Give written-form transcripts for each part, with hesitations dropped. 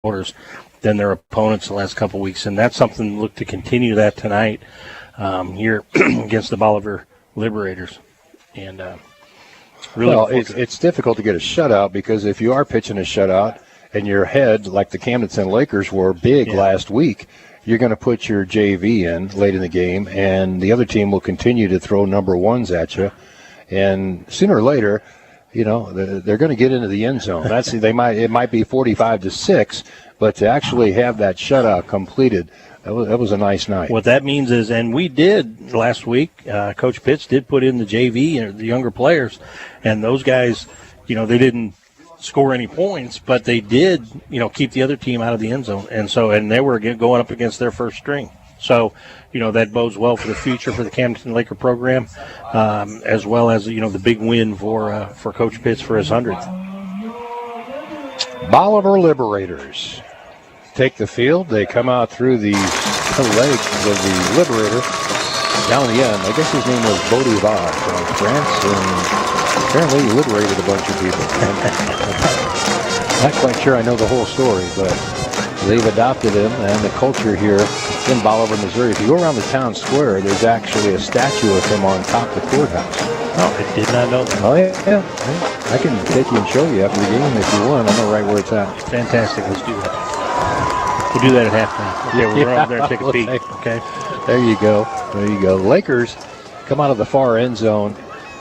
quarters than their opponents the last couple of weeks, and that's something to look to continue that tonight here against the Bolivar Liberators. And really, it's difficult to get a shutout because if you are pitching a shutout and you're ahead, like the Camdenton Lakers were big last week, you're going to put your JV in late in the game, and the other team will continue to throw number ones at you, and sooner or later, they're going to get into the end zone. It might be 45-6, but to actually have that shutout completed, that was a nice night. What that means is, and we did last week, Coach Pitts did put in the JV, the younger players, and those guys, they didn't score any points, but they did, keep the other team out of the end zone, and they were going up against their first string. So, that bodes well for the future for the Camdenton Laker program, as well as, the big win for Coach Pitts for his 100th. Bolivar Liberators take the field. They come out through the legs of the Liberator down the end. I guess his name was Bolivar from France, and apparently he liberated a bunch of people. Not quite sure I know the whole story, but they've adopted him and the culture here in Bolivar, Missouri. If you go around the town square, there's actually a statue of him on top of the courthouse. Oh, I did not know that. Oh, yeah. I can take you and show you after the game if you want. I know right where it's at. Fantastic. Let's do that. We'll do that at halftime. Okay, we'll run over there and take a peek. Okay. There you go. The Lakers come out of the far end zone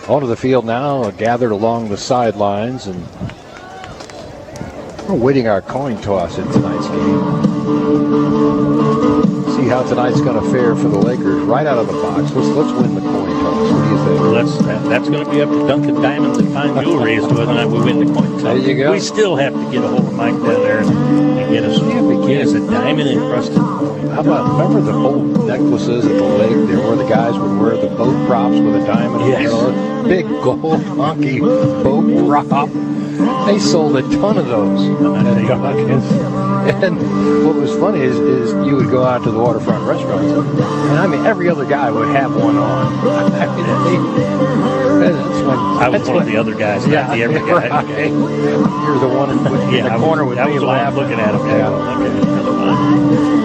onto the field now, gathered along the sidelines, and we're waiting our coin toss in tonight's game. See how tonight's going to fare for the Lakers right out of the box. Let's win the coin toss. What do you think? That's going to be up to Duncan Diamonds and Fine Jewelry as to whether or not we win the coin toss. There you go. We still have to get a hold of Mike down there and get us a diamond encrusted. How about, remember the old necklaces at the lake there where the guys would wear the boat props with a diamond? Yes. Big gold honky boat prop. They sold a ton of those. And what was funny is you would go out to the waterfront restaurants, and every other guy would have one on. I was one of the other guys, not the every guy. Right. You're the one in the corner with me laughing. Looking at him.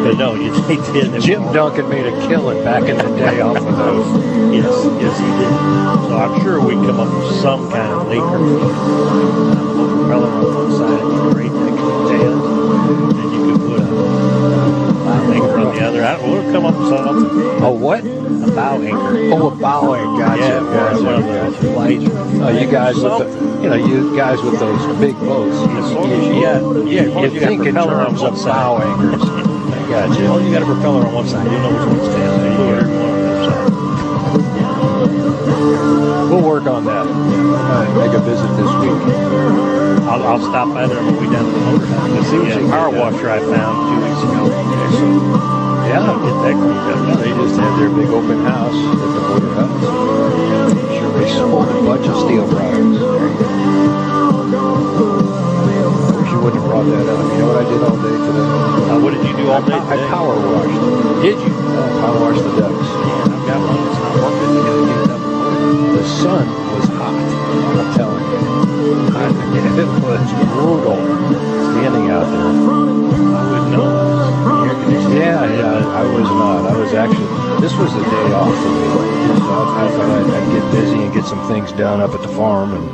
But no, they did. Jim Duncan made a killing back in the day off of those. Yes, he did. So I'm sure we can come up with some kind of Laker propeller on one side and great neck and tails, and you could put a bow anchor on the other. We'll come up with something. A what? A bow anchor. Oh, a bow anchor. Gotcha. One of those lights. You guys with those big boats. You think in terms of bow anchors. I got you. Well, you got a propeller on one side. You know which one stands there. You get one on the other side. We'll work on that. Make a visit this week. I'll stop by there on the way down to the motor house. Let's see a power washer I found 2 weeks ago. Yeah, get that cleaned up. They just had their big open house at the motor house. I'm sure they sold a bunch of steel products. I wish you wouldn't have brought that up. You know what I did all day today? What did you do all day today? I power washed. Did you? Power washed the decks. Yeah, I've got one that's not working. You gotta get it up. The sun was hot, I'm telling you. It was brutal standing out there. I wouldn't know. Yeah, I was not. I was actually, this was the day off for me. So I thought I'd get busy and get some things done up at the farm, and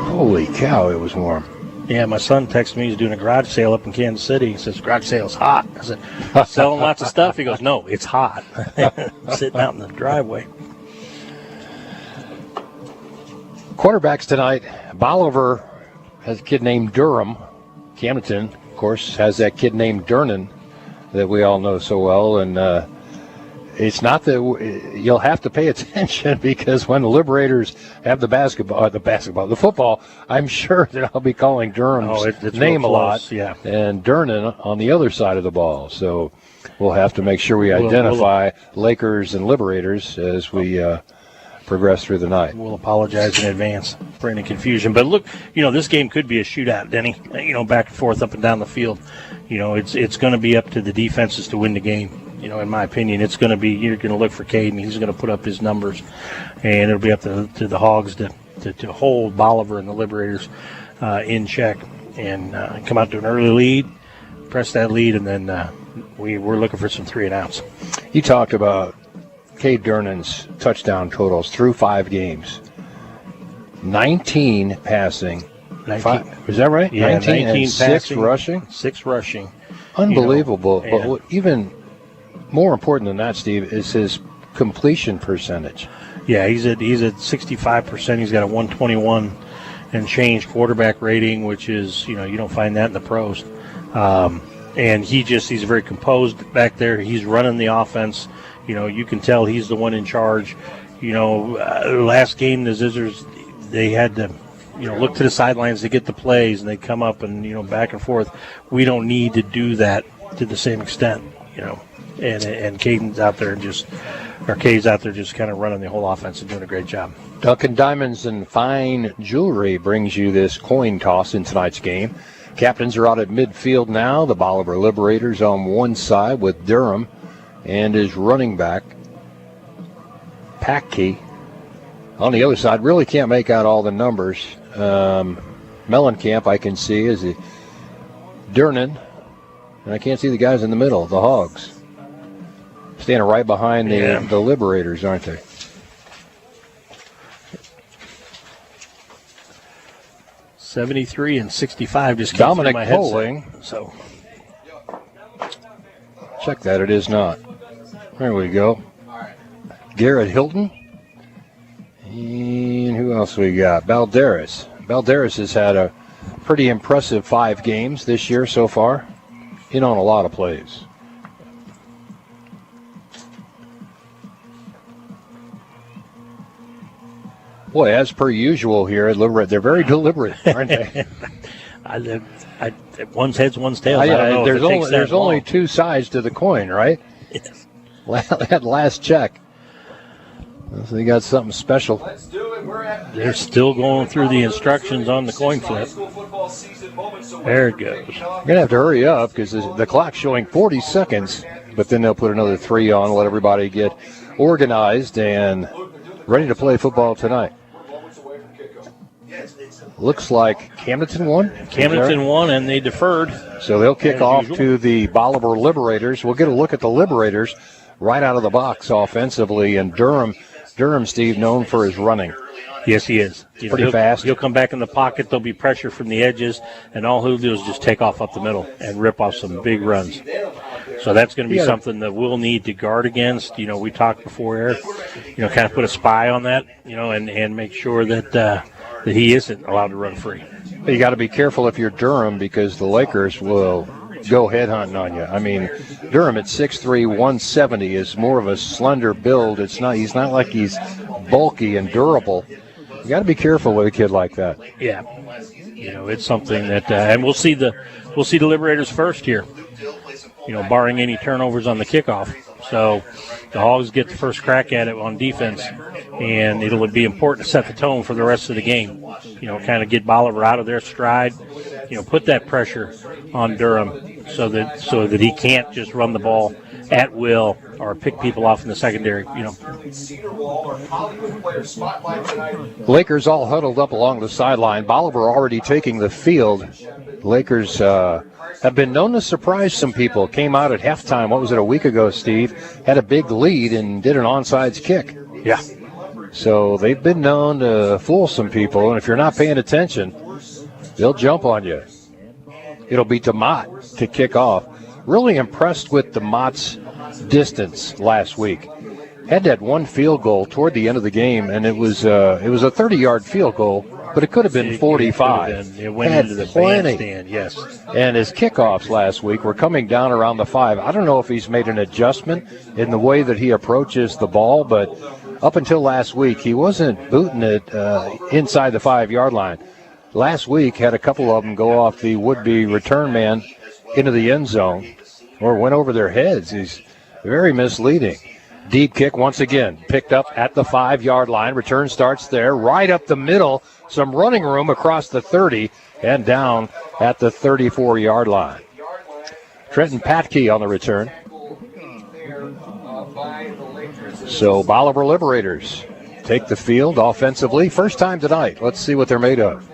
holy cow, it was warm. Yeah, my son texted me. He's doing a garage sale up in Kansas City. He says, garage sale's hot. I said, selling lots of stuff? He goes, no, it's hot. Sitting out in the driveway. Quarterbacks tonight, Bolivar has a kid named Durham. Camdenton, of course, has that kid named Durnan that we all know so well. And it's not that you'll have to pay attention because when the Liberators have the football, I'm sure that I'll be calling Durham's name a lot. Yeah. And Durnan on the other side of the ball. So we'll have to make sure we identify Lakers and Liberators as we progress through the night. We'll apologize in advance for any confusion. But look, this game could be a shootout, Denny. Back and forth, up and down the field. It's going to be up to the defenses to win the game. In my opinion, it's going to be, you're going to look for Caden. He's going to put up his numbers, and it'll be up to the Hogs to hold Bolivar and the Liberators in check and come out to an early lead. press that lead, and then we're looking for some 3 and outs. You talked about Cade Durnan's touchdown totals through 5 games. 19 passing. 19. Is that right? Yeah, 19 and 6 passing, rushing. 6 rushing. Unbelievable. You know, but even more important than that, Steve, is his completion percentage. Yeah, he's at 65%. He's got a 121 and change quarterback rating, which is, you don't find that in the pros. And he's very composed back there. He's running the offense. You can tell he's the one in charge. Last game, the Zizzers, they had to, look to the sidelines to get the plays, and they come up and, back and forth. We don't need to do that to the same extent, And Cade's out there just kind of running the whole offense and doing a great job. Duncan Diamonds and Fine Jewelry brings you this coin toss in tonight's game. Captains are out at midfield now. The Bolivar Liberators on one side with Durham and his running back, Packey, on the other side. Really can't make out all the numbers. Mellencamp I can see is Durnan, and I can't see the guys in the middle, the Hogs. Standing right behind the Liberators, aren't they? $73 and $65 just came Dominic through my headset. Poling. So check that. It is not. There we go. Garrett Hilton. And who else we got? Balderas. Balderas has had a pretty impressive 5 games this year so far. In on a lot of plays. Boy, as per usual here, they're very deliberate, aren't they? One's heads, one's tails. I don't know there's only 2 sides to the coin, right? Yes. At last check. So they got something special. They're still going through the instructions on the coin flip. There it goes. You're going to have to hurry up because the clock's showing 40 seconds, but then they'll put another 3 on, let everybody get organized and ready to play football tonight. Looks like Camdenton won. Camdenton won, and they deferred. So they'll kick off to the Bolivar Liberators. We'll get a look at the Liberators right out of the box offensively. And Durham, Steve, known for his running. Yes, he is. Pretty fast. He'll come back in the pocket. There'll be pressure from the edges, and all he'll do is just take off up the middle and rip off some big runs. So that's going to be something that we'll need to guard against. We talked before, Eric, kind of put a spy on that, and make sure that he isn't allowed to run free. You got to be careful if you're Durham because the Lakers will go headhunting on you. I mean, Durham at 6'3", 170 is more of a slender build. He's not like he's bulky and durable. You got to be careful with a kid like that. Yeah, it's something that, and we'll see the Liberators first here. Barring any turnovers on the kickoff. So the Hogs get the first crack at it on defense, and it'll be important to set the tone for the rest of the game. Kind of get Bolivar out of their stride. Put that pressure on Durham so that he can't just run the ball at will or pick people off in the secondary. Lakers all huddled up along the sideline. Bolivar already taking the field. Lakers have been known to surprise some people. Came out at halftime, what was it, a week ago, Steve? Had a big lead and did an onside kick. Yeah. So they've been known to fool some people, and if you're not paying attention, they'll jump on you. It'll be DeMott to kick off. Really impressed with DeMott's distance last week. Had that one field goal toward the end of the game, and it was a 30-yard field goal, but it could have been 45. It went into the bandstand, yes. And his kickoffs last week were coming down around the 5. I don't know if he's made an adjustment in the way that he approaches the ball, but up until last week, he wasn't booting it inside the 5-yard line. Last week, had a couple of them go off the would-be return man into the end zone or went over their heads. He's very misleading. Deep kick once again, picked up at the 5-yard line. Return starts there, right up the middle. Some running room across the 30 and down at the 34-yard line. Trenton Patkey on the return. So Bolivar Liberators take the field offensively. First time tonight. Let's see what they're made of.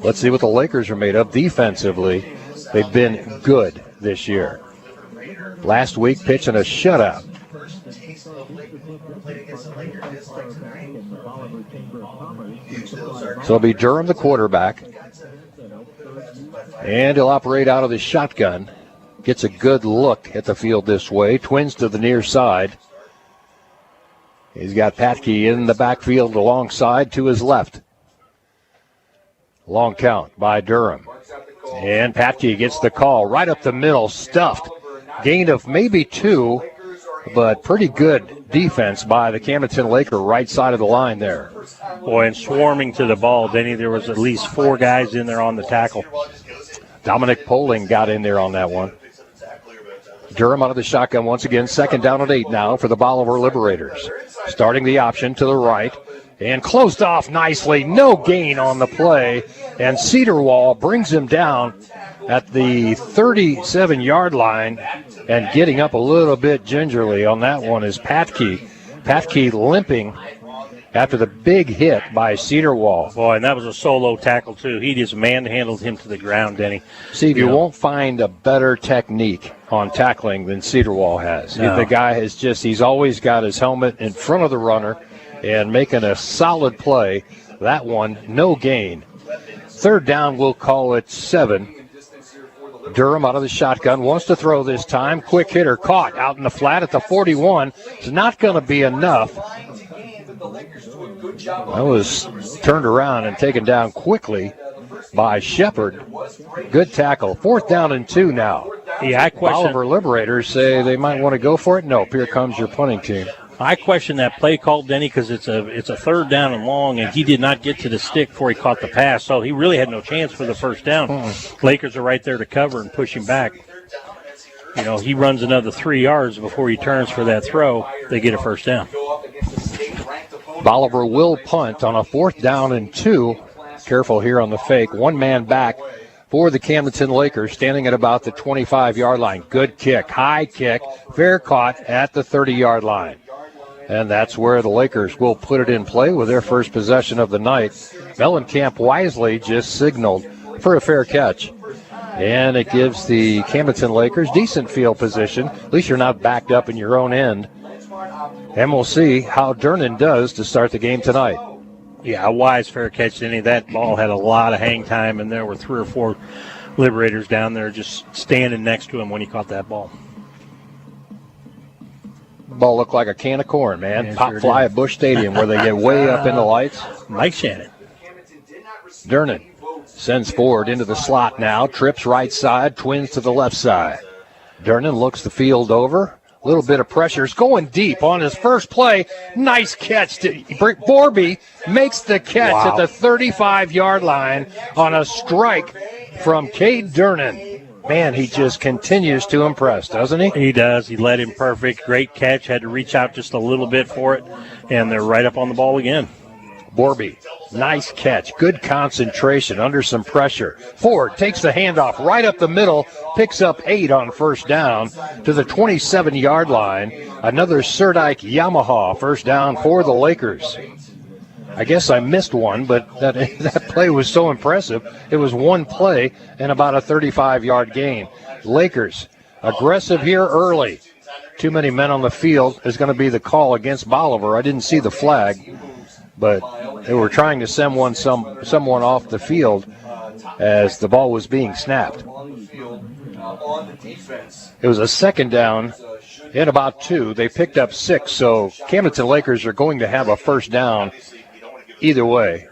Let's see what the Lakers are made of defensively. They've been good. this year. Last week, pitching a shutout. So it'll be Durham, the quarterback. And he'll operate out of the shotgun. Gets a good look at the field this way. Twins to the near side. He's got Patke in the backfield alongside to his left. Long count by Durham. And Patke gets the call right up the middle, stuffed. Gain of maybe 2, but pretty good defense by the Camdenton Lakers right side of the line there. Boy, and swarming to the ball, Denny, there was at least 4 guys in there on the tackle. Dominic Poling got in there on that one. Durham out of the shotgun once again. 2nd down and 8 now for the Bolivar Liberators. Starting the option to the right. And closed off nicely. No gain on the play. And Cedarwall brings him down at the 37-yard line. And getting up a little bit gingerly on that one is Patke. Patke limping after the big hit by Cedarwall. Boy, and that was a solo tackle, too. He just manhandled him to the ground, Denny. Steve, you won't find a better technique on tackling than Cedarwall has. No. The guy has he's always got his helmet in front of the runner and making a solid play. That one, no gain. 3rd down, we'll call it 7. Durham out of the shotgun, wants to throw this time. Quick hitter caught out in the flat at the 41. It's not going to be enough. That was turned around and taken down quickly by Shepard. Good tackle. 4th down and 2 now. Yeah, I question. Bolivar Liberators say they might want to go for it. Nope, here comes your punting team. I question that play call, Denny, because it's a 3rd down and long, and he did not get to the stick before he caught the pass, so he really had no chance for the 1st down. Lakers are right there to cover and push him back. You know, he runs another 3 yards before he turns for that throw. They get a 1st down. Bolivar will punt on a 4th down and 2. Careful here on the fake. 1 man back for the Camdenton Lakers, standing at about the 25-yard line. Good kick, high kick, fair caught at the 30-yard line. And that's where the Lakers will put it in play with their first possession of the night. Mellencamp wisely just signaled for a fair catch. And it gives the Camdenton Lakers decent field position. At least you're not backed up in your own end. And we'll see how Durnan does to start the game tonight. Yeah, a wise fair catch, Denny. That ball had a lot of hang time, and there were 3 or 4 Liberators down there just standing next to him when he caught that ball. Ball looked like a can of corn, man. Yeah, Pop sure fly did. at Busch Stadium where they get way up in the lights. Mike Shannon. Durnan sends forward into the slot now. Trips right side, Twins to the left side. Durnan looks the field over. A little bit of pressure. Is going deep on his first play. Nice catch. Borby makes the catch at the 35-yard line on a strike from Cade Durnan. Man, he just continues to impress, doesn't he? He does. He led him perfect. Great catch. Had to reach out just a little bit for it, and they're right up on the ball again. Borby, nice catch. Good concentration under some pressure. Ford takes the handoff right up the middle, picks up 8 on 1st down to the 27-yard line. Another Serdike Yamaha 1st down for the Lakers. I guess I missed one, but that play was so impressive. It was one play and about a 35-yard gain. Lakers aggressive here early. Too many men on the field is going to be the call against Bolivar. I didn't see the flag, but they were trying to send someone off the field as the ball was being snapped. It was a 2nd down and about 2. They picked up 6, so Camdenton Lakers are going to have a 1st down either way.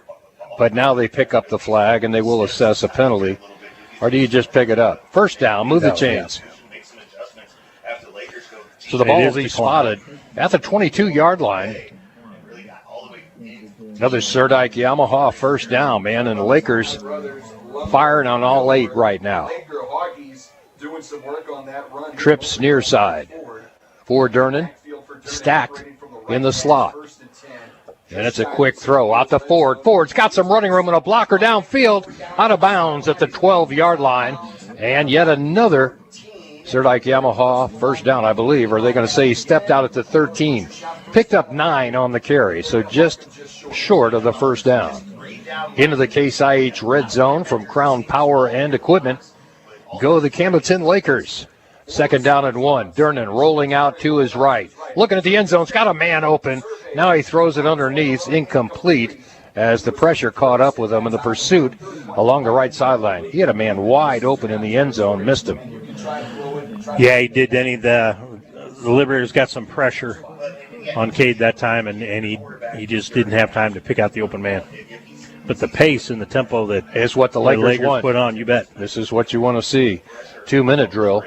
But now they pick up the flag and they will assess a penalty. Or do you just pick it up? 1st down, move the chains. So the ball will be spotted at the 22-yard line. Another Serdike Yamaha 1st down, man, and the Lakers firing on all 8 right now. Trips near side for Durnan, stacked in the slot. And it's a quick throw out to Ford. Ford's got some running room and a blocker downfield, out of bounds at the 12-yard line. And yet another Serdike Yamaha 1st down, I believe. Or are they going to say he stepped out at the 13? Picked up 9 on the carry, so just short of the 1st down. Into the Case IH red zone from Crown Power and Equipment. go the Camdenton Lakers. 2nd down and 1. Durnan rolling out to his right. Looking at the end zone. It's got a man open. Now he throws it underneath. Incomplete as the pressure caught up with him in the pursuit along the right sideline. He had a man wide open in the end zone. Missed him. Yeah, he did, Denny. The Liberators got some pressure on Cade that time, and he just didn't have time to pick out the open man. But the pace and the tempo that is what the Lakers want. Put on, you bet. This is what you want to see. 2-minute drill.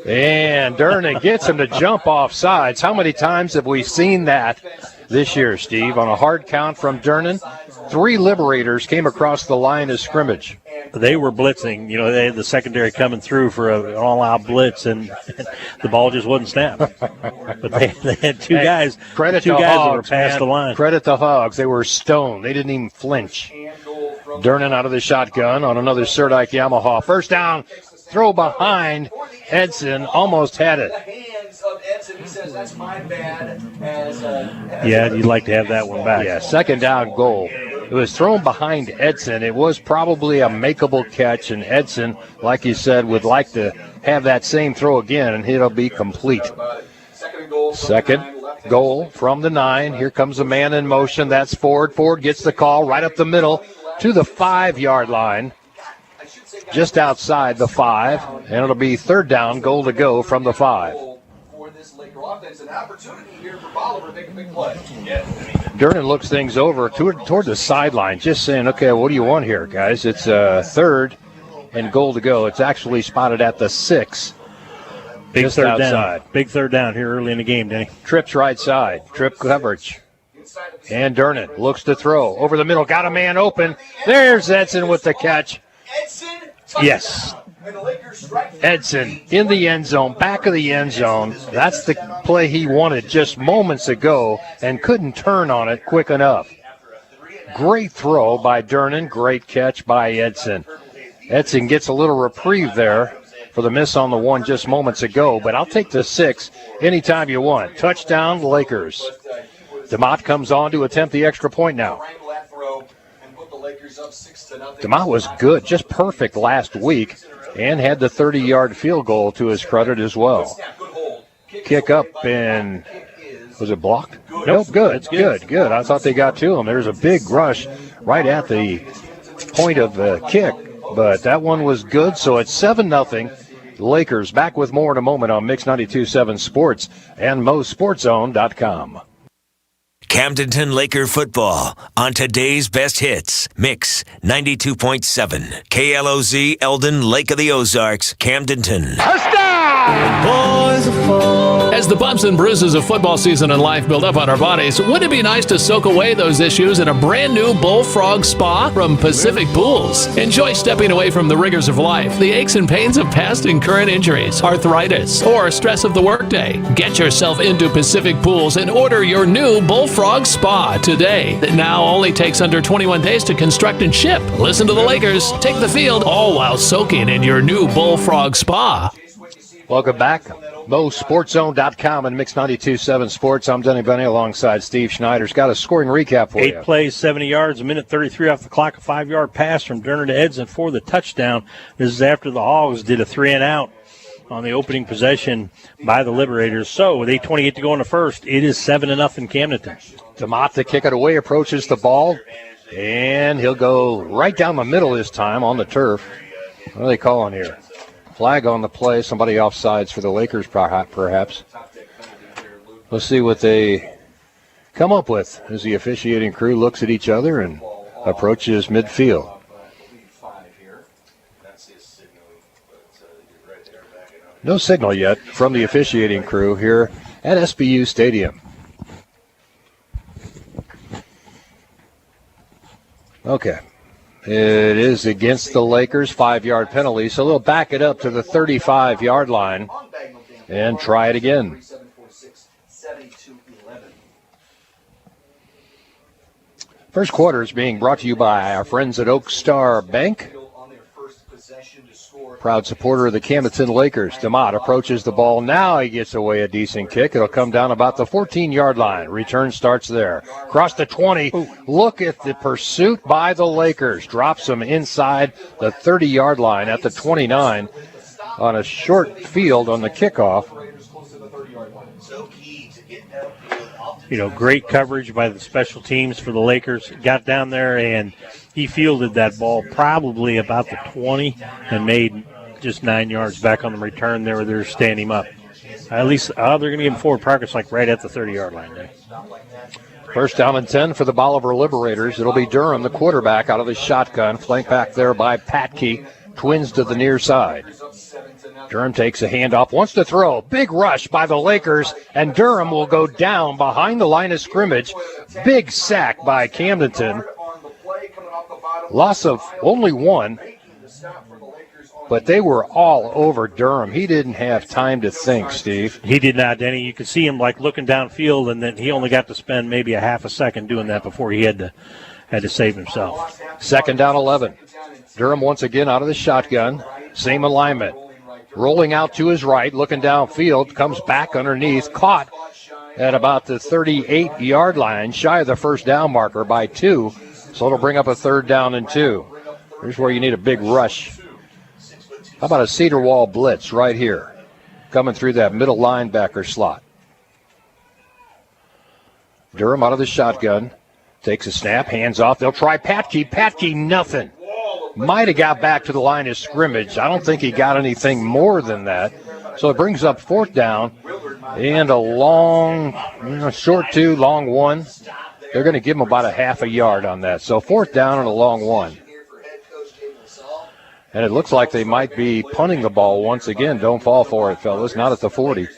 And Durnan gets him to jump off sides. How many times have we seen that this year, Steve? On a hard count from Durnan, 3 Liberators came across the line of scrimmage. They were blitzing. You know, they had the secondary coming through for an all-out blitz, and the ball just wasn't snapped. But they had two guys that were past the line. Credit the Hogs. They were stoned. They didn't even flinch. Durnan out of the shotgun on another Serdike Yamaha. First down, throw behind. Edson almost had it. Yeah, you'd like to have that one back. Yeah, 2nd down goal. It was thrown behind Edson. It was probably a makeable catch, and Edson, like you said, would like to have that same throw again, and it'll be complete. 2nd goal from the 9. Here comes a man in motion. That's Ford. Ford gets the call right up the middle to the 5-yard line, just outside the 5, and it'll be 3rd down, goal to go from the 5. Durnan looks things over toward the sideline, just saying, okay, what do you want here, guys? It's 3rd and goal to go. It's actually spotted at the 6. Big just 3rd down. Big 3rd down here early in the game, Danny. Trips right side. Trip coverage. And Durnan looks to throw. Over the middle. Got a man open. There's Edson with the catch. Yes. Edson in the end zone, back of the end zone. That's the play he wanted just moments ago and couldn't turn on it quick enough. Great throw by Durnan. Great catch by Edson. Edson gets a little reprieve there for the miss on the 1 just moments ago, but I'll take the 6 anytime you want. Touchdown, Lakers. DeMott comes on to attempt the extra point now. DeMott was good, just perfect last week, and had the 30-yard field goal to his credit as well. Kick up, and was it blocked? Nope, good. I thought they got to him. There's a big rush right at the point of the kick, but that one was good, so it's 7-0. Lakers back with more in a moment on Mix 92.7 Sports and MoSportZone.com. Camdenton Laker football on today's best hits. Mix 92.7. KLOZ Eldon, Lake of the Ozarks, Camdenton. As the bumps and bruises of football season and life build up on our bodies, wouldn't it be nice to soak away those issues in a brand new Bullfrog Spa from Pacific Pools? Enjoy stepping away from the rigors of life, the aches and pains of past and current injuries, arthritis, or stress of the workday. Get yourself into Pacific Pools and order your new Bullfrog Spa today. That now only takes under 21 days to construct and ship. Listen to the Lakers, take the field, all while soaking in your new Bullfrog Spa. Welcome back. MoSportZone.com and Mix 92.7 Sports. I'm Denny Benny alongside Steve Schneider's got a scoring recap for you. 8 plays, 70 yards, a minute 33 off the clock, a 5-yard pass from Durnan to Edson for the touchdown. This is after the Hogs did a 3-and-out on the opening possession by the Liberators. So with 8:28 to go in the first, it is 7-0 Camdenton. DeMott to kick it away, approaches the ball, and he'll go right down the middle this time on the turf. What are they calling here? Flag on the play. Somebody offsides for the Lakers, perhaps. Let's see what they come up with as the officiating crew looks at each other and approaches midfield. No signal yet from the officiating crew here at SBU Stadium. Okay. It is against the Lakers, 5-yard penalty, so they'll back it up to the 35-yard line and try it again. First quarter is being brought to you by our friends at Oak Star Bank. Proud supporter of the Camdenton Lakers. DeMott approaches the ball. Now he gets away a decent kick. It'll come down about the 14-yard line. Return starts there. Across the 20. Ooh. Look at the pursuit by the Lakers. Drops them inside the 30-yard line at the 29 on a short field on the kickoff. Great coverage by the special teams for the Lakers. Got down there and he fielded that ball probably about the 20 and made just 9 yards back on the return. They were there to stand him up. At least they're going to give him forward progress like right at the 30-yard line there. First down and 10 for the Bolivar Liberators. It'll be Durham, the quarterback, out of the shotgun. Flanked back there by Patke. Twins to the near side. Durham takes a handoff, wants to throw. Big rush by the Lakers, and Durham will go down behind the line of scrimmage. Big sack by Camdenton. Loss of only one, but they were all over Durham. He didn't have time to think, Steve. He did not, Denny. You could see him like looking downfield, and then he only got to spend maybe a half a second doing that before he had to save himself. Second down 11. Durham once again out of the shotgun. Same alignment. Rolling out to his right, looking downfield, comes back underneath, caught at about the 38-yard line, shy of the first down marker by 2. So it'll bring up a third down and 2. Here's where you need a big rush. How about a cedar wall blitz right here, coming through that middle linebacker slot. Durham out of the shotgun, takes a snap, hands off. They'll try Patke. Patke, nothing. Might have got back to the line of scrimmage. I don't think he got anything more than that. So it brings up fourth down and a long, short 2, long 1. They're going to give him about a half a yard on that. So fourth down and a long 1. And it looks like they might be punting the ball once again. Don't fall for it, fellas. Not at the 40. Of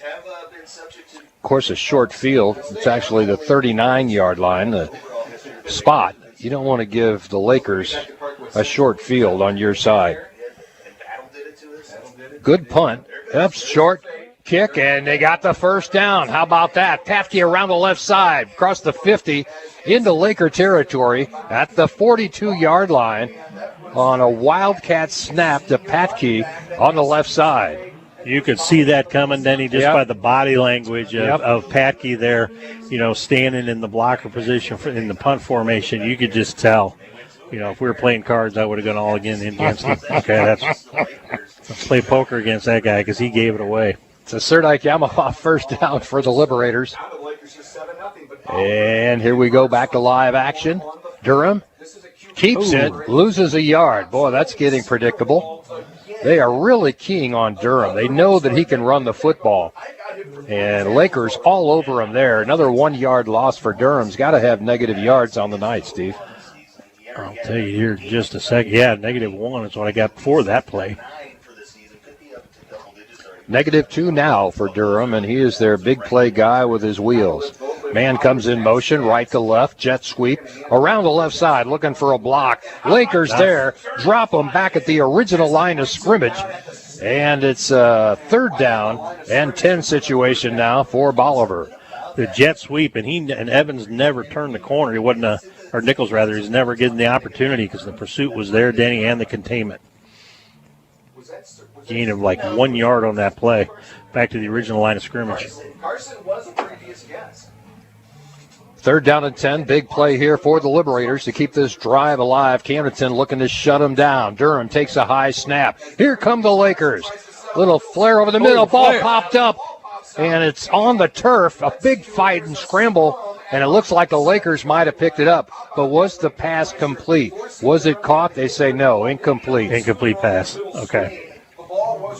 course, a short field. It's actually the 39-yard line, the spot. You don't want to give the Lakers a short field on your side. Good punt. Up short kick, and they got the first down. How about that? Patke around the left side, across the 50, into Laker territory at the 42-yard line on a Wildcat snap to Patke on the left side. You could see that coming, Denny, just by the body language of Patke there, standing in the blocker position in the punt formation. You could just tell. If we were playing cards, I would have gone all again against him. Okay, let's play poker against that guy because he gave it away. It's a Serdike Yamaha first down for the Liberators. And here we go back to live action. Durham keeps it, loses a yard. Boy, that's getting predictable. They are really keying on Durham. They know that he can run the football. And Lakers all over him there. Another 1-yard loss for Durham's got to have negative yards on the night, Steve. I'll tell you here in just a second. Yeah, -1 is what I got before that play. -2 now for Durham, and he is their big play guy with his wheels. Man comes in motion, right to left, jet sweep, around the left side, looking for a block. Lakers there, drop them back at the original line of scrimmage, and it's a third down and 10 situation now for Bolivar. The jet sweep, and Evans never turned the corner. He wasn't or Nichols rather, he's never given the opportunity because the pursuit was there, Denny, and the containment. Gain of like 1 yard on that play, back to the original line of scrimmage. Third down and 10, big play here for the Liberators to keep this drive alive. Camdenton looking to shut them down. Durham takes a high snap. Here come the Lakers. Little flare over the middle, ball popped up, and it's on the turf. A big fight and scramble, and it looks like the Lakers might have picked it up. But was the pass complete? Was it caught? They say no, incomplete. Incomplete pass. Okay.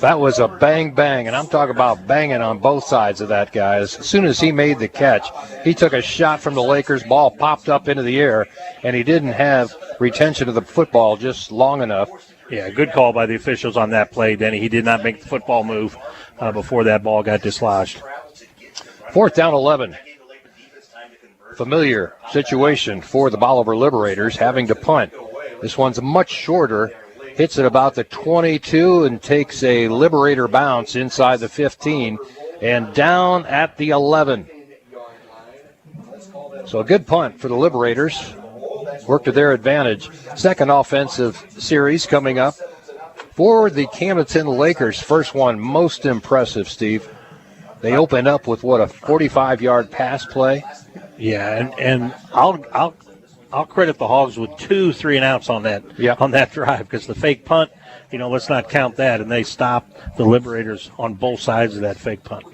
That was a bang, and I'm talking about banging on both sides of that, guys. As soon as he made the catch, he took a shot from the Lakers. Ball popped up into the air, and he didn't have retention of the football just long enough. Yeah, good call by the officials on that play, Denny. He did not make the football move before that ball got dislodged. Fourth down 11. Familiar situation for the Bolivar Liberators, having to punt. This one's much shorter. Hits at about the 22 and takes a Liberator bounce inside the 15 and down at the 11. So a good punt for the Liberators. Worked to their advantage. Second offensive series coming up For the Camdenton Lakers, first one most impressive, Steve. They open up with, what, a 45-yard pass play? Yeah, and I'll credit the Hogs with 2 3-and-outs on that drive, because the fake punt, let's not count that, and they stop the Liberators on both sides of that fake punt.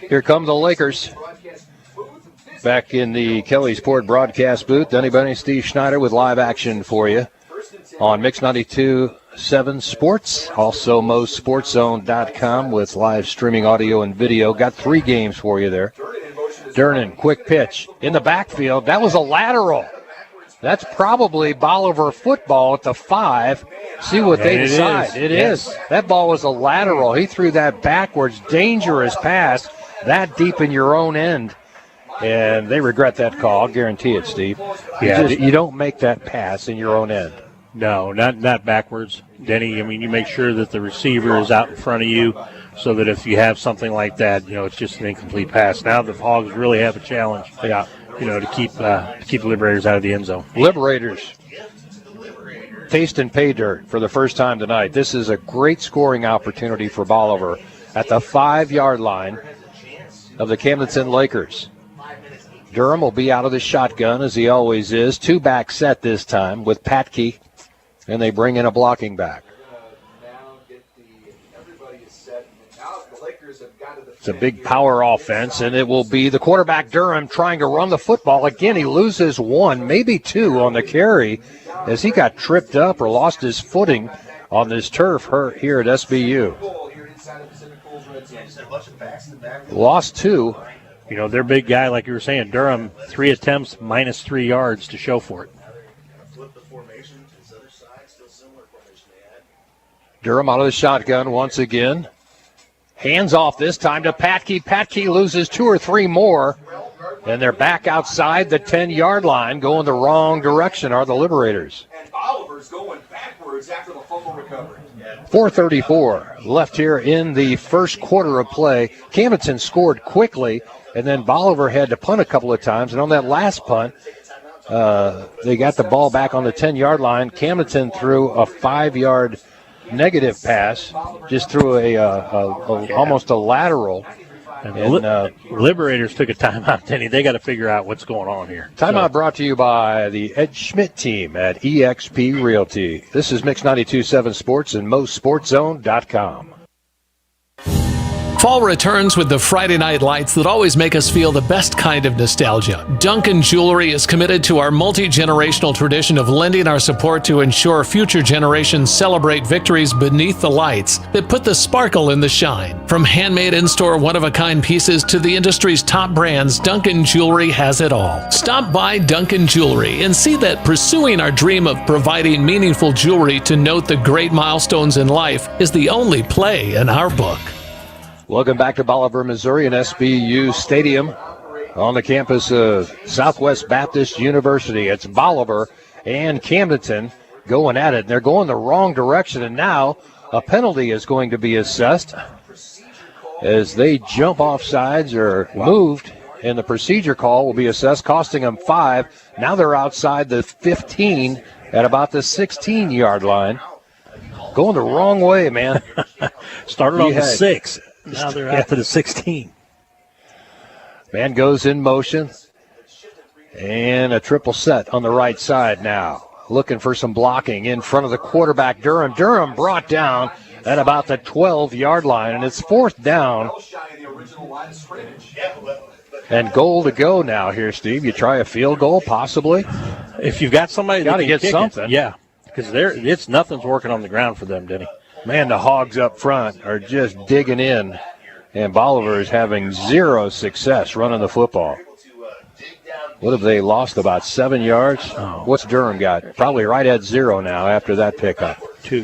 Here come the Lakers. Back in the Kelly Sport broadcast booth, Dunny Bunny, Steve Schneider with live action for you on Mix 92.7 Sports. Also, MoSportsZone.com with live streaming audio and video. Got 3 games for you there. Durnan, quick pitch in the backfield. That was a lateral. That's probably Bolivar football at the 5. See what they decide. It is. That ball was a lateral. He threw that backwards. Dangerous pass that deep in your own end. And they regret that call. I'll guarantee it, Steve. You don't make that pass in your own end. No, not backwards, Denny. I mean, you make sure that the receiver is out in front of you so that if you have something like that, it's just an incomplete pass. Now the Hogs really have a challenge, to keep the Liberators out of the end zone. Liberators tasting pay dirt for the first time tonight. This is a great scoring opportunity for Bolivar at the 5-yard line of the Camdenton Lakers. Durham will be out of the shotgun, as he always is. 2-back set this time with Patke, and they bring in a blocking back. It's a big power offense, and it will be the quarterback Durham trying to run the football. Again, he loses 1, maybe 2 on the carry as he got tripped up or lost his footing on this turf here at SBU. Lost 2. Their big guy, like you were saying, Durham, 3 attempts, minus 3 yards to show for it. Durham out of the shotgun once again. Hands off this time to Patke. Patke loses 2 or 3 more, and they're back outside the 10-yard line, going the wrong direction are the Liberators. And Bolivar's going backwards after the fumble recovery. 4:34 left here in the first quarter of play. Camdenton scored quickly, and then Bolivar had to punt a couple of times. And on that last punt, they got the ball back on the 10-yard line. Camdenton threw a 5-yard negative pass, just threw almost a lateral. And Liberators took a timeout, Denny. They got to figure out what's going on here. Timeout brought to you by the Ed Schmidt team at eXp Realty. This is Mix 92.7 Sports and MoSportsZone.com. Fall returns with the Friday night lights that always make us feel the best kind of nostalgia. Duncan Jewelry is committed to our multi-generational tradition of lending our support to ensure future generations celebrate victories beneath the lights that put the sparkle in the shine. From handmade in-store one-of-a-kind pieces to the industry's top brands, Duncan Jewelry has it all. Stop by Duncan Jewelry and see that pursuing our dream of providing meaningful jewelry to note the great milestones in life is the only play in our book. Welcome back to Bolivar, Missouri, and SBU Stadium on the campus of Southwest Baptist University. It's Bolivar and Camdenton going at it. They're going the wrong direction, and now a penalty is going to be assessed as they jump off sides or moved, and the procedure call will be assessed, costing them 5. Now they're outside the 15 at about the 16-yard line. Going the wrong way, man. Started on the 6. Now they're out to the 16. Man goes in motion. And a triple set on the right side now. Looking for some blocking in front of the quarterback, Durham. Durham brought down at about the 12-yard line, and it's 4th down. And goal to go now here, Steve. You try a field goal, possibly. If you've got somebody that can get kick something. It, yeah, because nothing's working on the ground for them, Denny. Man, the Hogs up front are just digging in, and Bolivar is having 0 success running the football. What have they lost, about 7 yards? Oh. What's Durham got? Probably right at 0 now after that pickup. 2.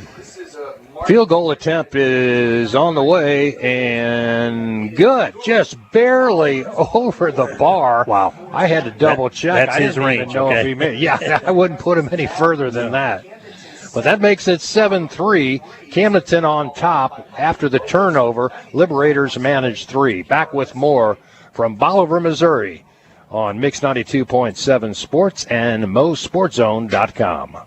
Field goal attempt is on the way, and good. Just barely over the bar. Wow. I had to double check. That's his range. Even know if he made. Yeah, I wouldn't put him any further than that. But that makes it 7-3. Camdenton on top after the turnover. Liberators manage 3. Back with more from Bolivar, Missouri on Mix 92.7 Sports and MoSportsZone.com.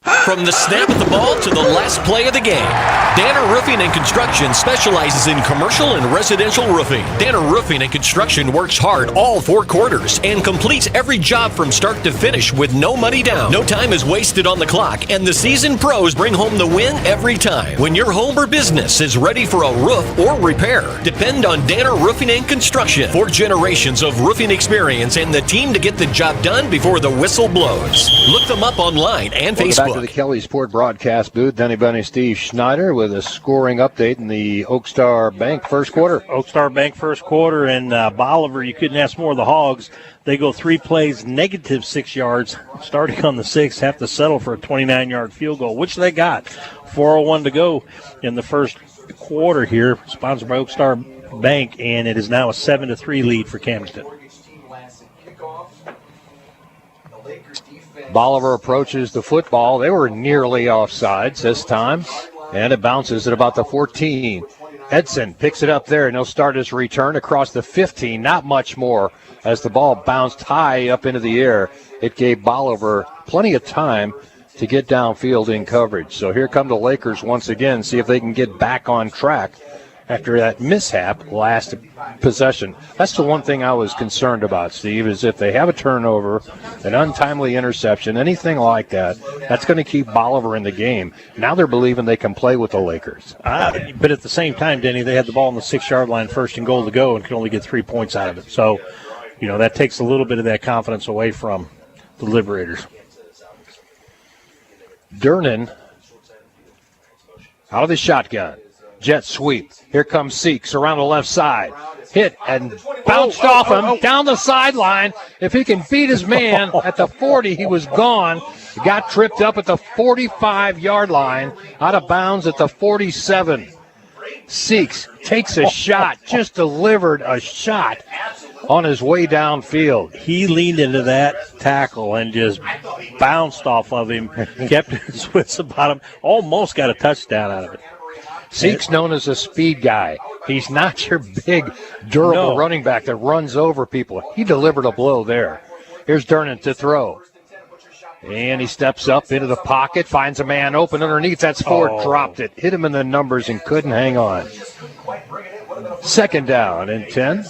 From the snap of the ball to the last play of the game, Danner Roofing and Construction specializes in commercial and residential roofing. Danner Roofing and Construction works hard all 4 quarters and completes every job from start to finish with no money down. No time is wasted on the clock, and the seasoned pros bring home the win every time. When your home or business is ready for a roof or repair, depend on Danner Roofing and Construction. 4 generations of roofing experience and the team to get the job done before the whistle blows. Look them up online and Welcome Facebook. back to the Kelly Sport broadcast booth. Denny Bunny, Steve Schneider with a scoring update in the Oak Star Bank first quarter. Oak Star Bank first quarter, and Bolivar, you couldn't ask more of the Hogs. They go 3 plays, negative 6 yards, starting on the 6th, have to settle for a 29-yard field goal, which they got. 4:01 to go in the first quarter here, sponsored by Oak Star Bank, and it is now a 7-3 lead for Camdenton. Bolivar approaches the football. They were nearly offsides this time, and it bounces at about the 14. Edson picks it up there, and he'll start his return across the 15. Not much more as the ball bounced high up into the air. It gave Bolivar plenty of time to get downfield in coverage. So here come the Lakers once again, see if they can get back on track after that mishap last possession. That's the one thing I was concerned about, Steve, is if they have a turnover, an untimely interception, anything like that, that's going to keep Bolivar in the game. Now they're believing they can play with the Lakers. But at the same time, Denny, they had the ball on the 6-yard line, first and goal to go, and could only get 3 points out of it. So, you know, that takes a little bit of that confidence away from the Liberators. Durnan out of the shotgun. Jet sweep. Here comes Seeks around the left side. Hit and bounced off him down the sideline. If he can beat his man at the 40, he was gone. He got tripped up at the 45-yard line, out of bounds at the 47. Seeks takes a shot, just delivered a shot on his way downfield. He leaned into that tackle and just bounced off of him, kept his wits about him, almost got a touchdown out of it. Seeks known as a speed guy. He's not your big, durable running back that runs over people. He delivered a blow there. Here's Durnan to throw. And he steps up into the pocket, finds a man open underneath. That's Ford, dropped it, hit him in the numbers and couldn't hang on. 2nd down and 10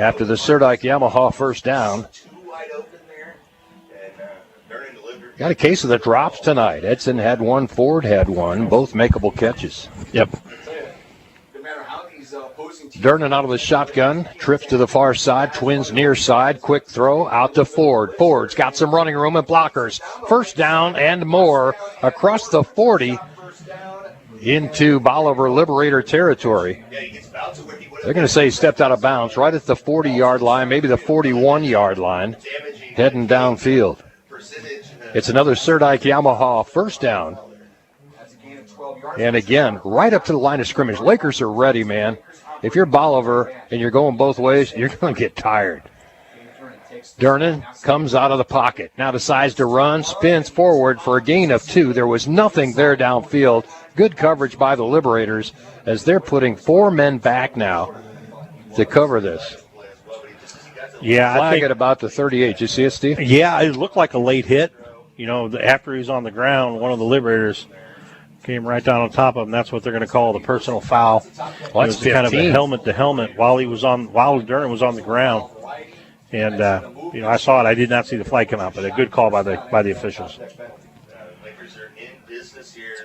after the Serdike Yamaha first down. Got a case of the drops tonight. Edson had one, Ford had one, both makeable catches. Yep. Durnan out of the shotgun, trips to the far side, Twins near side, quick throw out to Ford. Ford's got some running room and blockers. First down and more across the 40 into Bolivar Liberator territory. They're going to say he stepped out of bounds right at the 40-yard line, maybe the 41-yard line, heading downfield. It's another Serdike Yamaha first down. And again, right up to the line of scrimmage. Lakers are ready, man. If you're Bolivar and you're going both ways, you're going to get tired. Durnan comes out of the pocket. Now decides to run, spins forward for a gain of 2. There was nothing there downfield. Good coverage by the Liberators as they're putting 4 men back now to cover this. Yeah, Flag I think at about the 38. You see it, Steve? Yeah, it looked like a late hit. You know, after he was on the ground, one of the Liberators came right down on top of him. That's what they're going to call the personal foul. Well, that's kind of a helmet to helmet while Durnan was on the ground. And you know, I saw it. I did not see the flag come out, but a good call by the officials.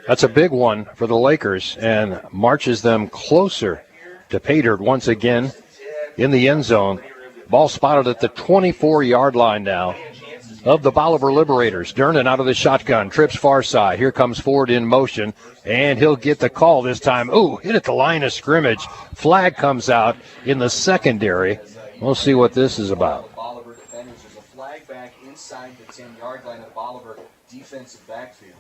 That's a big one for the Lakers and marches them closer to pay dirt once again in the end zone. Ball spotted at the 24-yard line now of the Bolivar Liberators. Durnan out of the shotgun, trips far side. Here comes Ford in motion, and he'll get the call this time. Ooh, hit at the line of scrimmage. Flag comes out in the secondary. We'll see what this is about. Bolivar defenders, there's a flag back inside the 10-yard line of the Bolivar defensive backfield.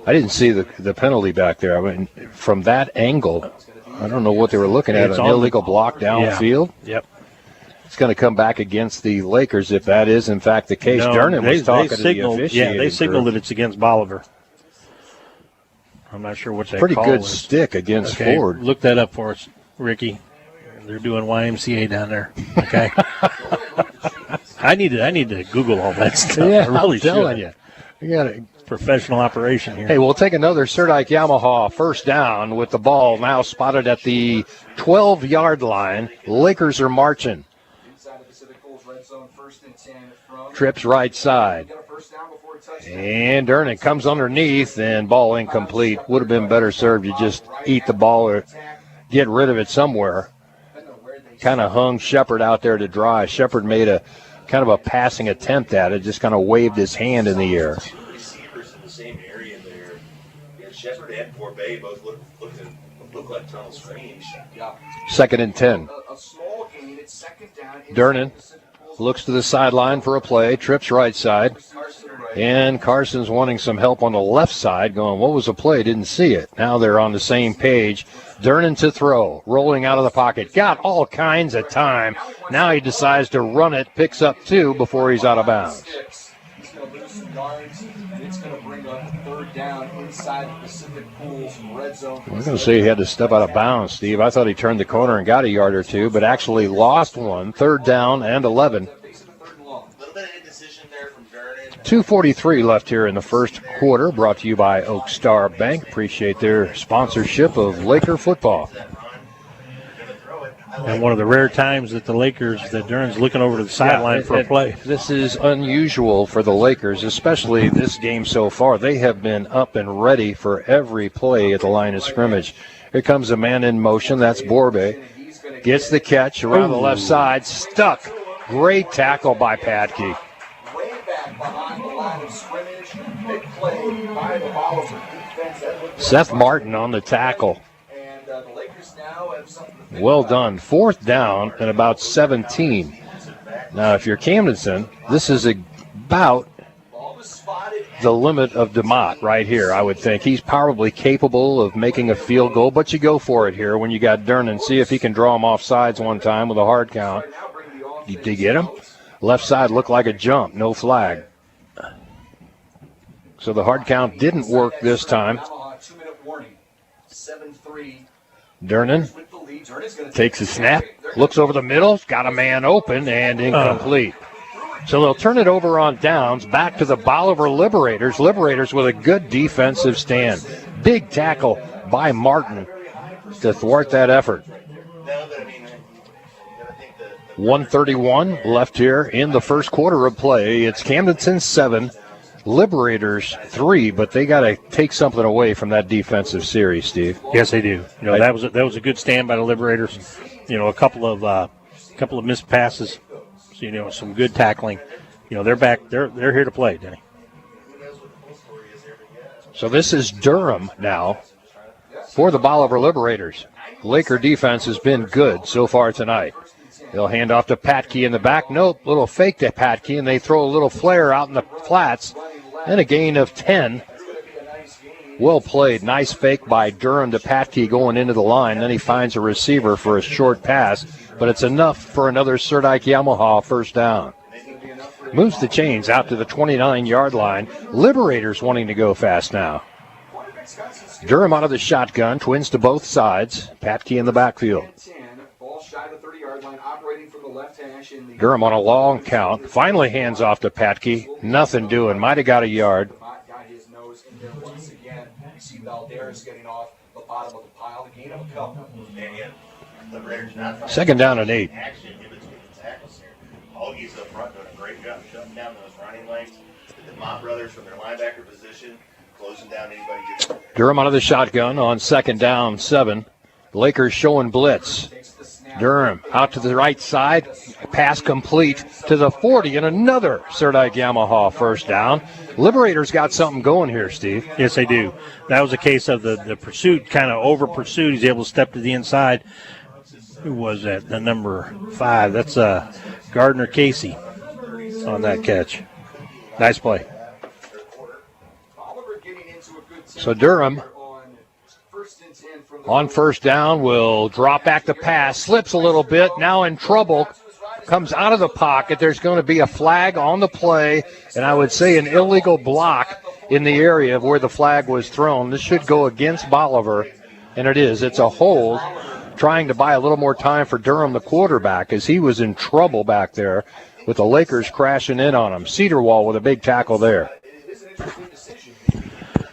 I didn't see the penalty back there. I mean, from that angle, I don't know what they were looking at. An illegal block downfield. Yeah. Yep. It's going to come back against the Lakers if that is, in fact, the case. No, Durnan was talking to the officiating. Yeah, they signaled that it's against Bolivar. I'm not sure what that pretty call good was. Stick against Ford. Look that up for us, Ricky. They're doing YMCA down there. Okay. I need to Google all that stuff. Yeah, I really I'm telling should. you. You got to professional operation here. Hey, we'll take another Serdike Yamaha first down with the ball now spotted at the 12-yard line. Lakers are marching. Trips right side. And Durnan comes underneath, and ball incomplete. Would have been better served to just eat the ball or get rid of it somewhere. Kind of hung Shepard out there to dry. Shepard made a kind of a passing attempt at it, just kind of waved his hand in the air. Receivers in the same area there. Yeah, Shepard and Forbay both look like tunnel screens. Second and 10. Durnan looks to the sideline for a play, trips right side. And Carson's wanting some help on the left side, going, what was the play? Didn't see it. Now they're on the same page. Durnan to throw, rolling out of the pocket. Got all kinds of time. Now he decides to run it, picks up 2 before he's out of bounds. He's going to lose some yards. It's going to bring up third down inside the Pacific Pools red zone. I was going to say he had to step out of bounds, Steve. I thought he turned the corner and got a yard or 2, but actually lost one. Third down and 11. 2:43 left here in the first quarter, brought to you by Oak Star Bank. Appreciate their sponsorship of Laker football. And one of the rare times that the Lakers, that Durhan's looking over to the sideline for a play. This is unusual for the Lakers, especially this game so far. They have been up and ready for every play at the line of scrimmage. Here comes a man in motion. That's Borbe. Gets the catch around the left side. Stuck. Great tackle by Patke. Behind the line of scrimmage, big play by the Bolivar defense. Seth Martin on the tackle. And the Lakers now have something to think Well about. done. Fourth down and about 17. Now, if you're Camdenton, this is about the limit of DeMott right here, I would think. He's probably capable of making a field goal, but you go for it here when you got Durnan. See if he can draw him off sides one time with a hard count. Did you get him? Left side looked like a jump, no flag. So the hard count didn't work this time. 2-minute warning. 7-3. Durnan takes a snap, looks over the middle, got a man open, and incomplete. So they'll turn it over on downs, back to the Bolivar Liberators. Liberators with a good defensive stand. Big tackle by Martin to thwart that effort. 1:31 left here in the first quarter of play. It's Camdenton 7, Liberators 3, but they got to take something away from that defensive series, Steve. Yes, they do. You know, that was a good stand by the Liberators. You know, a couple of missed passes. So, you know, some good tackling. You know, they're back. They're here to play, Denny. So this is Durham now for the Bolivar Liberators. Laker defense has been good so far tonight. They'll hand off to Patke in the back. Nope, little fake to Patke, and they throw a little flare out in the flats. And a gain of 10. Well played. Nice fake by Durham to Patke going into the line. Then he finds a receiver for a short pass, but it's enough for another Serdike Yamaha first down. Moves the chains out to the 29-yard line. Liberators wanting to go fast now. Durham out of the shotgun, twins to both sides. Patke in the backfield. Durham on a long count. Finally hands off to Patke. Nothing doing. Might have got a yard. Second down and 8. Augie's up front doing a great job shutting down those running lanes. The Mott brothers from their linebacker position, closing down anybody. Durham out of the shotgun on second down 7. Lakers showing blitz. Durham out to the right side. Pass complete to the 40 and another Serdike Yamaha first down. Liberators got something going here, Steve. Yes, they do. That was a case of the pursuit, kind of over pursuit. He's able to step to the inside. Who was that? The number 5. That's Gardner Casey on that catch. Nice play. So Durham on first down will drop back the pass, slips a little bit, now in trouble, comes out of the pocket. There's going to be a flag on the play, and I would say an illegal block in the area of where the flag was thrown. This should go against Bolivar, and it is. It's a hold, trying to buy a little more time for Durham, the quarterback, as he was in trouble back there with the Lakers crashing in on him. Cedarwall with a big tackle there.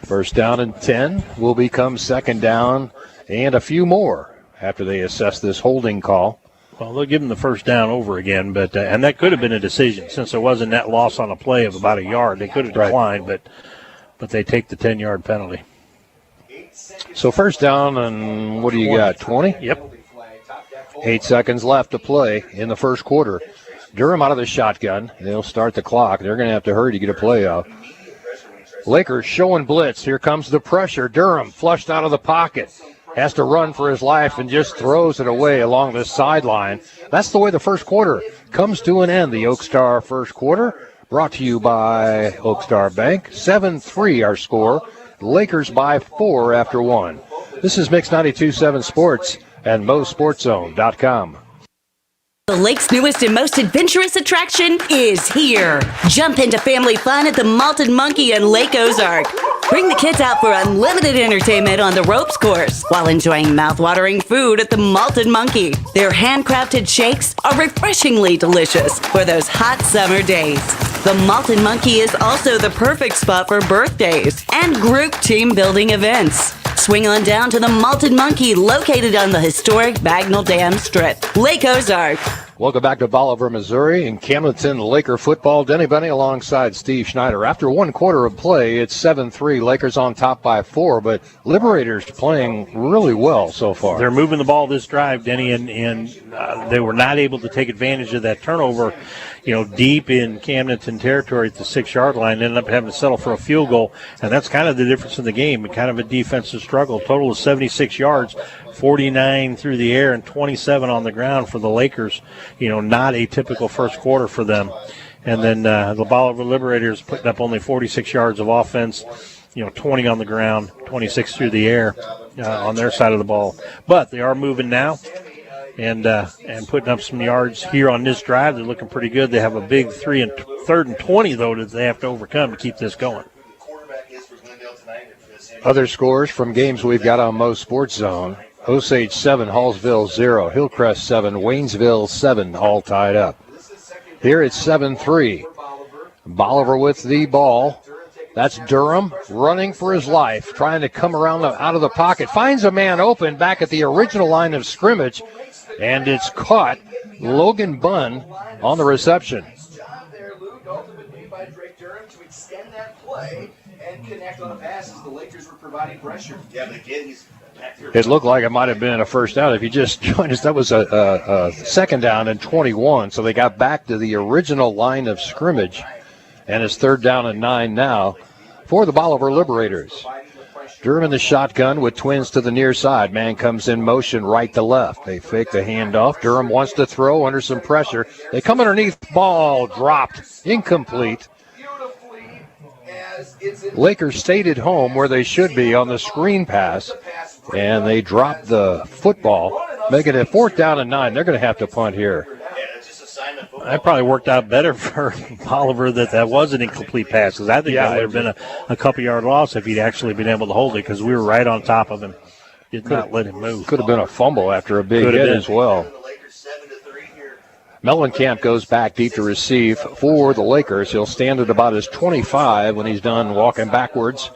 First down and 10 will become second down and a few more after they assess this holding call. Well, they'll give him the first down over again, but and that could have been a decision since there was a net loss on a play of about a yard. They could have declined, but they take the 10-yard penalty. So first down and what do you got, 20? Yep. 8 seconds left to play in the first quarter. Durham out of the shotgun. They'll start the clock. They're going to have to hurry to get a play out. Lakers showing blitz. Here comes the pressure. Durham flushed out of the pocket. Has to run for his life and just throws it away along the sideline. That's the way the first quarter comes to an end. The Oak Star first quarter brought to you by Oak Star Bank. 7-3 our score. Lakers by 4 after 1. This is Mix 92.7 Sports and MoSportsZone.com. The lake's newest and most adventurous attraction is here. Jump into family fun at the Malted Monkey in Lake Ozark. Bring the kids out for unlimited entertainment on the ropes course while enjoying mouth-watering food at the Malted Monkey. Their handcrafted shakes are refreshingly delicious for those hot summer days. The Malted Monkey is also the perfect spot for birthdays and group team building events. Swing on down to the Malted Monkey, located on the historic Bagnell Dam Strip, Lake Ozark. Welcome back to Bolivar, Missouri, and Camdenton Laker football. Denny Benny alongside Steve Schneider. After one quarter of play, it's 7-3. Lakers on top by 4, but Liberators playing really well so far. They're moving the ball this drive, Denny, and they were not able to take advantage of that turnover, deep in Camdenton territory at the 6-yard line. Ended up having to settle for a field goal, and that's kind of the difference in the game. Kind of a defensive struggle. Total of 76 yards. 49 through the air and 27 on the ground for the Lakers. Not a typical first quarter for them. And then the Bolivar Liberators putting up only 46 yards of offense, 20 on the ground, 26 through the air on their side of the ball. But they are moving now and putting up some yards here on this drive. They're looking pretty good. They have a big 3rd and 20, though, that they have to overcome to keep this going. Other scores from games we've got on Mo Sports Zone. Osage 7, Hallsville 0, Hillcrest 7, Waynesville 7, all tied up. Here it's 7-3. Bolivar with the ball. That's Durham running for his life, trying to come around out of the pocket. Finds a man open back at the original line of scrimmage, and it's caught. Logan Bunn on the reception. And connect on a pass as the Lakers were providing pressure. Yeah, but again, he's back here. It looked like it might have been a first down. If you just joined us, that was a second down and 21. So they got back to the original line of scrimmage, and it's 3rd down and 9 now for the Bolivar Liberators. Durham in the shotgun with twins to the near side. Man comes in motion right to left. They fake the handoff. Durham wants to throw under some pressure. They come underneath. Ball dropped. Incomplete. Lakers stayed at home where they should be on the screen pass, and they dropped the football, making it 4th down and 9. They're going to have to punt here. That probably worked out better for Bolivar that was an incomplete pass, because I think that would have been a couple-yard loss if he'd actually been able to hold it, because we were right on top of him. Did not let him move. Could have been a fumble after a big hit as well. Mellencamp goes back deep to receive for the Lakers. He'll stand at about his 25 when he's done walking backwards.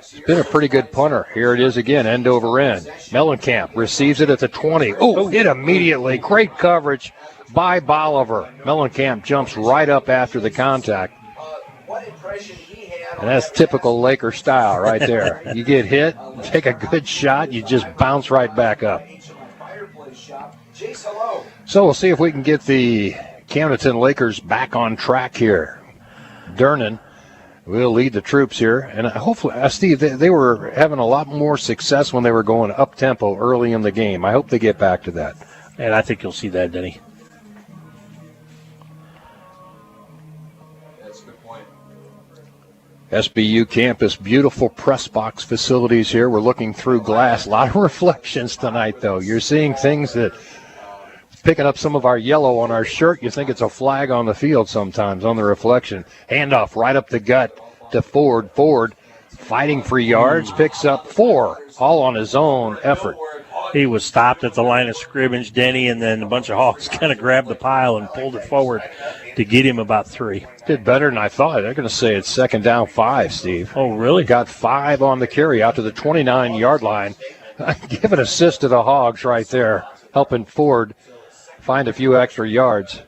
He's been a pretty good punter. Here it is again, end over end. Mellencamp receives it at the 20. Oh, hit immediately. Great coverage by Bolivar. Mellencamp jumps right up after the contact. And that's typical Laker style right there. You get hit, take a good shot, you just bounce right back up. So we'll see if we can get the Camdenton Lakers back on track here. Durnan will lead the troops here. And hopefully, Steve, they were having a lot more success when they were going up-tempo early in the game. I hope they get back to that. And I think you'll see that, Denny. That's a good point. SBU campus, beautiful press box facilities here. We're looking through glass. A lot of reflections tonight, though. You're seeing things that... Picking up some of our yellow on our shirt, you think it's a flag on the field sometimes on the reflection. Handoff right up the gut to Ford. Ford fighting for yards, picks up 4, all on his own effort. He was stopped at the line of scrimmage, Denny, and then a bunch of Hawks kind of grabbed the pile and pulled it forward. to get him about 3. Did better than I thought. They're going to say it's 2nd down 5, Steve. Oh, really? Got 5 on the carry out to the 29-yard line. Give an assist to the Hogs right there, helping Ford find a few extra yards.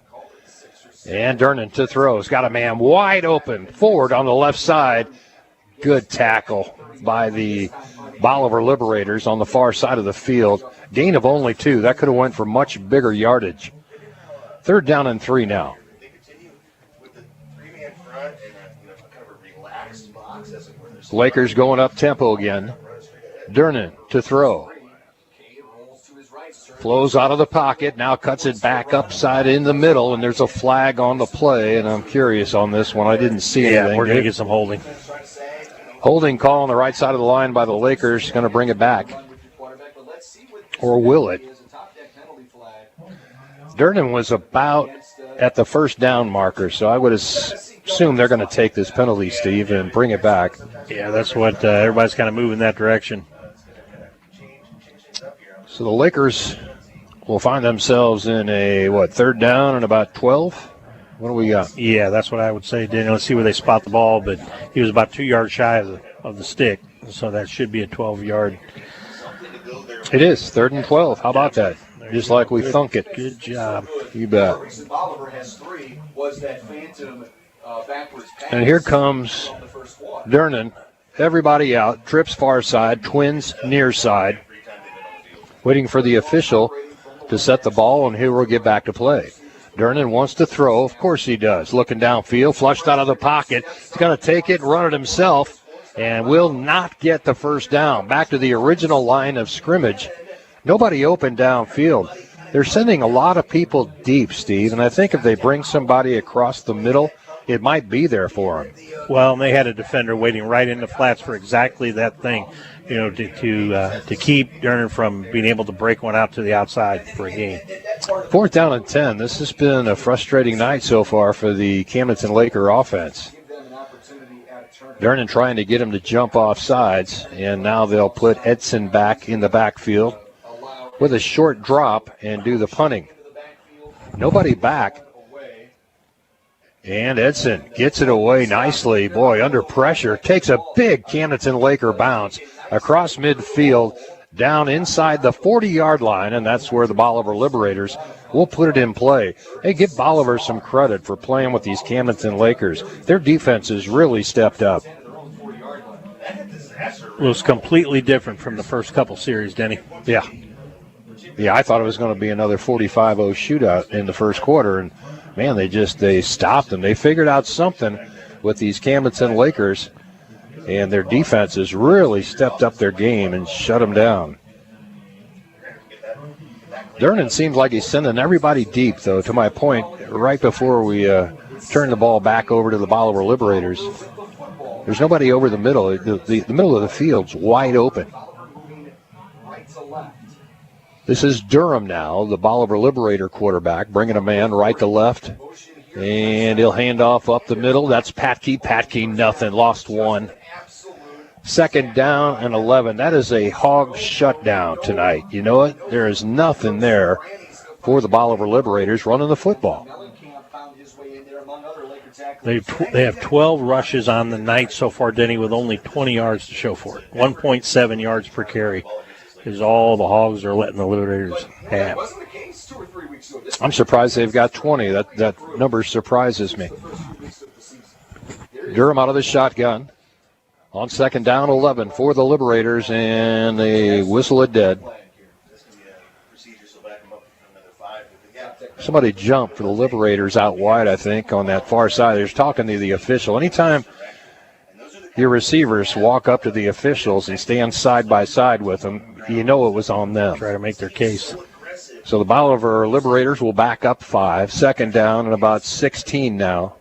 And Durnan to throw. He's got a man wide open. Ford on the left side. Good tackle by the Bolivar Liberators on the far side of the field. Gain of only 2. That could have went for much bigger yardage. 3rd down and 3 now. Lakers going up tempo again. Durnan to throw. Flows out of the pocket, now cuts it back upside in the middle, and there's a flag on the play, and I'm curious on this one. I didn't see anything. Yeah, we're going to get some holding. Holding call on the right side of the line by the Lakers, going to bring it back. Or will it? Durnan was about at the 1st down marker, so I would assume they're going to take this penalty, Steve, and bring it back. Yeah, that's what everybody's kind of moving that direction. So the Lakers will find themselves in a, 3rd down and about 12? What do we got? Yeah, that's what I would say, Daniel. Let's see where they spot the ball, but he was about 2 yards shy of the stick, so that should be a 12-yard. It is, 3rd and 12. How about that? Just like we thunk it. Good job. You bet. And here comes Durnan. Everybody out. Trips far side. Twins near side. Waiting for the official to set the ball, and here we'll get back to play. Durnan wants to throw. Of course he does. Looking downfield, flushed out of the pocket. He's going to take it, run it himself, and will not get the 1st down. Back to the original line of scrimmage. Nobody open downfield. They're sending a lot of people deep, Steve, and I think if they bring somebody across the middle, it might be there for them. Well, and they had a defender waiting right in the flats for exactly that thing, to keep Durnan from being able to break one out to the outside for a gain. 4th down and 10. This has been a frustrating night so far for the Camdenton Laker offense. Durnan trying to get him to jump off sides, and now they'll put Edson back in the backfield with a short drop and do the punting. Nobody back. And Edson gets it away nicely. Boy, under pressure. Takes a big Camdenton Laker bounce across midfield, down inside the 40-yard line, and that's where the Bolivar Liberators will put it in play. Hey, give Bolivar some credit for playing with these Camdenton Lakers. Their defense has really stepped up. It was completely different from the first couple series, Denny. Yeah, I thought it was going to be another 45-0 shootout in the first quarter, and man, they stopped them. They figured out something with these Camdenton Lakers, and their defense has really stepped up their game and shut them down. Durnan seems like he's sending everybody deep, though, to my point, right before we turn the ball back over to the Bolivar Liberators. There's nobody over the middle. The middle of the field's wide open. This is Durham now, the Bolivar Liberator quarterback, bringing a man right to left. And he'll hand off up the middle. That's Patke. Patke, nothing. Lost 1. 2nd down and 11. That is a hog shutdown tonight. You know what? There is nothing there for the Bolivar Liberators running the football. They have 12 rushes on the night so far, Denny, with only 20 yards to show for it. 1.7 yards per carry is all the Hogs are letting the Liberators have. I'm surprised they've got 20. That number surprises me. Durham out of the shotgun. On 2nd down, 11 for the Liberators, and they whistle it dead. Somebody jumped for the Liberators out wide, I think, on that far side. They're talking to the official. Anytime your receivers walk up to the officials and stand side by side with them, you know it was on them. Try to make their case. So the Bolivar Liberators will back up 5. 2nd down and about 16 now.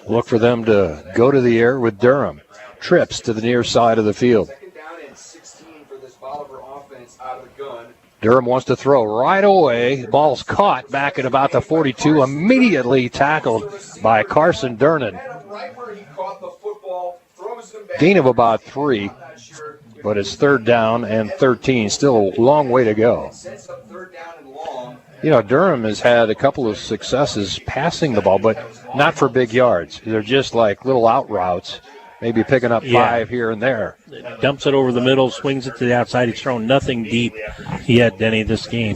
Look for them to go to the air with Durham. Trips to the near side of the field. Durham wants to throw right away. Ball's caught back at about the 42. Immediately tackled by Carson Durnan. Gain of about 3. but it's 3rd down and 13. Still a long way to go. Sets up 3rd down and long. You know, Durham has had a couple of successes passing the ball, but not for big yards. They're just like little out routes, maybe picking up 5 here and there. Dumps it over the middle, swings it to the outside. He's thrown nothing deep yet, Denny, this game.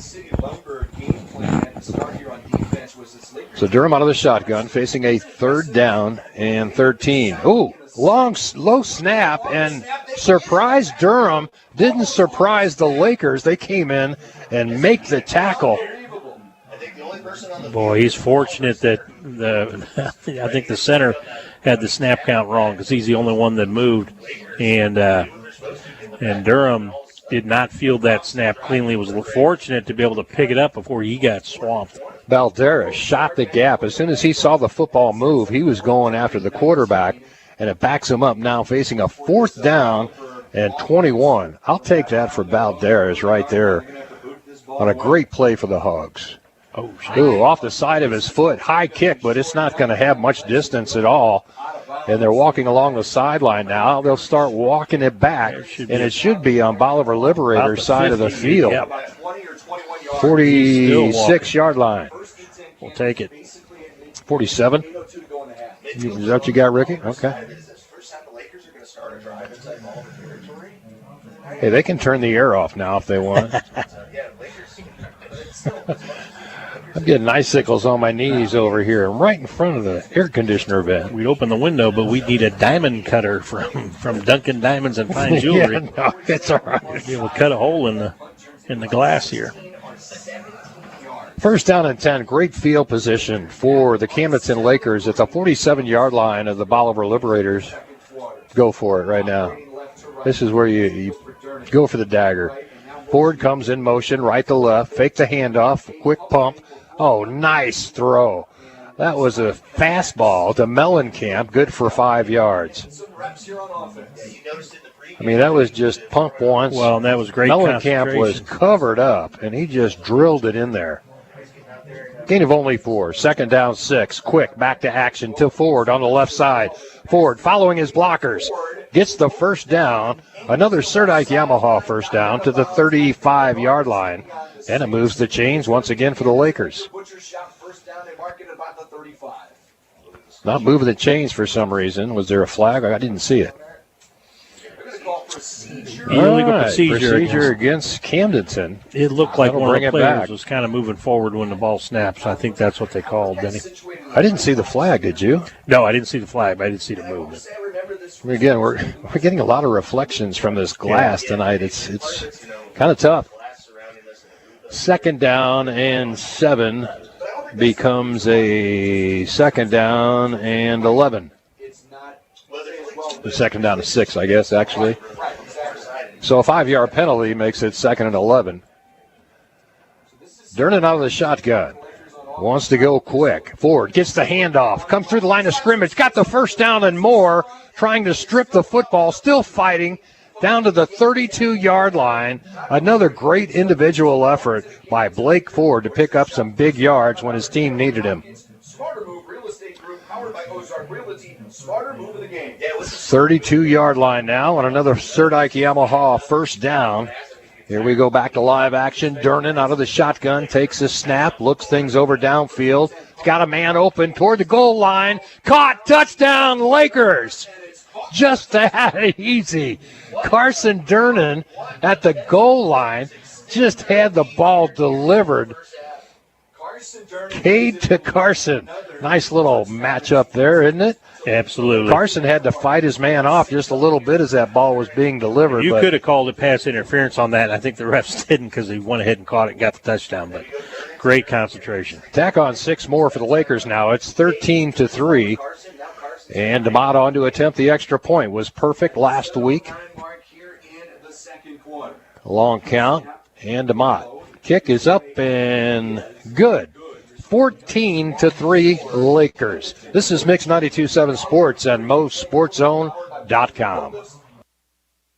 So Durham out of the shotgun, facing a 3rd down and 13. Ooh, long, low snap, and surprised Durham. Didn't surprise the Lakers. They came in and make the tackle. Boy, he's fortunate that I think the center had the snap count wrong because he's the only one that moved, and Durham did not field that snap cleanly. Was fortunate to be able to pick it up before he got swamped. Balderas shot the gap. As soon as he saw the football move, he was going after the quarterback, and it backs him up now facing a 4th down and 21. I'll take that for Balderas right there on a great play for the Hogs. Ooh, off the side of his foot. High kick, but it's not going to have much distance at all. And they're walking along the sideline now. They'll start walking it back, and it should be on Bolivar Liberator's side of the field. 46-yard line. We'll take it. 47? Is that what you got, Ricky? Okay. Hey, they can turn the air off now if they want. I'm getting icicles on my knees over here. I'm right in front of the air conditioner vent. We'd open the window, but we'd need a diamond cutter from Duncan Diamonds and Fine Jewelry. Yeah, no, it's all right. Be able to cut a hole in the glass here. 1st down and 10. Great field position for the Camdenton Lakers at the 47-yard line of the Bolivar Liberators. Go for it right now. This is where you go for the dagger. Ford comes in motion, right to left, fake the handoff, quick pump. Oh, nice throw. That was a fastball to Mellencamp, good for 5 yards. I mean, that was just pump once. Well, and that was great Mellencamp was covered up, and he just drilled it in there. Gain of only 4. 2nd down, 6. Quick, back to action to Ford on the left side. Ford following his blockers. Gets the 1st down. Another Serdike Yamaha 1st down to the 35-yard line. And it moves the chains once again for the Lakers. Not moving the chains for some reason. Was there a flag? I didn't see it. Illegal procedure against Camdenton. It looked like That'll one of bring the it players back. was kind of moving forward when the ball snaps. I think that's what they called, Denny. I didn't see the flag, did you? No, I didn't see the flag, but I did see the movement. Again, we're getting a lot of reflections from this glass tonight. It's kind of tough. 2nd down and 7 becomes a 2nd down and 11. The 2nd down to 6, I guess, actually. So a 5-yard penalty makes it 2nd and 11. Durnan out of the shotgun. Wants to go quick. Ford gets the handoff. Comes through the line of scrimmage. Got the 1st down and more. Trying to strip the football. Still fighting. Down to the 32-yard line. Another great individual effort by Blake Ford to pick up some big yards when his team needed him. Smarter Move Real Estate Group, powered by Ozark Realty. Smarter move of the game. 32-yard line now on another Serdike Yamaha 1st down. Here we go back to live action. Durnan out of the shotgun, takes a snap, looks things over downfield. Got a man open toward the goal line. Caught, touchdown, Lakers. Just that easy. Carson Durnan at the goal line just had the ball delivered. Cade to Carson. Nice little matchup there, isn't it? Absolutely. Carson had to fight his man off just a little bit as that ball was being delivered. You could have called it pass interference on that. I think the refs didn't because he went ahead and caught it and got the touchdown. But great concentration. Tack on 6 more for the Lakers now. It's 13-3. And DeMott on to attempt the extra point. Was perfect last week. Long count. And DeMott. Kick is up and good. 14-3 Lakers. This is Mix 92.7 Sports and MoSportZone.com.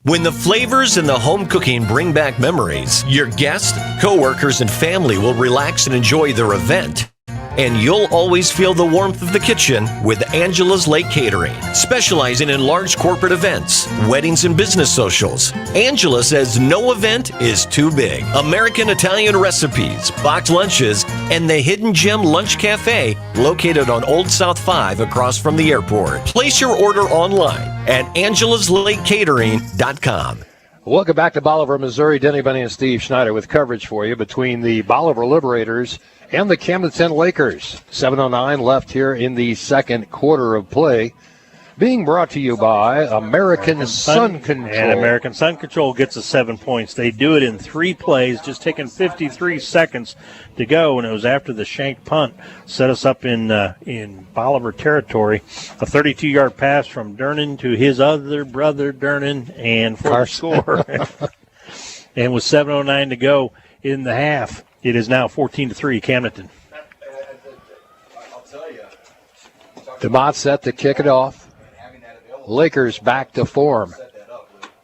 When the flavors in the home cooking bring back memories, your guests, coworkers, and family will relax and enjoy their event. And you'll always feel the warmth of the kitchen with Angela's Lake Catering, specializing in large corporate events, weddings, and business socials. Angela says no event is too big. American Italian recipes, boxed lunches, and the Hidden Gem Lunch Cafe located on Old South 5 across from the airport. Place your order online at angelaslakecatering.com. Welcome back to Bolivar, Missouri. Denny Bunny and Steve Schneider with coverage for you between the Bolivar Liberators and the Camdenton Lakers. 7:09 left here in the second quarter of play. Being brought to you by American Sun Control. And American Sun Control gets us 7 points. They do it in 3 plays, just taking 53 seconds to go, and it was after the shanked punt set us up in Bolivar territory. A 32-yard pass from Dernan to his other brother, Dernan, and for the score. And with 7:09 to go in the half, it is now 14-3 Camdenton. I'll tell you. DeMott set to kick it off. Lakers back to form.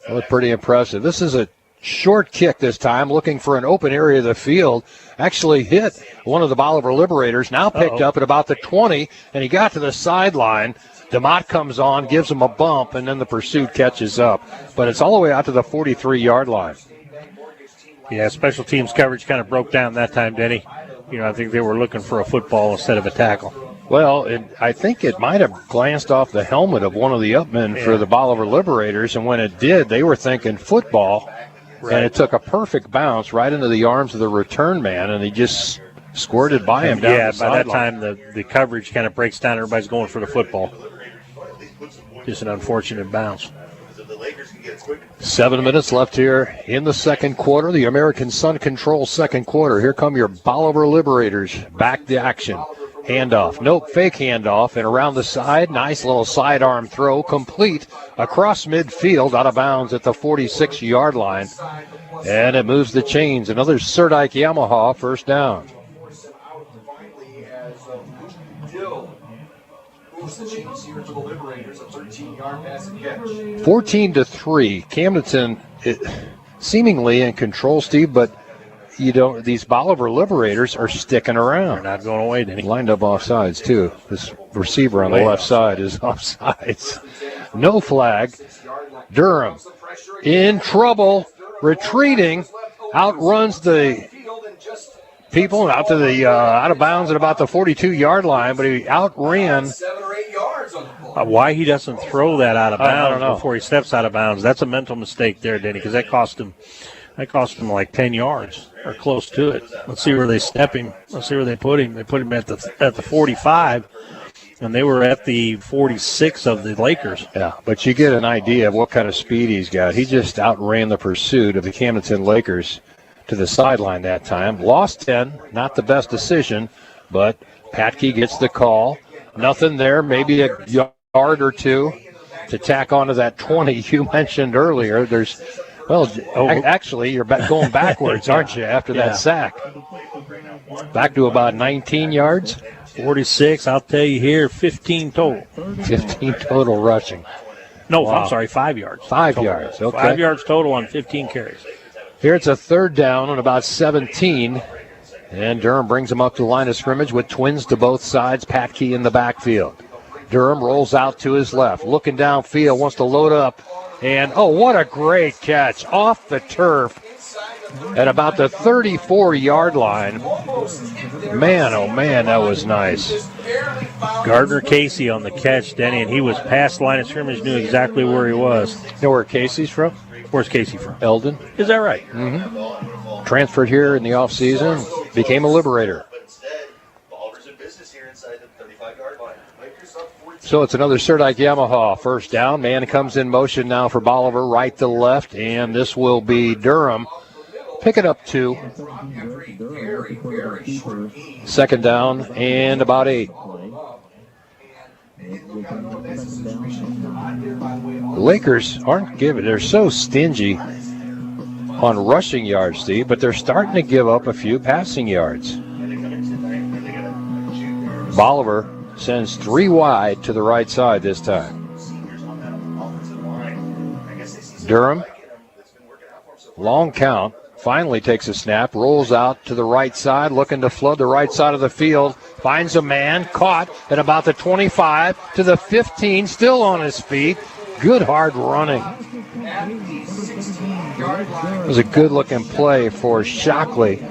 That was pretty impressive. This is a short kick this time, looking for an open area of the field. Actually hit one of the Bolivar Liberators, now picked up at about the 20, and he got to the sideline. DeMott comes on, gives him a bump, and then the pursuit catches up. But it's all the way out to the 43-yard line. Yeah, special teams coverage kind of broke down that time, Denny. I think they were looking for a football instead of a tackle. Well, I think it might have glanced off the helmet of one of the upmen for the Bolivar Liberators, and when it did, they were thinking football, and it took a perfect bounce right into the arms of the return man, and he just squirted by him down the sideline. By that time, the coverage kind of breaks down. Everybody's going for the football. Just an unfortunate bounce. 7 minutes left here in the second quarter. The American Sun Control second quarter. Here come your Bolivar Liberators back to action. Handoff. Nope, fake handoff. And around the side, nice little sidearm throw, complete across midfield, out of bounds at the 46-yard line. And it moves the chains. Another Serdike Yamaha first down. 14-3. Camdenton seemingly in control, Steve, but these Bolivar Liberators are sticking around. They're not going away, Denny. Lined up off sides, too. This receiver on the left side is off sides. No flag. Durham in trouble, retreating, outruns the people out to the out of bounds at about the 42-yard line, but he outran. Why he doesn't throw that out of bounds before he steps out of bounds, that's a mental mistake there, Denny, because that cost him like 10 yards or close to it. Let's see where they step him. Let's see where they put him. They put him at the 45, and they were at the 46 of the Lakers. Yeah, but you get an idea of what kind of speed he's got. He just outran the pursuit of the Camdenton Lakers to the sideline that time. Lost 10, not the best decision, but Patke gets the call. Nothing there, maybe a yard or two to tack onto that 20 you mentioned earlier. Actually, you're going backwards, aren't you, after that sack? Back to about 19 yards. 46, I'll tell you here, 15 total. 15 total rushing. No, wow. I'm sorry, 5 yards. 5 yards, okay. 5 yards total on 15 carries. Here it's a third down on about 17. And Durham brings him up to the line of scrimmage with twins to both sides. Patke in the backfield. Durham rolls out to his left, looking downfield, wants to load up. And, what a great catch off the turf at about the 34-yard line. Man, oh, man, that was nice. Gardner Casey on the catch, Denny, and he was past the line of scrimmage, knew exactly where he was. You know where Casey's from? Where's Casey from? Eldon. Is that right? Mm-hmm. Transferred here in the offseason, became a Liberator. So it's another Serdike Yamaha first down. Man comes in motion now for Bolivar, right to left, and this will be Durham. Pick it up 2. Second down and about 8. The Lakers aren't giving. They're so stingy on rushing yards, Steve, but they're starting to give up a few passing yards. Bolivar sends 3 wide to the right side this time. Durham, long count, finally takes a snap, rolls out to the right side, looking to flood the right side of the field. Finds a man, caught at about the 25 to the 15, still on his feet. Good hard running. It was a good-looking play for Shockley.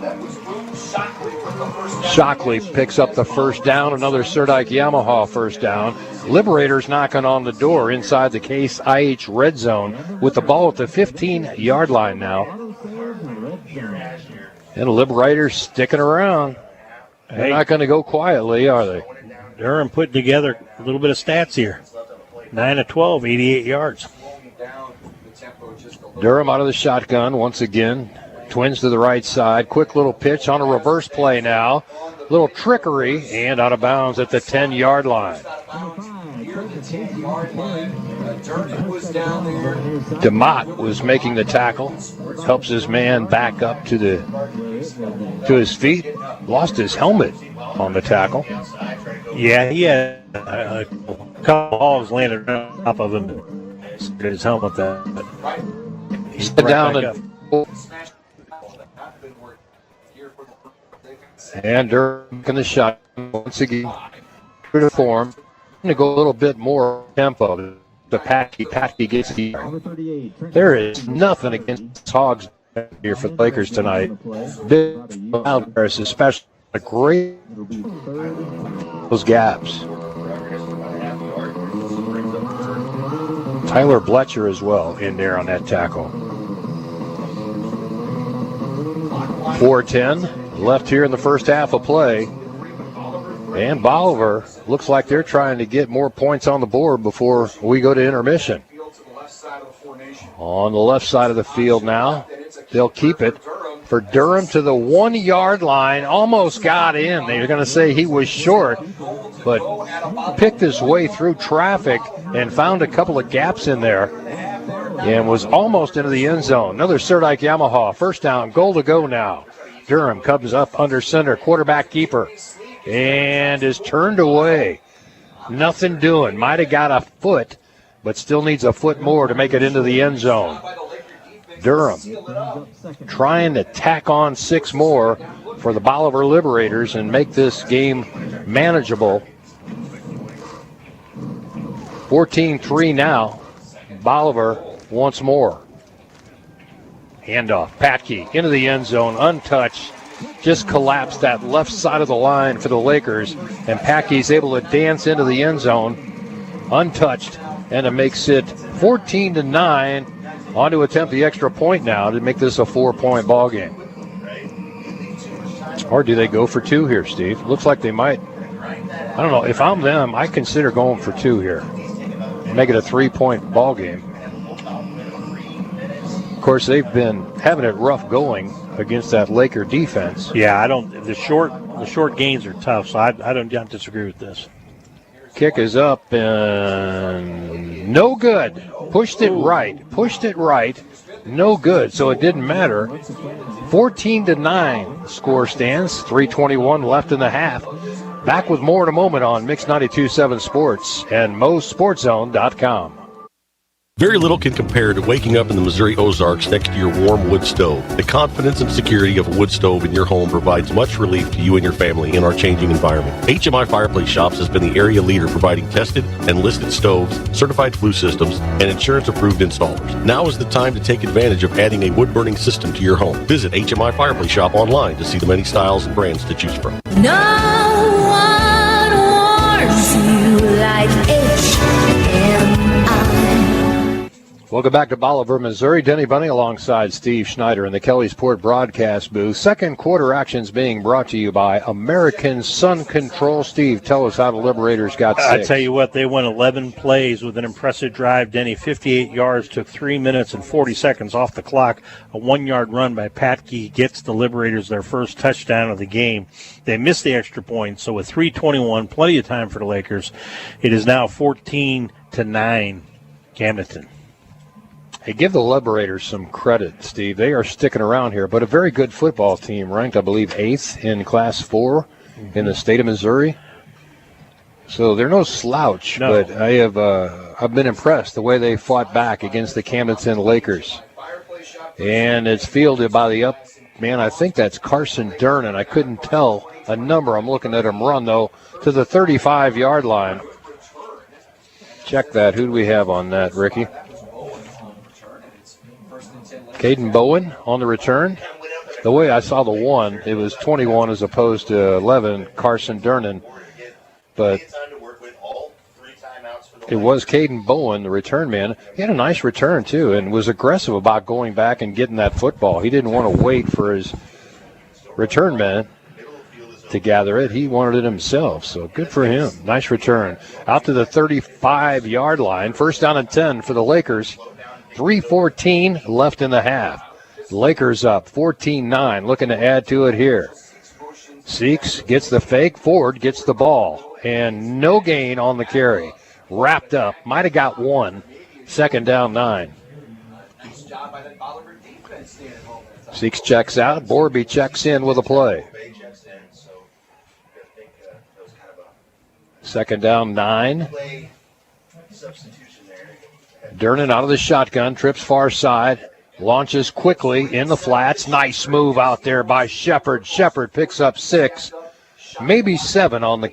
Shockley picks up the first down, another Serdike Yamaha first down. Liberators knocking on the door inside the Case IH red zone with the ball at the 15-yard line now. And the Liberators sticking around. They're not going to go quietly, are they? Durham putting together a little bit of stats here. 9 of 12, 88 yards. Durham out of the shotgun once again. Twins to the right side. Quick little pitch on a reverse play now. Little trickery and out of bounds at the 10-yard line. DeMott was making the tackle. Helps his man back up to his feet. Lost his helmet on the tackle. Yeah, he had a couple balls landed on top of him. His helmet that. He's down and Durham in the shot once again. True to form. Going to go a little bit more tempo. The Patke gets the. There is nothing against Hogs here for the Lakers tonight. Big Wildcats, especially a great those gaps. Tyler Bletcher as well in there on that tackle. 4:10 left here in the first half of play. And Bolivar looks like they're trying to get more points on the board before we go to intermission. On the left side of the field now, they'll keep it for Durham to the 1-yard line. Almost got in. They're going to say he was short, but picked his way through traffic and found a couple of gaps in there and was almost into the end zone. Another Serdike Yamaha. First down, goal to go now. Durham comes up under center, quarterback keeper, and is turned away. Nothing doing. Might have got a foot, but still needs a foot more to make it into the end zone. Durham trying to tack on 6 more for the Bolivar Liberators and make this game manageable. 14-3 now. Bolivar once more. Handoff. Patke into the end zone, untouched. Just collapsed that left side of the line for the Lakers. And Patke's able to dance into the end zone, untouched. And it makes it 14-9. On to attempt the extra point now to make this a 4-point ball game. Or do they go for 2 here, Steve? Looks like they might. I don't know. If I'm them, I consider going for 2 here. Make it a 3-point ball game. Of course, they've been having it rough going against that Laker defense. Yeah, the short gains are tough, so I don't disagree with this. Kick is up and no good. Pushed it right. No good, so it didn't matter. 14-9 score stands. 3:21 left in the half. Back with more in a moment on Mix 92.7 Sports and MoSportsZone.com. Very little can compare to waking up in the Missouri Ozarks next to your warm wood stove. The confidence and security of a wood stove in your home provides much relief to you and your family in our changing environment. HMI Fireplace Shops has been the area leader providing tested and listed stoves, certified flue systems, and insurance-approved installers. Now is the time to take advantage of adding a wood-burning system to your home. Visit HMI Fireplace Shop online to see the many styles and brands to choose from. No one warms you like HMI. Welcome back to Bolivar, Missouri. Denny Bunny alongside Steve Schneider in the Kellysport broadcast booth. Second quarter actions being brought to you by American Sun Control. Steve, tell us how the Liberators got 6. I tell you what, they went 11 plays with an impressive drive. Denny, 58 yards, took 3 minutes and 40 seconds off the clock. A 1-yard run by Patke gets the Liberators their first touchdown of the game. They missed the extra point, so with 3:21, plenty of time for the Lakers. It is now 14-9, Camdenton. Hey, give the Liberators some credit, Steve. They are sticking around here, but a very good football team, ranked, I believe, 8th in Class 4 in the state of Missouri. So they're no slouch, No. but I've been impressed the way they fought back against the Camdenton Lakers. And it's fielded by the up man. I think that's Carson Durnan. I couldn't tell a number. I'm looking at him run, though, to the 35-yard line. Check that. Who do we have on that, Ricky? Caden Bowen on the return. The way I saw the one, it was 21 as opposed to 11, Carson Durnan. But it was Caden Bowen, the return man. He had a nice return, too, and was aggressive about going back and getting that football. He didn't want to wait for his return man to gather it. He wanted it himself, so good for him. Nice return. Out to the 35-yard line. First down and 10 for the Lakers. 3:14 left in the half. The Lakers up 14-9, looking to add to it here. Seeks gets the fake. Ford gets the ball, and no gain on the carry. Wrapped up. Might have got one. Second down 9. Seeks checks out. Borby checks in with a play. Second down 9. Durnan out of the shotgun. Trips far side. Launches quickly in the flats. Nice move out there by Shepard. Shepard picks up 6. Maybe 7 on the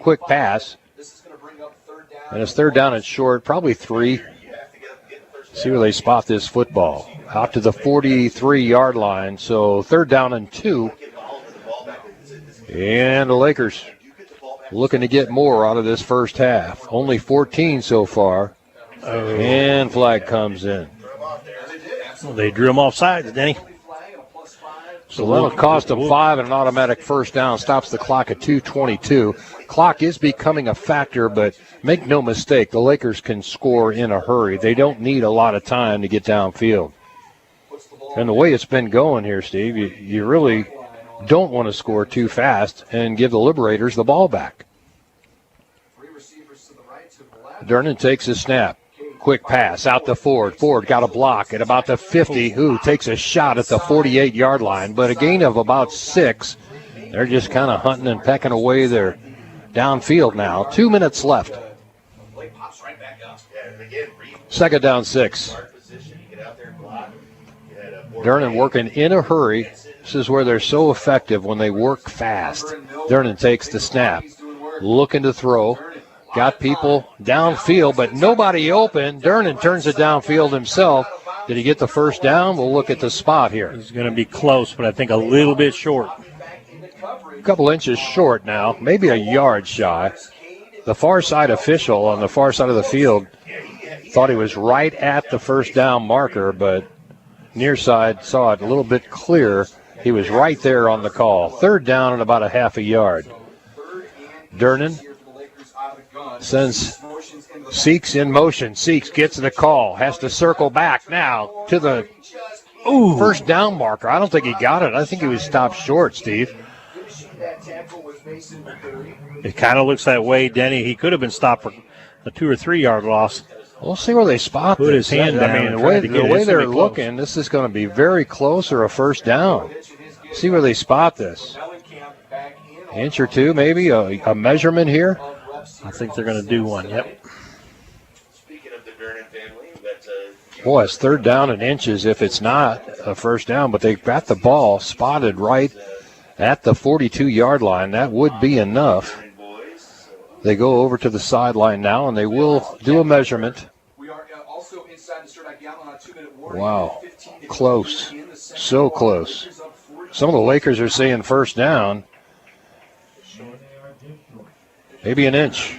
quick pass. And it's third down and short, probably 3. See where they spot this football. Out to the 43-yard line, so third down and 2. And the Lakers looking to get more out of this first half. Only 14 so far. And flag comes in. Well, they drew him off sides, Denny. So that'll cost them 5 and an automatic first down. Stops the clock at 2:22. Clock is becoming a factor, but make no mistake, the Lakers can score in a hurry. They don't need a lot of time to get downfield. And the way it's been going here, Steve, you really don't want to score too fast and give the Liberators the ball back. Durnan takes a snap. Quick pass out to Ford. Ford got a block at about the 50, who takes a shot at the 48-yard line, but a gain of about 6. They're just kind of hunting and pecking away their downfield now. 2 minutes left. Second down 6. Durnan working in a hurry. This is where they're so effective, when they work fast. Durnan takes the snap. Looking to throw. Got people downfield, but nobody open. Durnan turns it downfield himself. Did he get the first down? We'll look at the spot here. He's going to be close, but I think a little bit short. A couple inches short now, maybe a yard shy. The far side official on the far side of the field thought he was right at the first down marker, but near side saw it a little bit clearer. He was right there on the call. Third down and about a half a yard. Durnan sends Seeks in motion. Seeks gets the call. Has to circle back now to the first down marker. I don't think he got it. I think he was stopped short, Steve. It kind of looks that way, Denny. He could have been stopped for a 2 or 3 yard loss. We'll see where they spot Put his hand down. I mean, the way they're looking, this is going to be very close or a first down. See where they spot this. Inch or two, maybe, a measurement here. I think they're going to do one, yep. Boy, it's third down and inches if it's not a first down, but they've got the ball spotted right at the 42-yard line. That would be enough. They go over to the sideline now, and they will do a measurement. Wow, close, so close. Some of the Lakers are saying first down. Maybe an inch.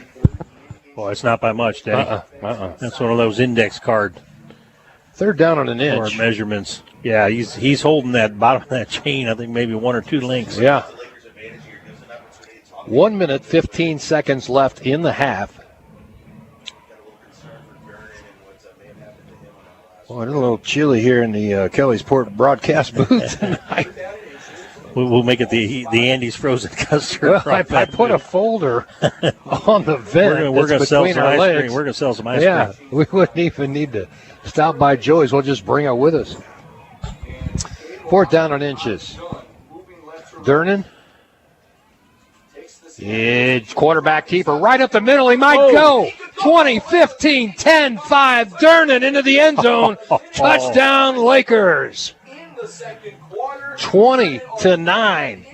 Boy, it's not by much, Danny. That's one of those index card. Third down on an inch. Or measurements. Yeah, he's holding that bottom of that chain, I think maybe 1 or 2 links. Yeah. 1 minute, 15 seconds left in the half. Boy, it's a little chilly here in the Kelly's Port broadcast booth tonight. We'll make it the Andy's frozen custard. Well, I put a folder on the vent. We're going to sell some ice legs. cream. We're going to sell some ice cream. We wouldn't even need to stop by Joey's. We'll just bring it with us. Fourth down on inches. Durnan. It's quarterback keeper right up the middle. He might go. 20, 15, 10, 5. Durnan into the end zone. Touchdown, Lakers. 20-9.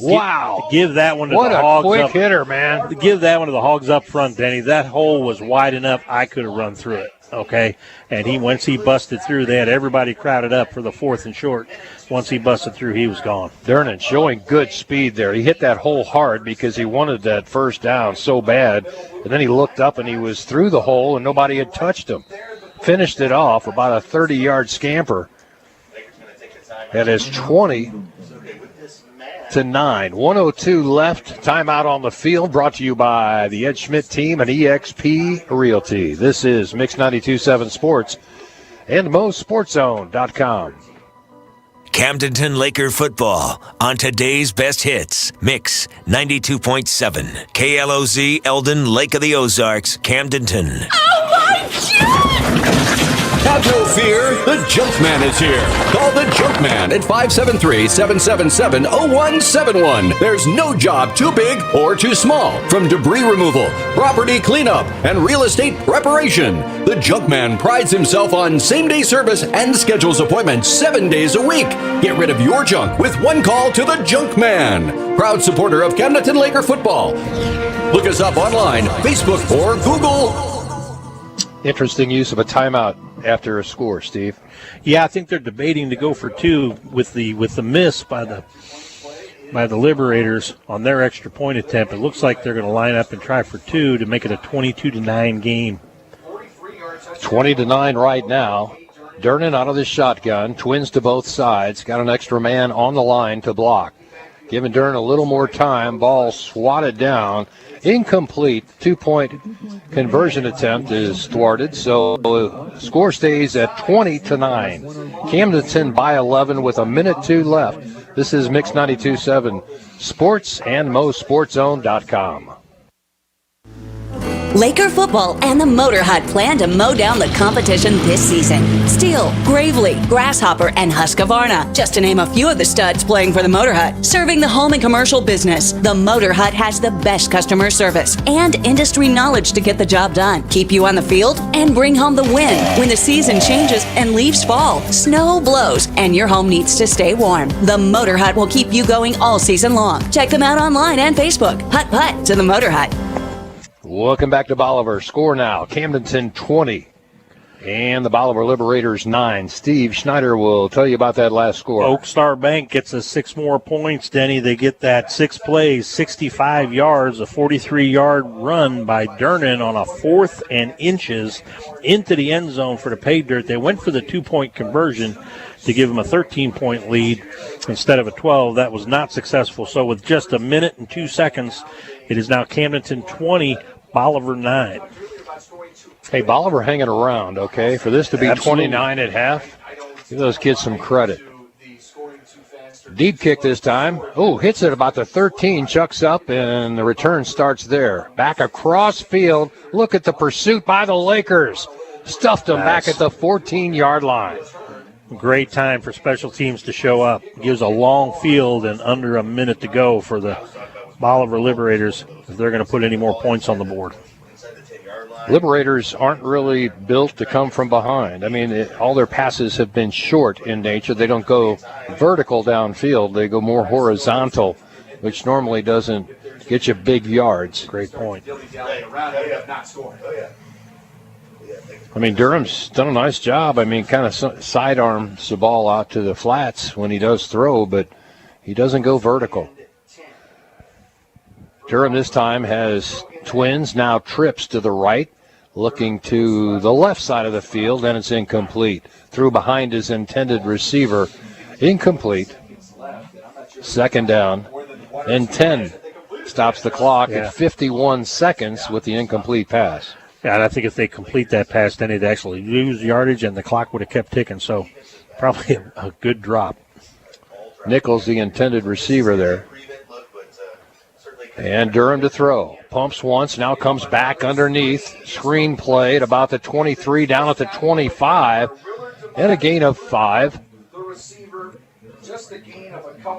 Wow. Give that one to what the a Hogs quick up. hitter, man. Give that one to the Hogs up front, Denny. That hole was wide enough I could have run through it, okay? And once he busted through, they had everybody crowded up for the 4th and short. Once he busted through, he was gone. Durnan showing good speed there. He hit that hole hard because he wanted that first down so bad. And then he looked up and he was through the hole and nobody had touched him. Finished it off about a 30-yard scamper. That is 20-9. 1:02 left. Timeout on the field. Brought to you by the Ed Schmidt team and EXP Realty. This is Mix 92.7 Sports and MoSportsZone.com. Camdenton Laker football on today's best hits. Mix 92.7. KLOZ Eldon, Lake of the Ozarks, Camdenton. Oh my God! Have no fear, the Junkman is here. Call the Junkman at 573-777-0171. There's no job too big or too small. From debris removal, property cleanup, and real estate preparation, the Junkman prides himself on same-day service and schedules appointments 7 days a week. Get rid of your junk with one call to the Junkman. Proud supporter of Camdenton Laker football. Look us up online, Facebook, or Google. Interesting use of a timeout after a score, Steve. Yeah, I think they're debating to go for 2 with the miss by the Liberators on their extra point attempt. It looks like they're going to line up and try for 2 to make it a 22-9 game. 20-9 right now. Durnan out of the shotgun. Twins to both sides. Got an extra man on the line to block. Giving Durnan a little more time. Ball swatted down. Incomplete. 2-point conversion attempt is thwarted, so the score stays at 20-9. Camdenton by 11 with 1:02 left. This is Mix 92.7 Sports and MoSportsZone.com. Laker football and the Motor Hut plan to mow down the competition this season. Steel, Gravely, Grasshopper, and Husqvarna, just to name a few of the studs playing for the Motor Hut. Serving the home and commercial business, the Motor Hut has the best customer service and industry knowledge to get the job done, keep you on the field, and bring home the win when the season changes and leaves fall, snow blows, and your home needs to stay warm. The Motor Hut will keep you going all season long. Check them out online and Facebook. Hut to the Motor Hut. Welcome back to Bolivar. Score now. Camdenton 20 and the Bolivar Liberators 9. Steve Schneider will tell you about that last score. Oak Star Bank gets us 6 more points, Denny. They get that 6 plays, 65 yards, a 43-yard run by Durnan on a 4th and inches into the end zone for the pay dirt. They went for the 2-point conversion to give them a 13-point lead instead of a 12. That was not successful. So with just 1 minute and 2 seconds, it is now Camdenton 20, Bolivar 9. Hey, Bolivar hanging around, okay? For this to be Absolutely. 29 at half, give those kids some credit. Deep kick this time. Oh, hits it about the 13, chucks up, and the return starts there. Back across field. Look at the pursuit by the Lakers. Stuffed them back at the 14-yard line. Great time for special teams to show up. Gives a long field and under 1 minute to go for the Bolivar Liberators if they're going to put any more points on the board. Liberators aren't really built to come from behind. I mean, all their passes have been short in nature. They don't go vertical downfield. They go more horizontal, which normally doesn't get you big yards. Great point. I mean, Durham's done a nice job. I mean, kind of sidearms the ball out to the flats when he does throw, but he doesn't go vertical. Durham this time has twins, now trips to the right, looking to the left side of the field, and it's incomplete. Threw behind his intended receiver, incomplete. 2nd down, and 10 stops the clock at 51 seconds with the incomplete pass. Yeah, and I think if they complete that pass, then they'd actually lose yardage, and the clock would have kept ticking. So probably a good drop. Nichols, the intended receiver there. And Durham to throw. Pumps once, now comes back underneath. Screen play at about the 23, down at the 25, and a gain of 5.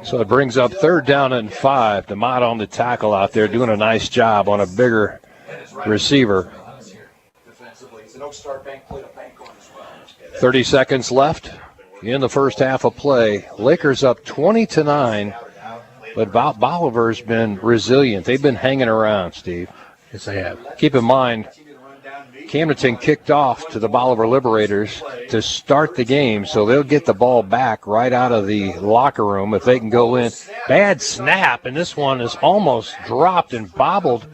So it brings up 3rd down and 5. DeMott on the tackle out there doing a nice job on a bigger receiver. Oak Star Bank played a bank on as well. 30 seconds left in the first half of play. Lakers up 20-9, but Bolivar's been resilient. They've been hanging around, Steve. Yes, they have. Keep in mind, Camdenton kicked off to the Bolivar Liberators to start the game, so they'll get the ball back right out of the locker room if they can go in. Bad snap, and this one is almost dropped and bobbled.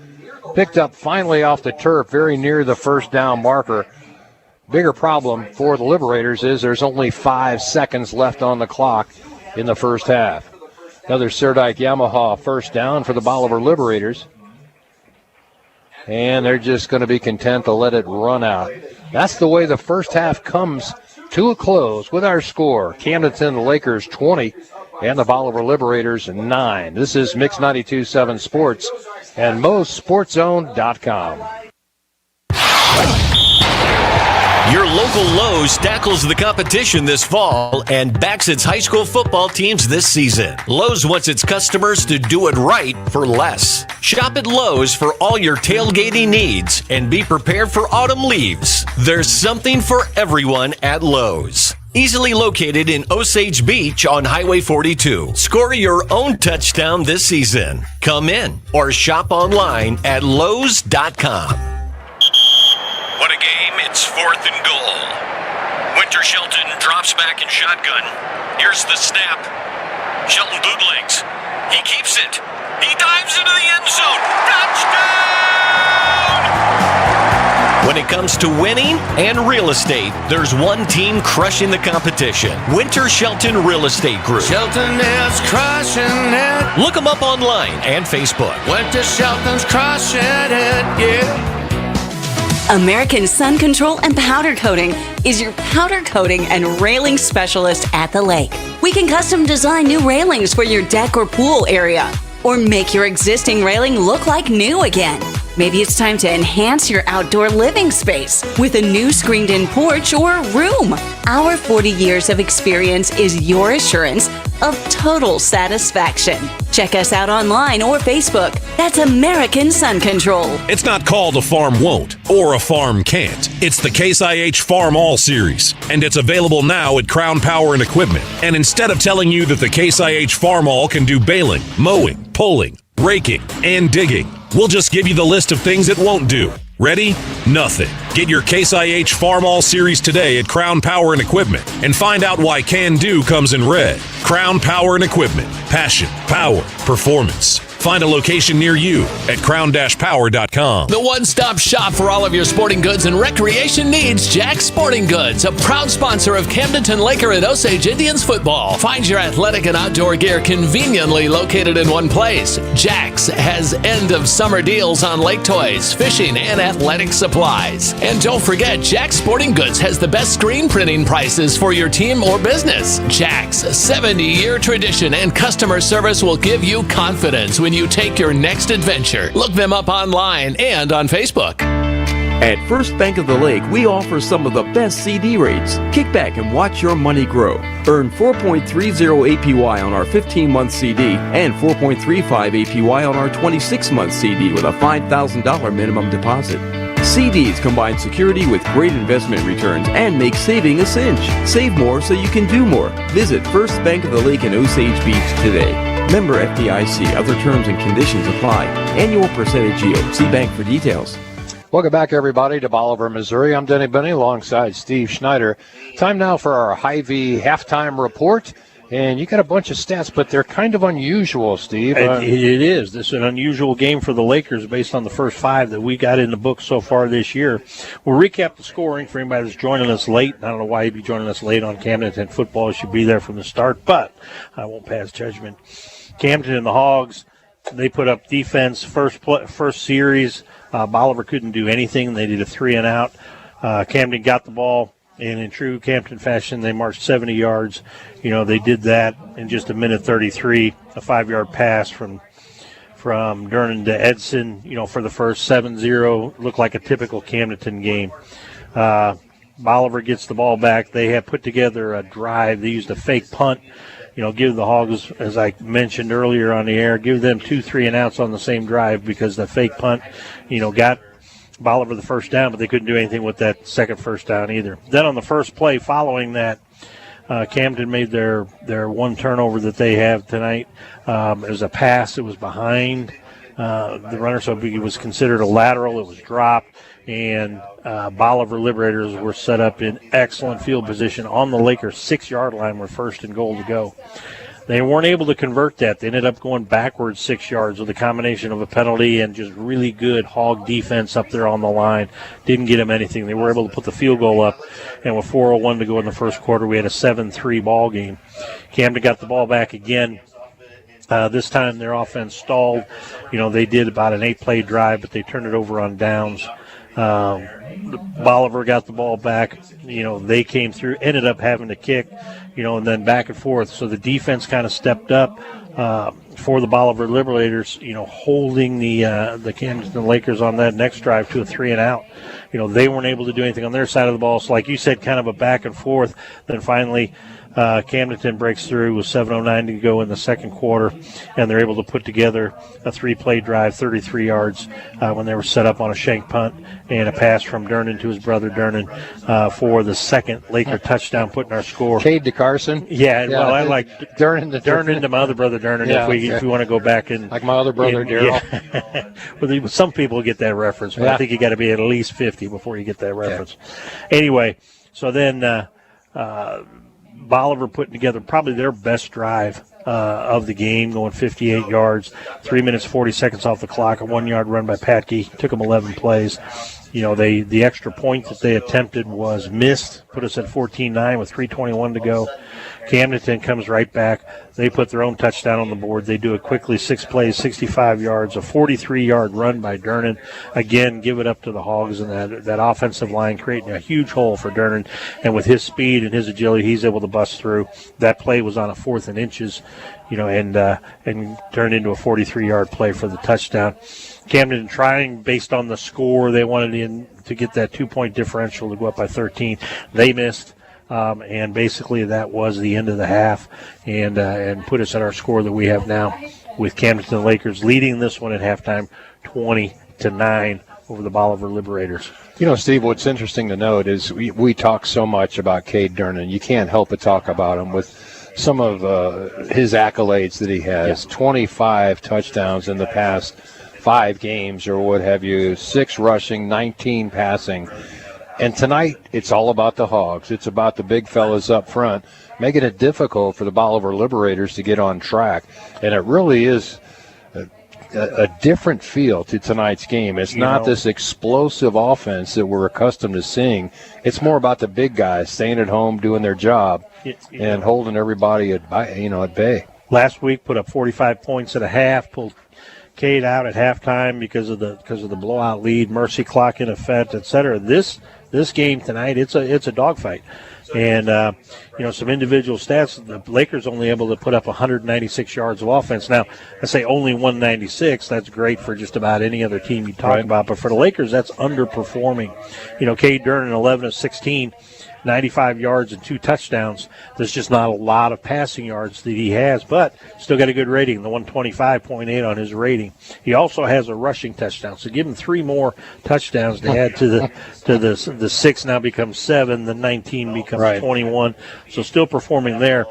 Picked up finally off the turf, very near the first down marker. Bigger problem for the Liberators is there's only 5 seconds left on the clock in the first half. Another Serdike Yamaha first down for the Bolivar Liberators. And they're just going to be content to let it run out. That's the way the first half comes to a close with our score. Camdenton Lakers 20 and the Bolivar Liberators 9. This is Mix 92.7 Sports and MoSportZone.com. Your local Lowe's tackles the competition this fall and backs its high school football teams this season. Lowe's wants its customers to do it right for less. Shop at Lowe's for all your tailgating needs and be prepared for autumn leaves. There's something for everyone at Lowe's. Easily located in Osage Beach on Highway 42. Score your own touchdown this season. Come in or shop online at Lowe's.com. What a game. It's 4th and goal. Winter Shelton drops back in shotgun. Here's the snap. Shelton bootlegs. He keeps it. He dives into the end zone. Touchdown! When it comes to winning and real estate, there's one team crushing the competition. Winter Shelton Real Estate Group. Shelton is crushing it. Look them up online and Facebook. Winter Shelton's crushing it, yeah. American Sun Control and Powder Coating is your powder coating and railing specialist at the lake. We can custom design new railings for your deck or pool area, or make your existing railing look like new again. Maybe it's time to enhance your outdoor living space with a new screened-in porch or room. Our 40 years of experience is your assurance of total satisfaction. Check us out online or Facebook. That's American Sun Control. It's not called a farm won't or a farm can't. It's the Case IH Farm All Series, and it's available now at Crown Power and Equipment. And instead of telling you that the Case IH Farm All can do baling, mowing, pulling, raking, and digging, we'll just give you the list of things it won't do. Ready? Nothing. Get your Case IH Farm All Series today at Crown Power and Equipment and find out why Can Do comes in red. Crown Power and Equipment. Passion, power, performance. Find a location near you at crown-power.com. The one-stop shop for all of your sporting goods and recreation needs, Jack's Sporting Goods, a proud sponsor of Camdenton Laker and Osage Indians football. Find your athletic and outdoor gear conveniently located in one place. Jack's has end-of-summer deals on lake toys, fishing, and athletic supplies. And don't forget, Jack's Sporting Goods has the best screen printing prices for your team or business. Jack's 70-year tradition and customer service will give you confidence when you take your next adventure. Look them up online and on Facebook. At First Bank of the Lake, we offer some of the best CD rates. Kick back and watch your money grow. Earn 4.30 APY on our 15-month CD and 4.35 APY on our 26-month CD with a $5,000 minimum deposit. CDs combine security with great investment returns and make saving a cinch. Save more so you can do more. Visit First Bank of the Lake in Osage Beach today. Member FDIC. Other terms and conditions apply. Annual percentage yield. See bank for details. Welcome back, everybody, to Bolivar, Missouri. I'm Denny Benny alongside Steve Schneider. Time now for our Hy-Vee halftime report. And you got a bunch of stats, but they're kind of unusual, Steve. It is. This is an unusual game for the Lakers based on the first 5 that we got in the book so far this year. We'll recap the scoring for anybody that's joining us late. I don't know why you'd be joining us late on Camdenton football. You should be there from the start, but I won't pass judgment. Camden and the Hogs, they put up defense first series. Bolivar couldn't do anything. They did a 3-and-out. Camden got the ball, and in true Camden fashion, they marched 70 yards. You know, they did that in just a minute 33, a 5-yard pass from Durnan to Edson, you know, for the first 7-0. Looked like a typical Camdenton game. Bolivar gets the ball back. They have put together a drive. They used a fake punt. You know, give the Hogs, as I mentioned earlier on the air, give them 2 3-and-outs on the same drive because the fake punt, you know, got Bolivar the first down, but they couldn't do anything with that second first down either. Then on the first play following that, Camden made their one turnover that they have tonight. It was a pass. It was behind the runner, so it was considered a lateral. It was dropped, and Bolivar Liberators were set up in excellent field position on the Lakers' 6-yard line where first and goal to go. They weren't able to convert that. They ended up going backwards 6 yards with a combination of a penalty and just really good hog defense up there on the line. Didn't get them anything. They were able to put the field goal up, and with 4:01 to go in the first quarter, we had a 7-3 ball game. Camden got the ball back again. This time their offense stalled. They did about an 8-play drive, but they turned it over on downs. Bolivar got the ball back. They came through, ended up having to kick, and then back and forth. So the defense kind of stepped up for the Bolivar Liberators, holding the Camdenton Lakers on that next drive to a 3-and-out. They weren't able to do anything on their side of the ball. So like you said, kind of a back and forth. Then finally, Camdenton breaks through with 7:09 to go in the second quarter, and they're able to put together a 3-play drive, 33 yards, when they were set up on a shank punt and a pass from Dernan to his brother Dernan for the second Laker touchdown, putting our score. Cade to Carson. Yeah, well, I like Dernan to my other brother Dernan. Yeah, if we want to go back and like my other brother Daryl. Yeah. Well, some people get that reference, but I think you got to be at least 50 before you get that reference. Yeah. Anyway, so then. Bolivar putting together probably their best drive of the game, going 58 yards, 3 minutes, 40 seconds off the clock, a 1-yard run by Patke. Took them 11 plays. The extra point that they attempted was missed, put us at 14-9 with 3:21 to go. Camdenton comes right back. They put their own touchdown on the board. They do it quickly, 6 plays, 65 yards, a 43-yard run by Dernan. Again, give it up to the Hogs and that offensive line, creating a huge hole for Dernan. And with his speed and his agility, he's able to bust through. That play was on a 4th and inches, and turned into a 43-yard play for the touchdown. Camden trying, based on the score, they wanted to get that 2-point differential to go up by 13. They missed. And basically that was the end of the half, and put us at our score that we have now, with Camdenton Lakers leading this one at halftime 20-9 over the Bolivar Liberators. Steve, what's interesting to note is we talk so much about Cade Dernan. You can't help but talk about him with some of his accolades that he has. Yeah. 25 touchdowns in the past 5 games or what have you, 6 rushing, 19 passing. And tonight, it's all about the Hogs. It's about the big fellas up front, making it difficult for the Bolivar Liberators to get on track. And it really is a different feel to tonight's game. It's not this explosive offense that we're accustomed to seeing. It's more about the big guys staying at home, doing their job, and holding everybody at bay. Last week, put up 45 points at a half, pulled Cade out at halftime because of the blowout lead, mercy clock in effect, etc. This game tonight, it's a dogfight, and some individual stats. The Lakers only able to put up 196 yards of offense. Now, I say only 196. That's great for just about any other team you talk about, but for the Lakers, that's underperforming. Cade Dernan, 11 of 16. 95 yards and 2 touchdowns. There's just not a lot of passing yards that he has, but still got a good rating, the 125.8 on his rating. He also has a rushing touchdown, so give him 3 more touchdowns to add to the 6 now becomes 7, the 19 becomes 21. So still performing there,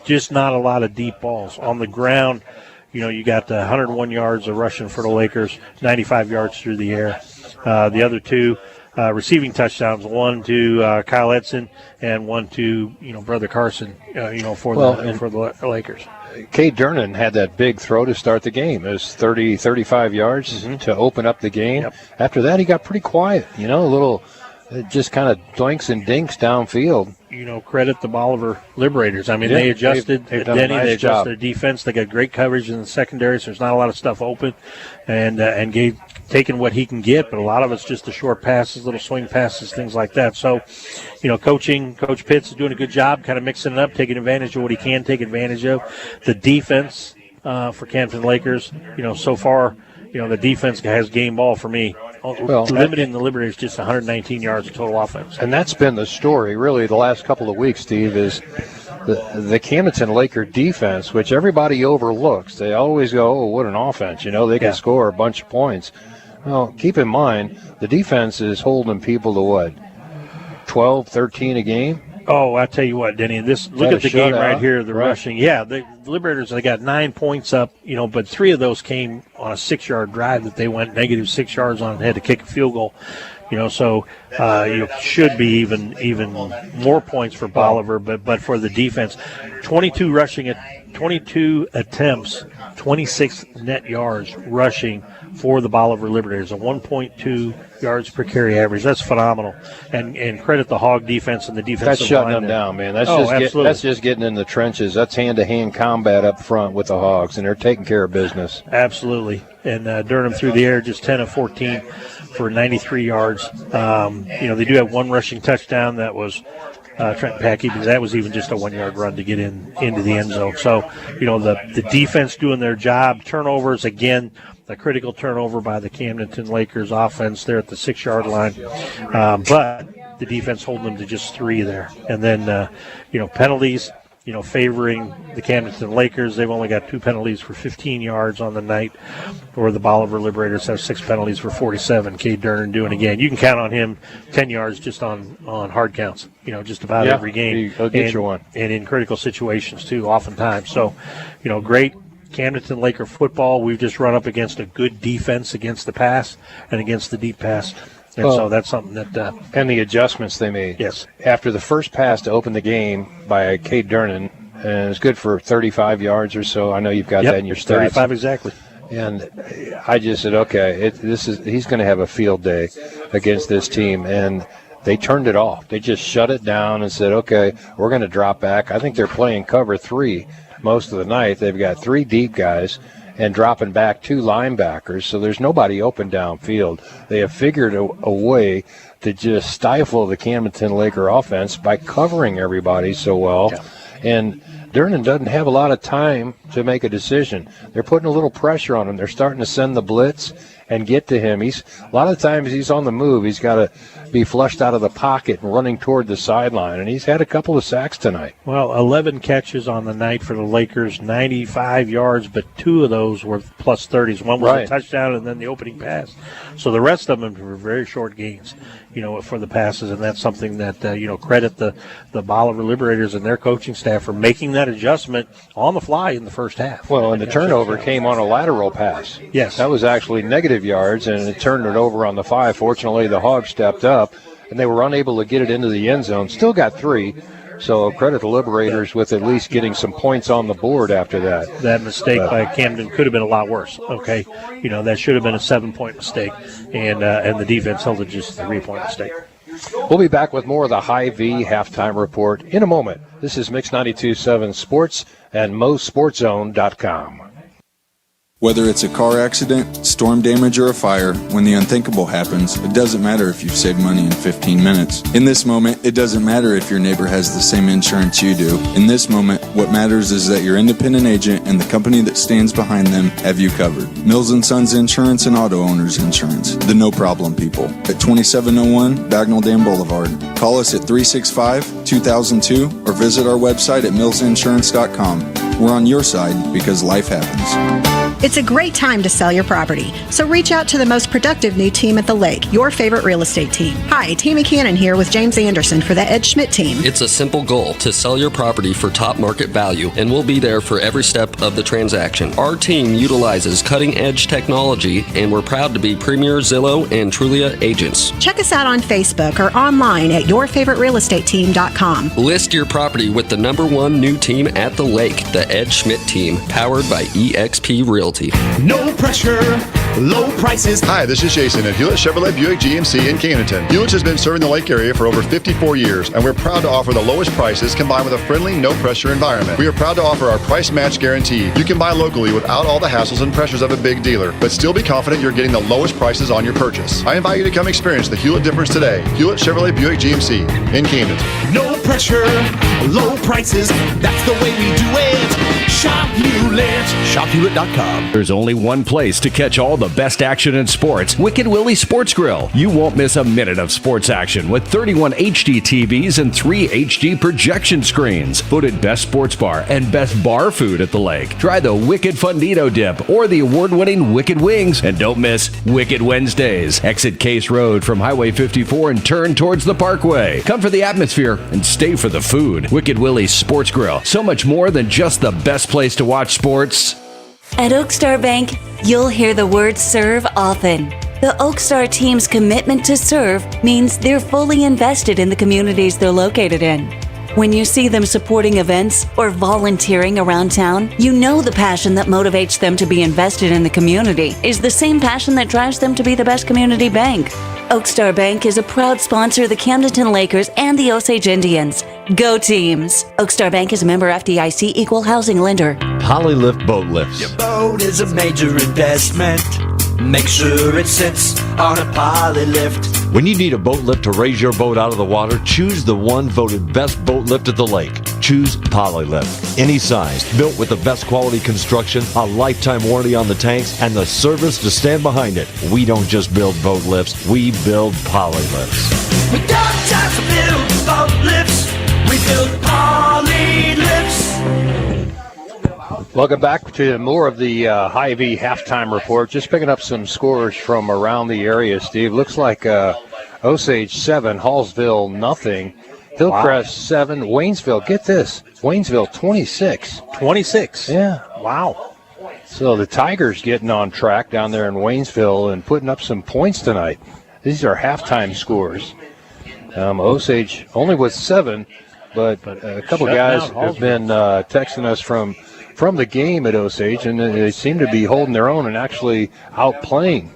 just not a lot of deep balls. On the ground, you got 101 yards of rushing for the Lakers, 95 yards through the air. The other 2 receiving touchdowns, 1 to Kyle Edson and 1 to brother Carson, for the Lakers. Cade Dernan had that big throw to start the game. It was 35 yards to open up the game. Yep. After that, he got pretty quiet. A little just kind of doinks and dinks downfield. Credit the Bolivar Liberators. I mean, they adjusted Denny. They adjusted their defense. They got great coverage in the secondary, so there's not a lot of stuff open, and taking what he can get, but a lot of it's just the short passes, little swing passes, things like that. So, Coach Pitts is doing a good job kind of mixing it up, taking advantage of what he can take advantage of. The defense for Camdenton Lakers, so far, the defense has game ball for me. Limiting the Liberators just 119 yards of total offense. And that's been the story, really, the last couple of weeks, Steve, is the Camdenton Laker defense, which everybody overlooks. They always go, oh, what an offense. They can score a bunch of points. Well, keep in mind, the defense is holding people to what, 12, 13 a game? Oh, I tell you what, Denny, look at the game right here, the rushing. Yeah, the Liberators, they got 9 points up, but 3 of those came on a 6-yard drive that they went negative 6 yards on and had to kick a field goal. So should be even more points for Bolivar, but for the defense, 22 attempts, 26 net yards rushing for the Bolivar Liberators, a 1.2 yards per carry average. That's phenomenal. And credit the Hog defense and the defensive line. That's shutting them down, man. That's just getting in the trenches. That's hand-to-hand combat up front with the Hogs, and they're taking care of business. Absolutely. And Durham through the air, just 10 of 14 for 93 yards. They do have one rushing touchdown. That was Trent Packey, because that was even just a 1-yard run to get into the end zone. So, the defense doing their job. Turnovers, again, the critical turnover by the Camdenton Lakers offense there at the 6-yard line. But the defense holding them to just 3 there. And then, penalties, favoring the Camdenton Lakers. They've only got 2 penalties for 15 yards on the night, or the Bolivar Liberators have 6 penalties for 47. Cade Durnan doing again. You can count on him 10 yards just on hard counts, just about every game. He'll get you one. And in critical situations, too, oftentimes. So, great Camdenton Laker football. We've just run up against a good defense against the pass and against the deep pass. And so that's something that and the adjustments they made. Yes. After the first pass to open the game by Cade Durnan, and it's good for 35 yards or so. I know you've got that in your stats. 35 exactly. And I just said, okay, he's going to have a field day against this team. And they turned it off. They just shut it down and said, okay, we're going to drop back. I think they're playing cover 3 most of the night. They've got 3 deep guys and dropping back 2 linebackers, so there's nobody open downfield. They have figured a way to just stifle the Camdenton Laker offense by covering everybody so well. Yeah. And Durnan doesn't have a lot of time to make a decision. They're putting a little pressure on him. They're starting to send the blitz and get to him. A lot of times he's on the move. He's got to be flushed out of the pocket and running toward the sideline, and he's had a couple of sacks tonight. Well, 11 catches on the night for the Lakers, 95 yards, but 2 of those were plus 30s. One was a touchdown and then the opening pass. So the rest of them were very short gains, for the passes, and that's something that, credit the Bolivar Liberators and their coaching staff for making that adjustment on the fly in the first half. Well, and the turnover came on a lateral pass. Yes. That was actually negative yards, and it turned it over on the 5. Fortunately, the Hogs stepped up, and they were unable to get it into the end zone. Still got 3, so credit the Liberators with at least getting some points on the board after that. That mistake by Camden could have been a lot worse, okay? That should have been a 7-point mistake, and the defense held it just a 3-point mistake. We'll be back with more of the Hy-Vee halftime report in a moment. This is Mix 92.7 Sports and MoSportZone.com. Whether it's a car accident, storm damage, or a fire, when the unthinkable happens, it doesn't matter if you've saved money in 15 minutes. In this moment, it doesn't matter if your neighbor has the same insurance you do. In this moment, what matters is that your independent agent and the company that stands behind them have you covered. Mills & Sons Insurance and Auto Owners Insurance. The no-problem people. At 2701 Bagnell Dam Boulevard. Call us at 365-2002 or visit our website at millsinsurance.com. We're on your side because life happens. It's a great time to sell your property, so reach out to the most productive new team at the lake, your favorite real estate team. Hi, Tammy Cannon here with James Anderson for the Ed Schmidt team. It's a simple goal to sell your property for top market value, and we'll be there for every step of the transaction. Our team utilizes cutting-edge technology, and we're proud to be premier Zillow and Trulia agents. Check us out on Facebook or online at yourfavoriterealestateteam.com. List your property with the #1 new team at the lake, the Ed Schmidt team, powered by eXp Realty. No pressure, low prices. Hi, this is Jason at Hewlett Chevrolet Buick GMC in Camdenton. Hewlett has been serving the Lake area for over 54 years, and we're proud to offer the lowest prices combined with a friendly, no-pressure environment. We are proud to offer our price match guarantee. You can buy locally without all the hassles and pressures of a big dealer, but still be confident you're getting the lowest prices on your purchase. I invite you to come experience the Hewlett difference today. Hewlett Chevrolet Buick GMC in Camdenton. No pressure, low prices. That's the way we do it. Shop Hewlett. ShopHewlett.com. There's only one place to catch all the best action in sports. Wicked Willie Sports Grill. You won't miss a minute of sports action with 31 HD TVs and 3 HD projection screens. Voted best sports bar and best bar food at the lake. Try the Wicked Fundito Dip or the award-winning Wicked Wings. And don't miss Wicked Wednesdays. Exit Case Road from Highway 54 and turn towards the Parkway. Come for the atmosphere and stay for the food. Wicked Willie's Sports Grill. So much more than just the best place to watch sports. At Oakstar Bank, you'll hear the word serve often. The Oakstar team's commitment to serve means they're fully invested in the communities they're located in. When you see them supporting events or volunteering around town, you know the passion that motivates them to be invested in the community is the same passion that drives them to be the best community bank. Oakstar Bank is a proud sponsor of the Camdenton Lakers and the Osage Indians. Go teams! Oakstar Bank is a member FDIC equal housing lender. Polylift boat lifts. Your boat is a major investment. Make sure it sits on a Polylift. When you need a boat lift to raise your boat out of the water, choose the one voted best boat lift at the lake. Choose Polylift. Any size, built with the best quality construction, a lifetime warranty on the tanks, and the service to stand behind it. We don't just build boat lifts, we build Polylifts. We don't just build boat lifts, we build Polylifts. Welcome back to more of the Hy-Vee halftime report. Just picking up some scores from around the area, Steve. Looks like Osage 7, Hallsville nothing. Hillcrest 7, Waynesville, get this, Waynesville 26. 26? Yeah. Wow. So the Tigers getting on track down there in Waynesville and putting up some points tonight. These are halftime scores. Osage only with 7, but a couple guys have been texting us from the game at Osage, and they seem to be holding their own and actually outplaying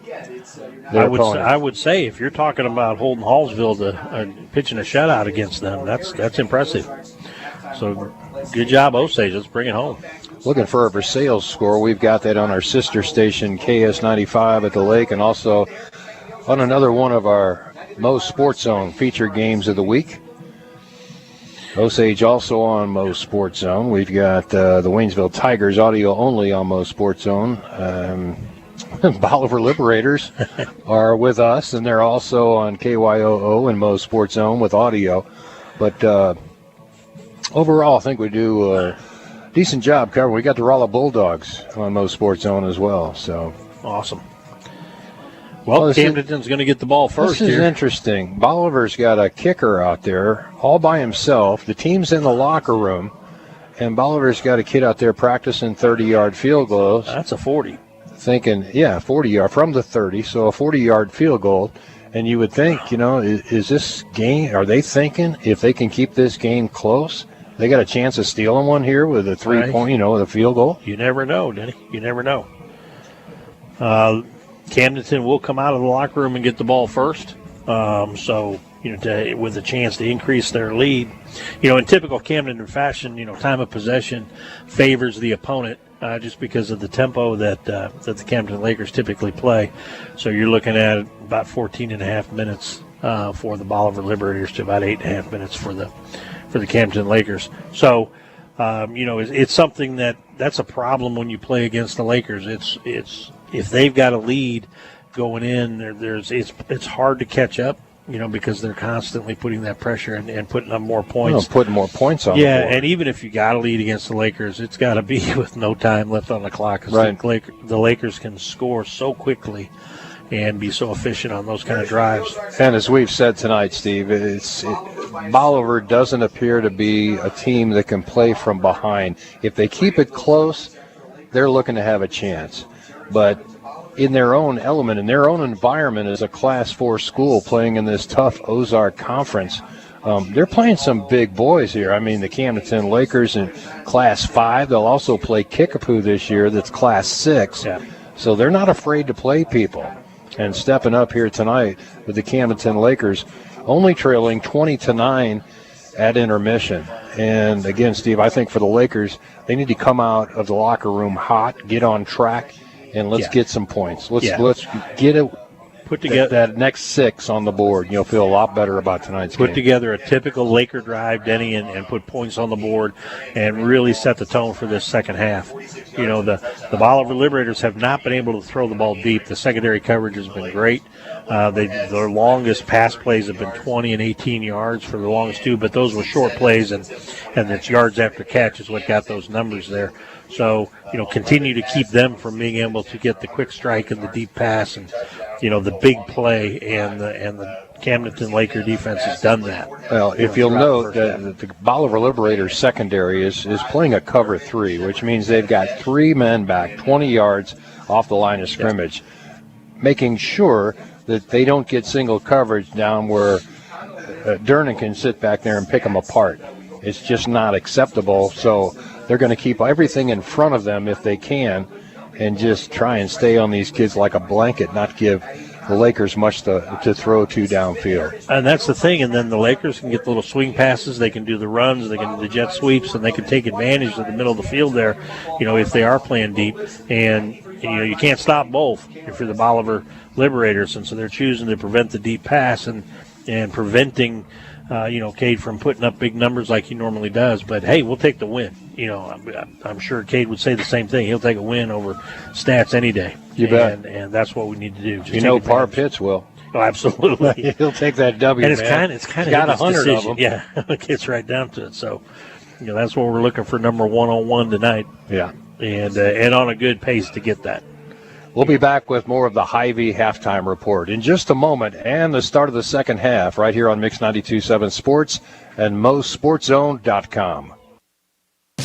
their opponent. I would say if you're talking about holding Hallsville to pitching a shutout against them, that's impressive. So good job, Osage. Let's bring it home. Looking for a Versailles score. We've got that on our sister station, KS95 at the lake, and also on another one of our Moe's Sports Zone featured games of the week. Osage also on Moe's Sports Zone. We've got the Waynesville Tigers audio only on Moe's Sports Zone. Bolivar Liberators are with us, and they're also on KYOO and Moe's Sports Zone with audio. But overall, I think we do a decent job covering. We got the Rolla Bulldogs on Moe's Sports Zone as well. So awesome. Well, Camdenton's going to get the ball first. This is interesting. Bolivar's got a kicker out there all by himself. The team's in the locker room, and Bolivar's got a kid out there practicing 30-yard field goals. That's a 40. Thinking, 40-yard from the 30, so a 40-yard field goal. And you would think, is this game, are they thinking if they can keep this game close, they got a chance of stealing one here with a three-point, with a field goal? You never know, Denny. You never know. Camdenton will come out of the locker room and get the ball first. With a chance to increase their lead. In typical Camdenton fashion, time of possession favors the opponent just because of the tempo that the Camdenton Lakers typically play. So you're looking at about 14 and a half minutes for the Bolivar Liberators to about 8.5 minutes for the Camdenton Lakers. So, it's something that's a problem when you play against the Lakers. It's if they've got a lead going in, it's hard to catch up, because they're constantly putting that pressure and putting up more points. Putting more points on the board. And even if you got a lead against the Lakers, it's got to be with no time left on the clock. Right. The Lakers can score so quickly and be so efficient on those kind of drives. And as we've said tonight, Steve, Bolivar doesn't appear to be a team that can play from behind. If they keep it close, they're looking to have a chance. But in their own element, in their own environment as a Class 4 school playing in this tough Ozark Conference, they're playing some big boys here. I mean, the Camdenton Lakers in Class 5. They'll also play Kickapoo this year that's Class 6. Yeah. So they're not afraid to play people. And stepping up here tonight with the Camdenton Lakers only trailing 20-9 at intermission. And again, Steve, I think for the Lakers, they need to come out of the locker room hot, get on track, and let's get some points. Let's get it put together that next 6 on the board, you'll feel a lot better about tonight's game. Put together a typical Laker drive, Denny, and put points on the board and really set the tone for this second half. You know, the Bolivar Liberators have not been able to throw the ball deep. The secondary coverage has been great. Their longest pass plays have been 20 and 18 yards for the longest two, but those were short plays, and it's yards after catch is what got those numbers there. So, you know, continue to keep them from being able to get the quick strike and the deep pass and, you know, the big play, and the Camdenton Laker defense has done that. Well, if you'll note that the Bolivar Liberators secondary is playing a cover 3, which means they've got 3 men back 20 yards off the line of scrimmage, making sure that they don't get single coverage down where Durnan can sit back there and pick them apart. It's just not acceptable, so they're going to keep everything in front of them if they can and just try and stay on these kids like a blanket, not give the Lakers much to throw to downfield. And that's the thing, and then the Lakers can get the little swing passes, they can do the runs, they can do the jet sweeps, and they can take advantage of the middle of the field there, you know, if they are playing deep. And, you know, you can't stop both if you're the Bolivar Liberators, and so they're choosing to prevent the deep pass and preventing Cade from putting up big numbers like he normally does. But, hey, we'll take the win. You know, I'm sure Cade would say the same thing. He'll take a win over stats any day. You bet. And that's what we need to do. Just Par Pitts will. Oh, absolutely. He'll take that W, and man. It's kind of got 100 of them. Yeah, it gets right down to it. So, you know, that's what we're looking for, number 101 tonight. Yeah. And on a good pace to get that. We'll be back with more of the Hy-Vee halftime report in just a moment and the start of the second half right here on Mix 92.7 Sports and MoSportZone.com.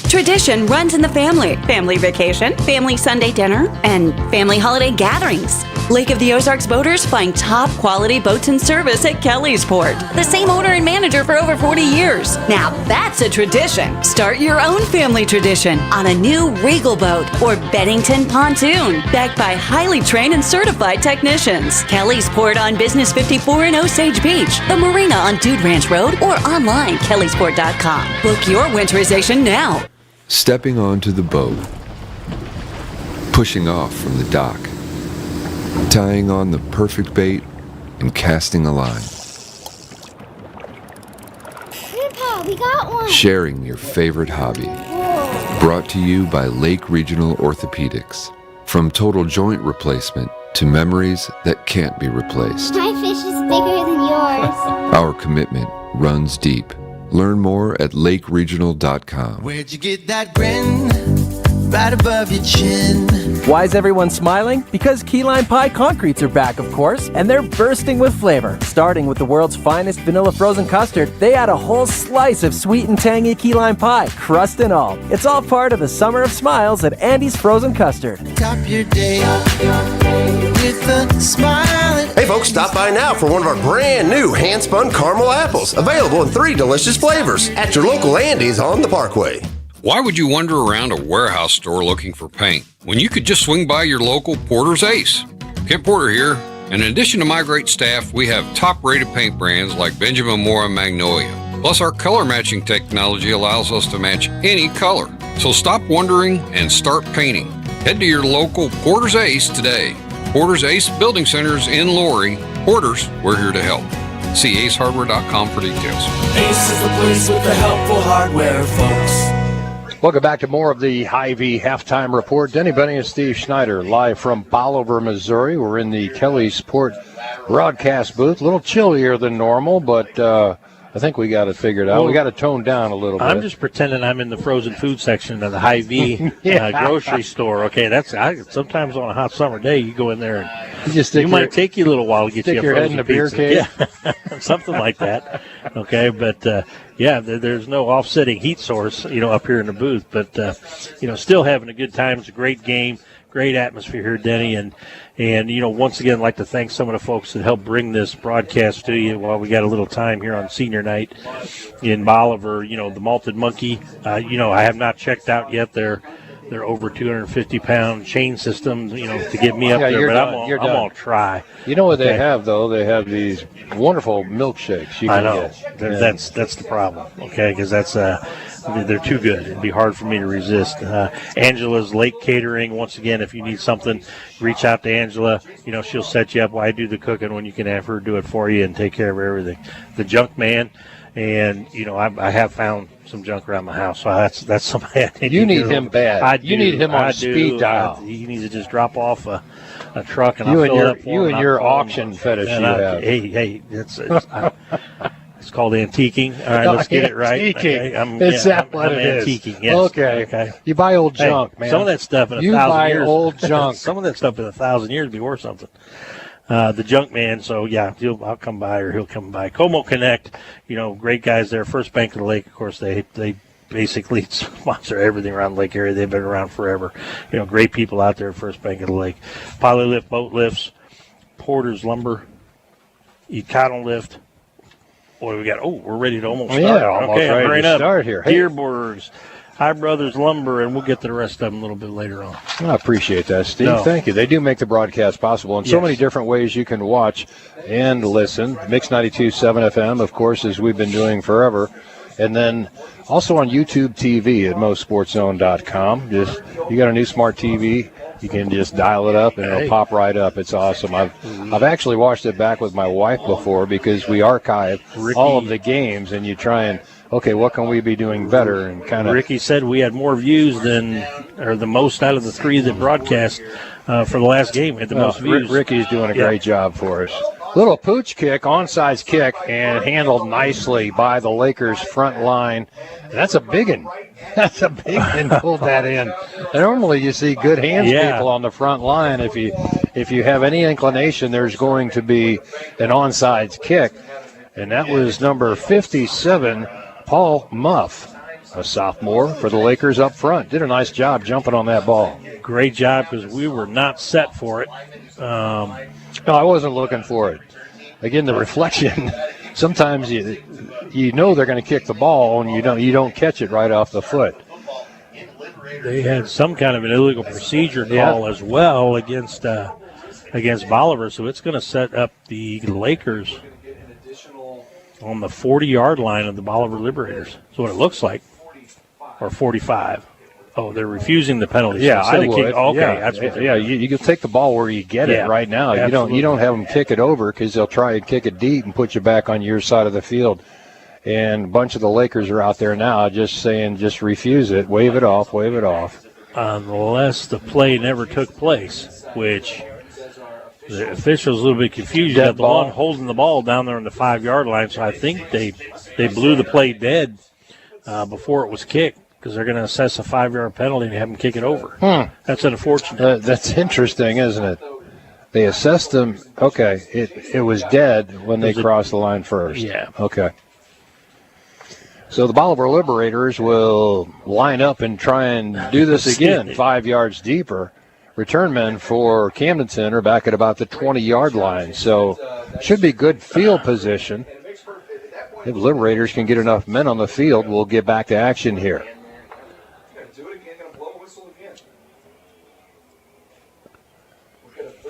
Tradition runs in the family. Family vacation, family Sunday dinner, and family holiday gatherings. Lake of the Ozarks boaters find top quality boats and service at Kelly's Port. The same owner and manager for over 40 years. Now that's a tradition. Start your own family tradition on a new Regal boat or Bennington pontoon, backed by highly trained and certified technicians. Kelly's Port on Business 54 in Osage Beach, the marina on Dude Ranch Road, or online kellysport.com. Book your winterization now. Stepping onto the boat, pushing off from the dock, tying on the perfect bait, and casting a line. Grandpa, we got one! Sharing your favorite hobby. Brought to you by Lake Regional Orthopedics. From total joint replacement to memories that can't be replaced. My fish is bigger than yours. Our commitment runs deep. Learn more at lakeregional.com. Where'd you get that grin? Right above your chin. Why is everyone smiling? Because Key Lime Pie Concretes are back, of course, and they're bursting with flavor. Starting with the world's finest vanilla frozen custard, they add a whole slice of sweet and tangy key lime pie, crust and all. It's all part of the summer of smiles at Andy's Frozen Custard. Top your day with a smile. Hey folks, stop by now for one of our brand new hand-spun caramel apples, available in 3 delicious flavors at your local Andy's on the Parkway. Why would you wander around a warehouse store looking for paint when you could just swing by your local Porter's Ace? Kent Porter here, and in addition to my great staff, we have top-rated paint brands like Benjamin Moore and Magnolia. Plus, our color matching technology allows us to match any color. So stop wondering and start painting. Head to your local Porter's Ace today. Porter's Ace Building Centers in Lorry. Porter's, we're here to help. See acehardware.com for details. Ace is the place with the helpful hardware, folks. Welcome back to more of the Hy-Vee halftime report. Denny Benny and Steve Schneider live from Bolivar, Missouri. We're in the Kelly's Port broadcast booth. A little chillier than normal, but I think we got it figured out. Well, we got to tone down a little bit. I'm just pretending I'm in the frozen food section of the Hy-Vee grocery store. Okay, sometimes on a hot summer day, you go in there and you might take you a little while to get you a your head in a beer cave. Yeah, something like that. Okay, but there's no offsetting heat source, up here in the booth. But still having a good time. It's a great game, great atmosphere here, Denny, and once again, I'd like to thank some of the folks that helped bring this broadcast to you while we got a little time here on senior night in Bolivar. The Malted Monkey, I have not checked out yet their they're over 250-pound chain systems, to get me up there. But I'm going to try. You know what they have, though? They have these wonderful milkshakes you can get. That's the problem, okay, because they're too good. It'd be hard for me to resist. Angela's Lake Catering. Once again, if you need something, reach out to Angela. She'll set you up while I do the cooking when you can have her do it for you and take care of everything. The Junk Man, and I have found some junk around my house, so that's somebody I need. You need him bad. You need him on speed dial. He needs to just drop off a truck and I'll fill it up for him. You and your auction fetish you have. Hey, it's called antiquing. All right, let's get it right. Antiquing. Okay, Is that what it is? Antiquing, yes. Okay. You buy old junk, man. Some of that stuff in 1,000 years. You buy old junk. Some of that stuff in 1,000 years would be worth something. The Junk Man, so yeah, I'll come by or he'll come by. Como Connect, great guys there. First Bank of the Lake, of course, they basically sponsor everything around the lake area. They've been around forever. Great people out there at First Bank of the Lake. Polylift boat lifts, Porter's Lumber, Econo Lift. What do we got? Oh, we're ready to almost start. Yeah, almost ready to start here. Hey. Dearborg's, High Brothers Lumber, and we'll get to the rest of them a little bit later on. I appreciate that, Steve. No. Thank you. They do make the broadcast possible in so many different ways you can watch and listen. Mix 92.7 FM, of course, as we've been doing forever. And then also on YouTube TV at mosportzone.com. You got a new smart TV. You can just dial it up and it'll pop right up. It's awesome. I've actually watched it back with my wife before because we archive all of the games and you try and, okay, what can we be doing better? And kind of. Ricky said we had more views or the most out of the three that broadcast for the last game. Had the most views. Ricky's doing a great job for us. Little pooch kick, onside kick, and handled nicely by the Lakers front line. That's a big one. That's a big one. Pulled that in. Normally you see good hands people on the front line. If you have any inclination, there's going to be an onside kick. And that was number 57, Paul Muff, a sophomore for the Lakers up front. Did a nice job jumping on that ball. Great job because we were not set for it. No, I wasn't looking for it. Again, the reflection. Sometimes you know they're going to kick the ball and you don't catch it right off the foot. They had some kind of an illegal procedure call as well against Bolivar, so it's going to set up the Lakers on the 40-yard line of the Bolivar Liberators. That's what it looks like, or 45. Oh, they're refusing the penalty. Yeah, I would. That's what you can take the ball where you get it right now. Absolutely. You don't have them kick it over because they'll try and kick it deep and put you back on your side of the field. And a bunch of the Lakers are out there now just saying, just refuse it, wave it off. Unless the play never took place, which the official's a little bit confused. You got the one holding the ball down there on the 5-yard line, so I think they blew the play dead before it was kicked. Because they're going to assess a 5-yard penalty and have them kick it over. That's unfortunate. That's interesting, isn't it? They assessed them. Okay, it was dead when they crossed the line first. Yeah. Okay. So the Bolivar Liberators will line up and try and do this again, 5 yards deeper. Return men for Camdenton are back at about the 20-yard line. So should be good field position. If Liberators can get enough men on the field, we'll get back to action here.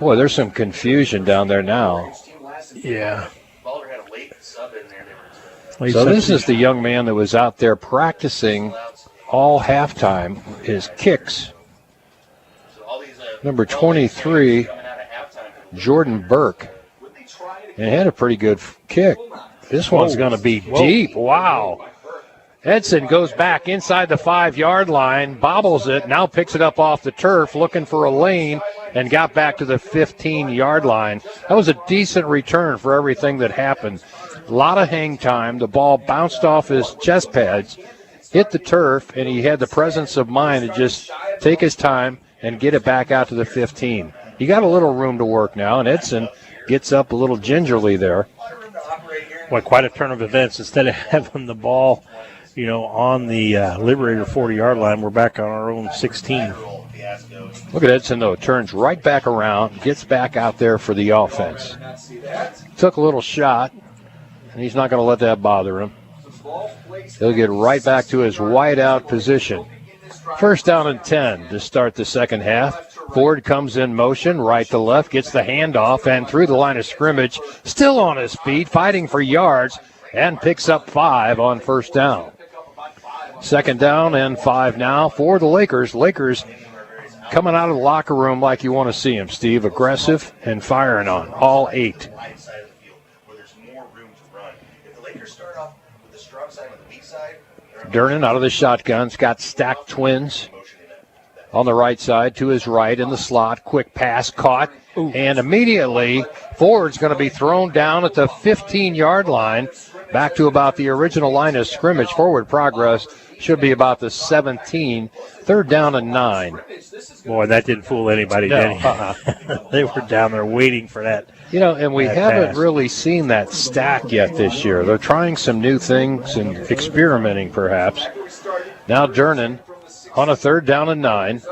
Boy, there's some confusion down there now. Yeah. So this is the young man that was out there practicing all halftime, his kicks. Number 23, Jordan Burke. And had a pretty good kick. This one's going to be deep. Wow. Edson goes back inside the 5-yard line, bobbles it, now picks it up off the turf, looking for a lane, and got back to the 15-yard line. That was a decent return for everything that happened. A lot of hang time. The ball bounced off his chest pads, hit the turf, and he had the presence of mind to just take his time and get it back out to the 15. He got a little room to work now, and Edson gets up a little gingerly there. Boy, quite a turn of events. Instead of having the ball, on the Liberator 40-yard line, we're back on our own 16. Look at Edson, though. Turns right back around, gets back out there for the offense. Took a little shot, and he's not going to let that bother him. He'll get right back to his wide-out position. First down and 10 to start the second half. Ford comes in motion, right to left, gets the handoff, and through the line of scrimmage, still on his feet, fighting for yards, and picks up 5 on first down. Second down and 5 now for the Lakers. Lakers coming out of the locker room like you want to see them, Steve. Aggressive and firing on all 8. Durnan out of the shotgun's got stacked twins on the right side to his right in the slot. Quick pass caught. And immediately Ford's going to be thrown down at the 15-yard line. Back to about the original line of scrimmage. Forward progress should be about the 17. Third down and 9. Boy, that didn't fool anybody, No, did it? They were down there waiting for that. You know, and we that haven't pass. really seen that stack yet this year. They're trying some new things and experimenting perhaps. Now Durnan on a third down and 9.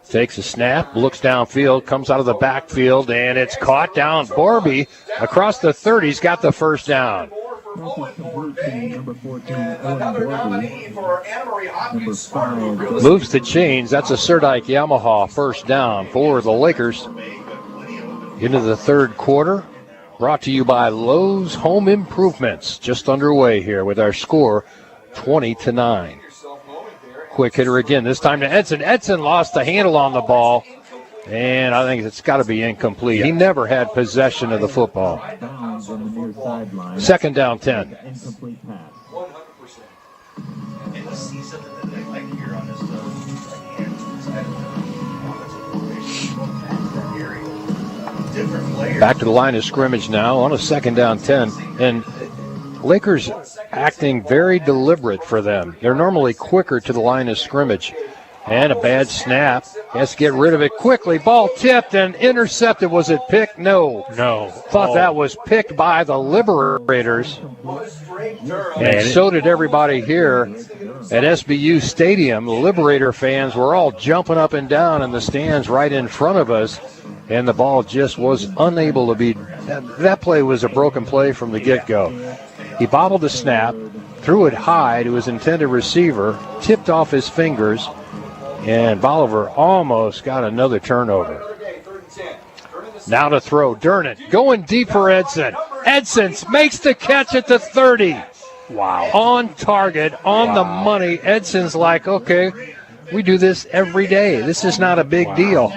Takes a snap, looks downfield, comes out of the backfield, and it's caught down. Borby across the 30, he's got the first down. Moves the chains. That's a Serdike Yamaha first down for the Lakers. Into the third quarter. Brought to you by Lowe's Home Improvements. Just underway here with our score 20-9. Quick hitter again, this time to Edson. Edson lost the handle on the ball, and I think it's got to be incomplete. He never had possession of the football. Second down 10. Back to the line of scrimmage now on a second down 10. And Lakers acting very deliberate for them. They're normally quicker to the line of scrimmage. And a bad snap. Has to get rid of it quickly. Ball tipped and intercepted. Was it picked? No. Thought that was picked by the Liberators. And so did everybody here at SBU Stadium. The Liberator fans were all jumping up and down in the stands right in front of us. And the ball just was unable to be. That play was a broken play from the get-go. He bobbled the snap, threw it high to his intended receiver, tipped off his fingers, and Bolivar almost got another turnover. Now to throw, Durnan going deep for Edson. Edson makes the catch at the 30. Wow. On target, on the money. Edson's like, okay, we do this every day. This is not a big deal.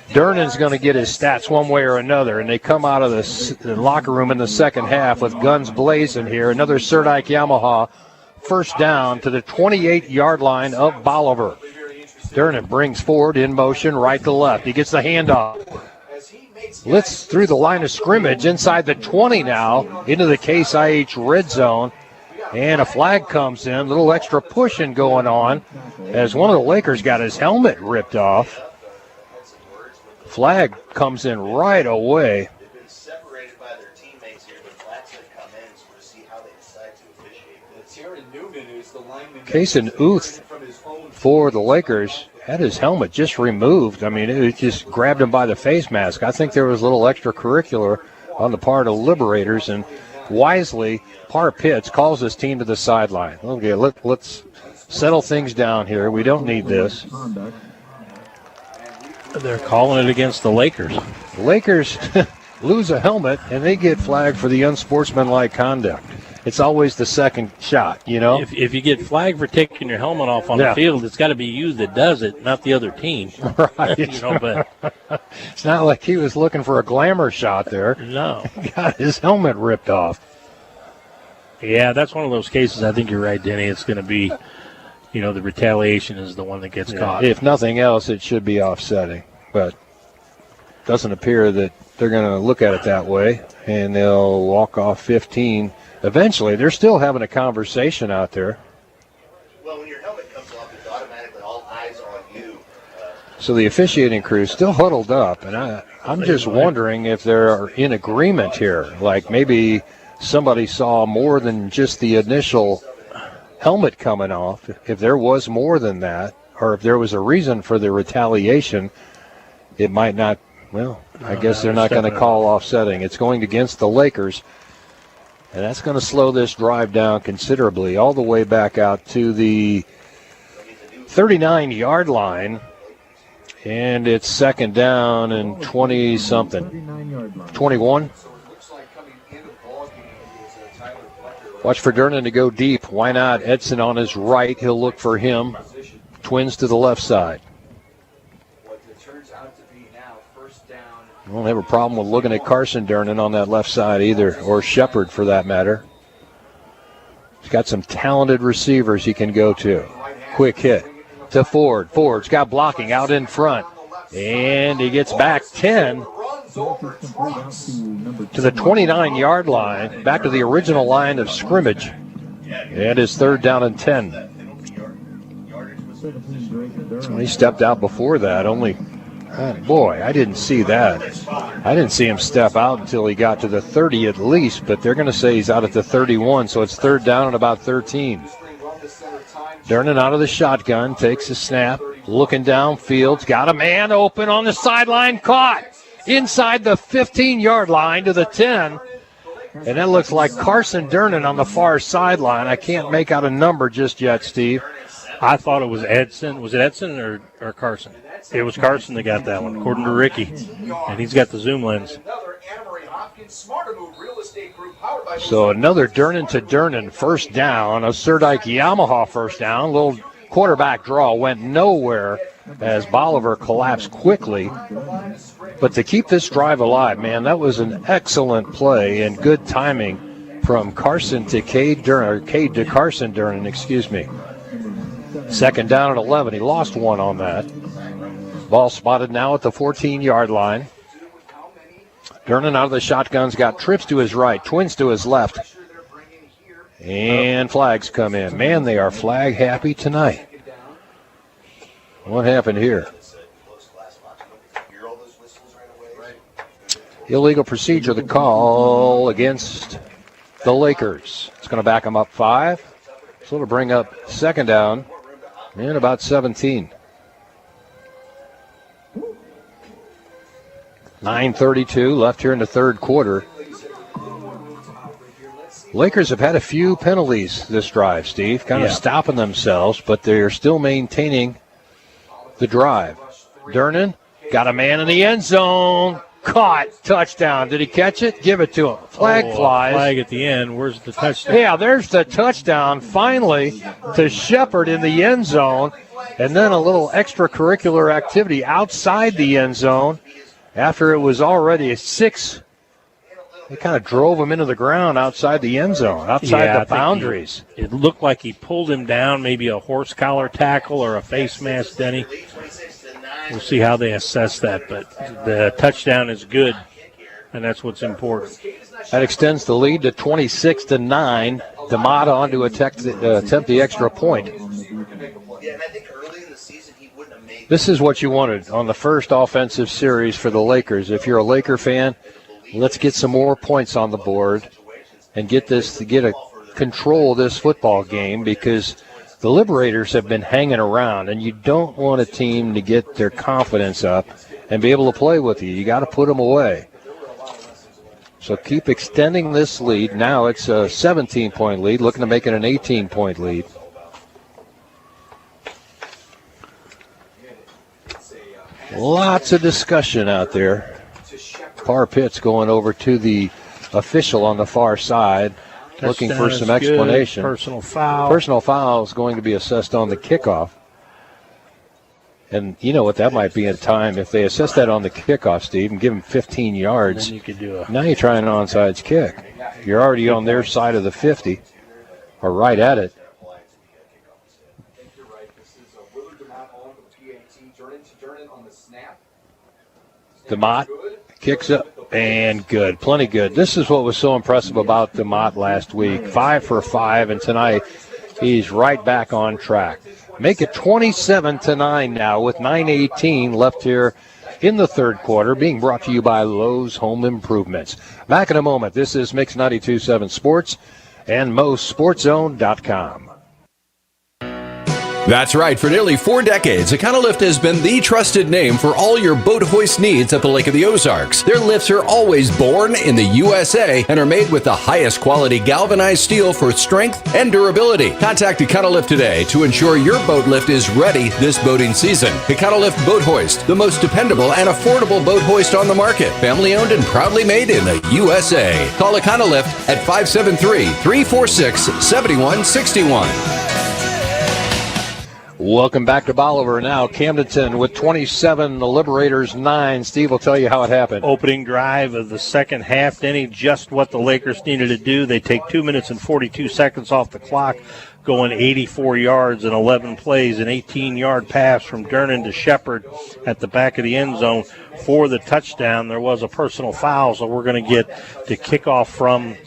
Durnan's going to get his stats one way or another, and they come out of the locker room in the second half with guns blazing here. Another Serdike Yamaha first down to the 28-yard line of Bolivar. Durnan brings Ford in motion right to left. He gets the handoff. Blitz through the line of scrimmage inside the 20 now into the Case IH red zone. And a flag comes in, a little extra pushing going on as one of the Lakers got his helmet ripped off. Flag comes in right away. Kason Uth for the Lakers had his helmet just removed. I mean, it just grabbed him by the face mask. I think there was a little extracurricular on the part of the Liberators, and wisely, Par Pitts calls his team to the sideline. Okay, let's settle things down here. We don't need this. They're calling it against the Lakers. The Lakers lose a helmet, and they get flagged for the unsportsmanlike conduct. It's always the second shot, you know? If you get flagged for taking your helmet off on the field, it's got to be you that does it, not the other team. Right. But it's not like he was looking for a glamour shot there. No. He got his helmet ripped off. Yeah, that's one of those cases. I think you're right, Denny. It's going to be, the retaliation is the one that gets caught. If nothing else, it should be offsetting. But it doesn't appear that they're going to look at it that way, and they'll walk off 15. Eventually, they're still having a conversation out there. Well, when your helmet comes off, it's automatically all eyes on you. So the officiating crew is still huddled up, and I'm just wondering if they're in agreement here. Like maybe somebody saw more than just the initial helmet coming off. If there was more than that, or if there was a reason for the retaliation, it might not. Well, I guess they're not going to call offsetting. It's going against the Lakers. And that's going to slow this drive down considerably, all the way back out to the 39-yard line. And it's second down and 20-something. 21. Watch for Durnan to go deep. Why not? Edson on his right. He'll look for him. Twins to the left side. Won't have a problem with looking at Carson Durnan on that left side either, or Shepard for that matter. He's got some talented receivers he can go to. Quick hit to Ford. Ford's got blocking out in front. And he gets back 10 to the 29-yard line, back to the original line of scrimmage. And his third down and 10. So he stepped out before that. Boy, I didn't see that. I didn't see him step out until he got to the 30 at least, but they're going to say he's out at the 31, so it's third down and about 13. Durnan out of the shotgun, takes a snap, looking downfield, got a man open on the sideline, caught inside the 15-yard line to the 10. And that looks like Carson Durnan on the far sideline. I can't make out a number just yet, Steve. I thought it was Edson. Was it Edson or Carson? It was Carson that got that one, according to Ricky. And he's got the zoom lens. So another Durnan to Durnan first down. A Serdike Yamaha first down. A little quarterback draw went nowhere as Bolivar collapsed quickly. But to keep this drive alive, man, that was an excellent play and good timing from Carson to Cade to Carson Durnan, excuse me. Second down at 11. He lost one on that. Ball spotted now at the 14-yard line. Durnan out of the shotgun's got trips to his right, Twins to his left. And flags come in. Man, they are flag happy tonight. What happened here? Illegal procedure, the call against the Lakers. It's going to back them up 5. So it'll bring up second down and about 17. 9:32 left here in the third quarter. Lakers have had a few penalties this drive, Steve, kind of stopping themselves, but they're still maintaining the drive. Durnan got a man in the end zone. Caught. Touchdown. Did he catch it? Give it to him. Flag flies. Flag at the end. Where's the touchdown? Yeah, there's the touchdown finally to Shepard in the end zone. And then a little extracurricular activity outside the end zone after it was already a 6. They kind of drove him into the ground outside the end zone, outside the boundaries. It looked like he pulled him down, maybe a horse collar tackle or a face mask, Denny. We'll see how they assess that, but the touchdown is good, and that's what's important. That extends the lead to 26-9. D'Amata on to attempt the extra point. This is what you wanted on the first offensive series for the Lakers. If you're a Laker fan, let's get some more points on the board and get a control of this football game, because the Liberators have been hanging around, and you don't want a team to get their confidence up and be able to play with you. You got to put them away. So keep extending this lead. Now it's a 17-point lead, looking to make it an 18-point lead. Lots of discussion out there. Parr Pitts going over to the official on the far side, looking for some explanation. Personal foul. Personal foul is going to be assessed on the kickoff. And you know what that might be in time. If they assess that on the kickoff, Steve, and give them 15 yards, then you could do now you're trying an onside kick. You're already on their side of the 50, or right at it. DeMott kicks up, and good. Plenty good. This is what was so impressive about DeMott last week. 5 for 5, and tonight he's right back on track. Make it 27-9 now with 9:18 left here in the third quarter, being brought to you by Lowe's Home Improvements. Back in a moment. This is Mix 92.7 Sports and MoSportZone.com. That's right. For nearly 4 decades, Econolift has been the trusted name for all your boat hoist needs at the Lake of the Ozarks. Their lifts are always born in the USA and are made with the highest quality galvanized steel for strength and durability. Contact Econolift today to ensure your boat lift is ready this boating season. Econolift Boat Hoist, the most dependable and affordable boat hoist on the market. Family owned and proudly made in the USA. Call Econolift at 573-346-7161. Welcome back to Bolivar now. Camdenton with 27, the Liberators 9. Steve will tell you how it happened. Opening drive of the second half, Denny, just what the Lakers needed to do. They take 2 minutes and 42 seconds off the clock, going 84 yards in 11 plays, an 18-yard pass from Dernan to Shepard at the back of the end zone for the touchdown. There was a personal foul, so we're going to get the kickoff from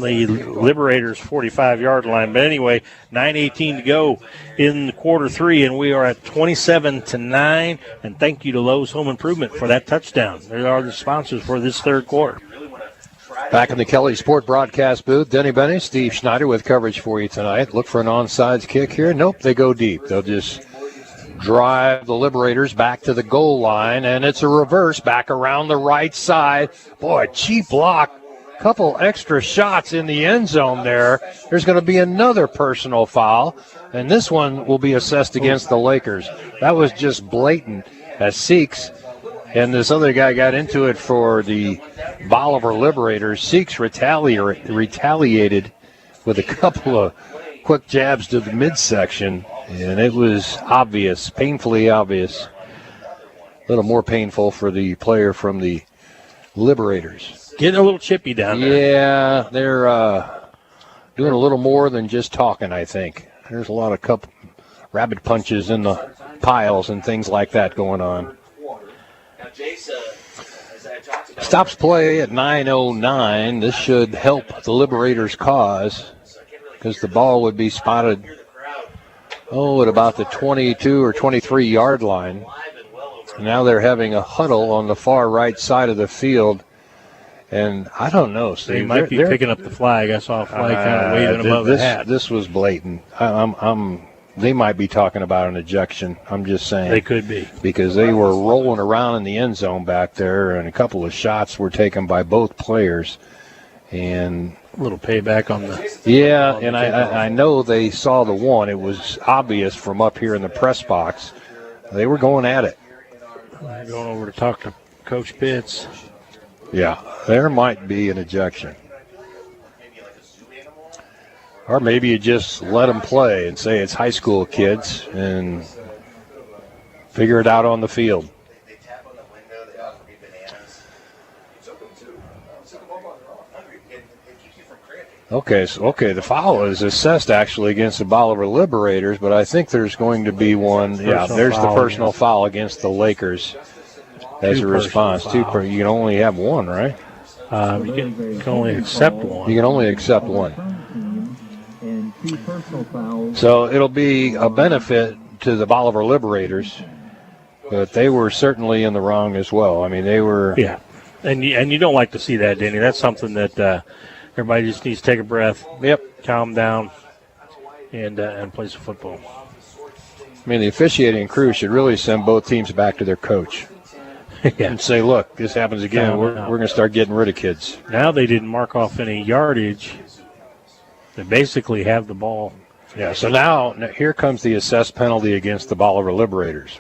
the Liberators' 45-yard line. But anyway, 9:18 to go in quarter 3, and we are at 27-9. And thank you to Lowe's Home Improvement for that touchdown. They are the sponsors for this third quarter. Back in the Kelly Sport broadcast booth, Denny Benny, Steve Schneider with coverage for you tonight. Look for an onside kick here. Nope, they go deep. They'll just drive the Liberators back to the goal line, and it's a reverse back around the right side. Boy, cheap block. Couple extra shots in the end zone there. There's going to be another personal foul, and this one will be assessed against the Lakers. That was just blatant as Seeks and this other guy got into it for the Bolivar Liberators. Seeks retaliated with a couple of quick jabs to the midsection, and it was obvious, painfully obvious. A little more painful for the player from the Liberators. Getting a little chippy down there. Yeah, they're doing a little more than just talking, I think. There's a lot of rabbit punches in the piles and things like that going on. Stops play at 9:09. This should help the Liberators' cause because the ball would be spotted, at about the 22 or 23-yard line. Now they're having a huddle on the far right side of the field. And I don't know, Steve. They might be picking up the flag. I saw a flag kind of waving above the hat. This was blatant. They might be talking about an ejection. I'm just saying. They could be. Because they were rolling around in the end zone back there, and a couple of shots were taken by both players. And a little payback on the... Yeah, and I know they saw the one. It was obvious from up here in the press box. They were going at it. Going over to talk to Coach Pitts. Yeah, there might be an ejection. Or maybe you just let them play and say it's high school kids and figure it out on the field. Okay, the foul is assessed actually against the Bolivar Liberators, but I think there's going to be one. Yeah, there's the personal foul against the Lakers. As a response, you can only have one, right? You can only accept one. You can only accept one. So it'll be a benefit to the Bolivar Liberators, but they were certainly in the wrong as well. I mean, they were. Yeah, and you don't like to see that, Danny. That's something that everybody just needs to take a breath. Yep. Calm down and play some football. I mean, the officiating crew should really send both teams back to their coach. Yeah. And say, look, this happens again. We're going to start getting rid of kids. Now they didn't mark off any yardage. They basically have the ball. Yeah, so now here comes the assessed penalty against the Bolivar Liberators.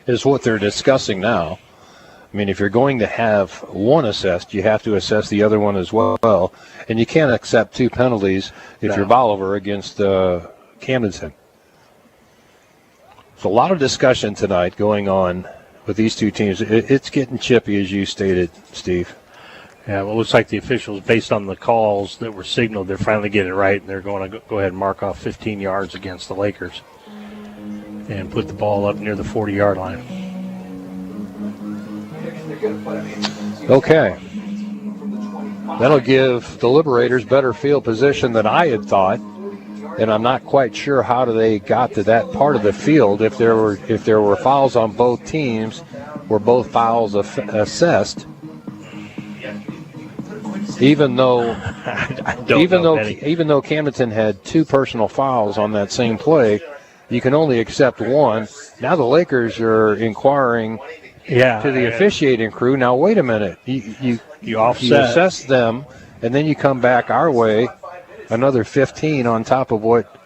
Is what they're discussing now. I mean, if you're going to have one assessed, you have to assess the other one as well. And you can't accept two penalties if you're Bolivar against Camdenton. So a lot of discussion tonight going on with these two teams. It's getting chippy, as you stated, Steve. Yeah, well, it looks like the officials, based on the calls that were signaled, they're finally getting it right, and they're going to go ahead and mark off 15 yards against the Lakers and put the ball up near the 40-yard line. Okay. That'll give the Liberators better field position than I had thought. And I'm not quite sure how they got to that part of the field. If there were fouls on both teams, were both fouls assessed? Even though Penny. Camdenton had 2 personal fouls on that same play, you can only accept 1. Now the Lakers are inquiring to the officiating crew. Now wait a minute, you offset. You assess them, and then you come back our way, another 15 on top of what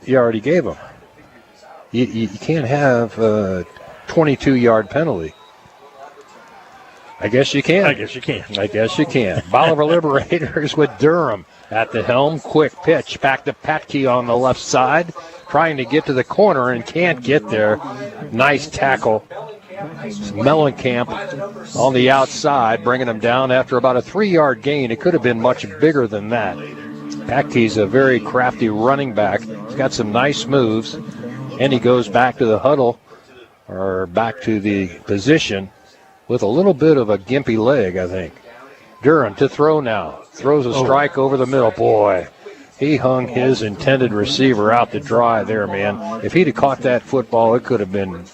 you already gave them. You can't have a 22-yard penalty. I guess you can. Bolivar Liberators with Durham at the helm. Quick pitch back to Patke on the left side, trying to get to the corner and can't get there. Nice tackle. Mellencamp on the outside, bringing him down after about a 3-yard gain. It could have been much bigger than that. Patke's a very crafty running back. He's got some nice moves, and he goes back to the huddle, or back to the position, with a little bit of a gimpy leg, I think. Durham to throw now. Throws a strike over the middle. Boy, he hung his intended receiver out to dry there, man. If he'd have caught that football, it could have been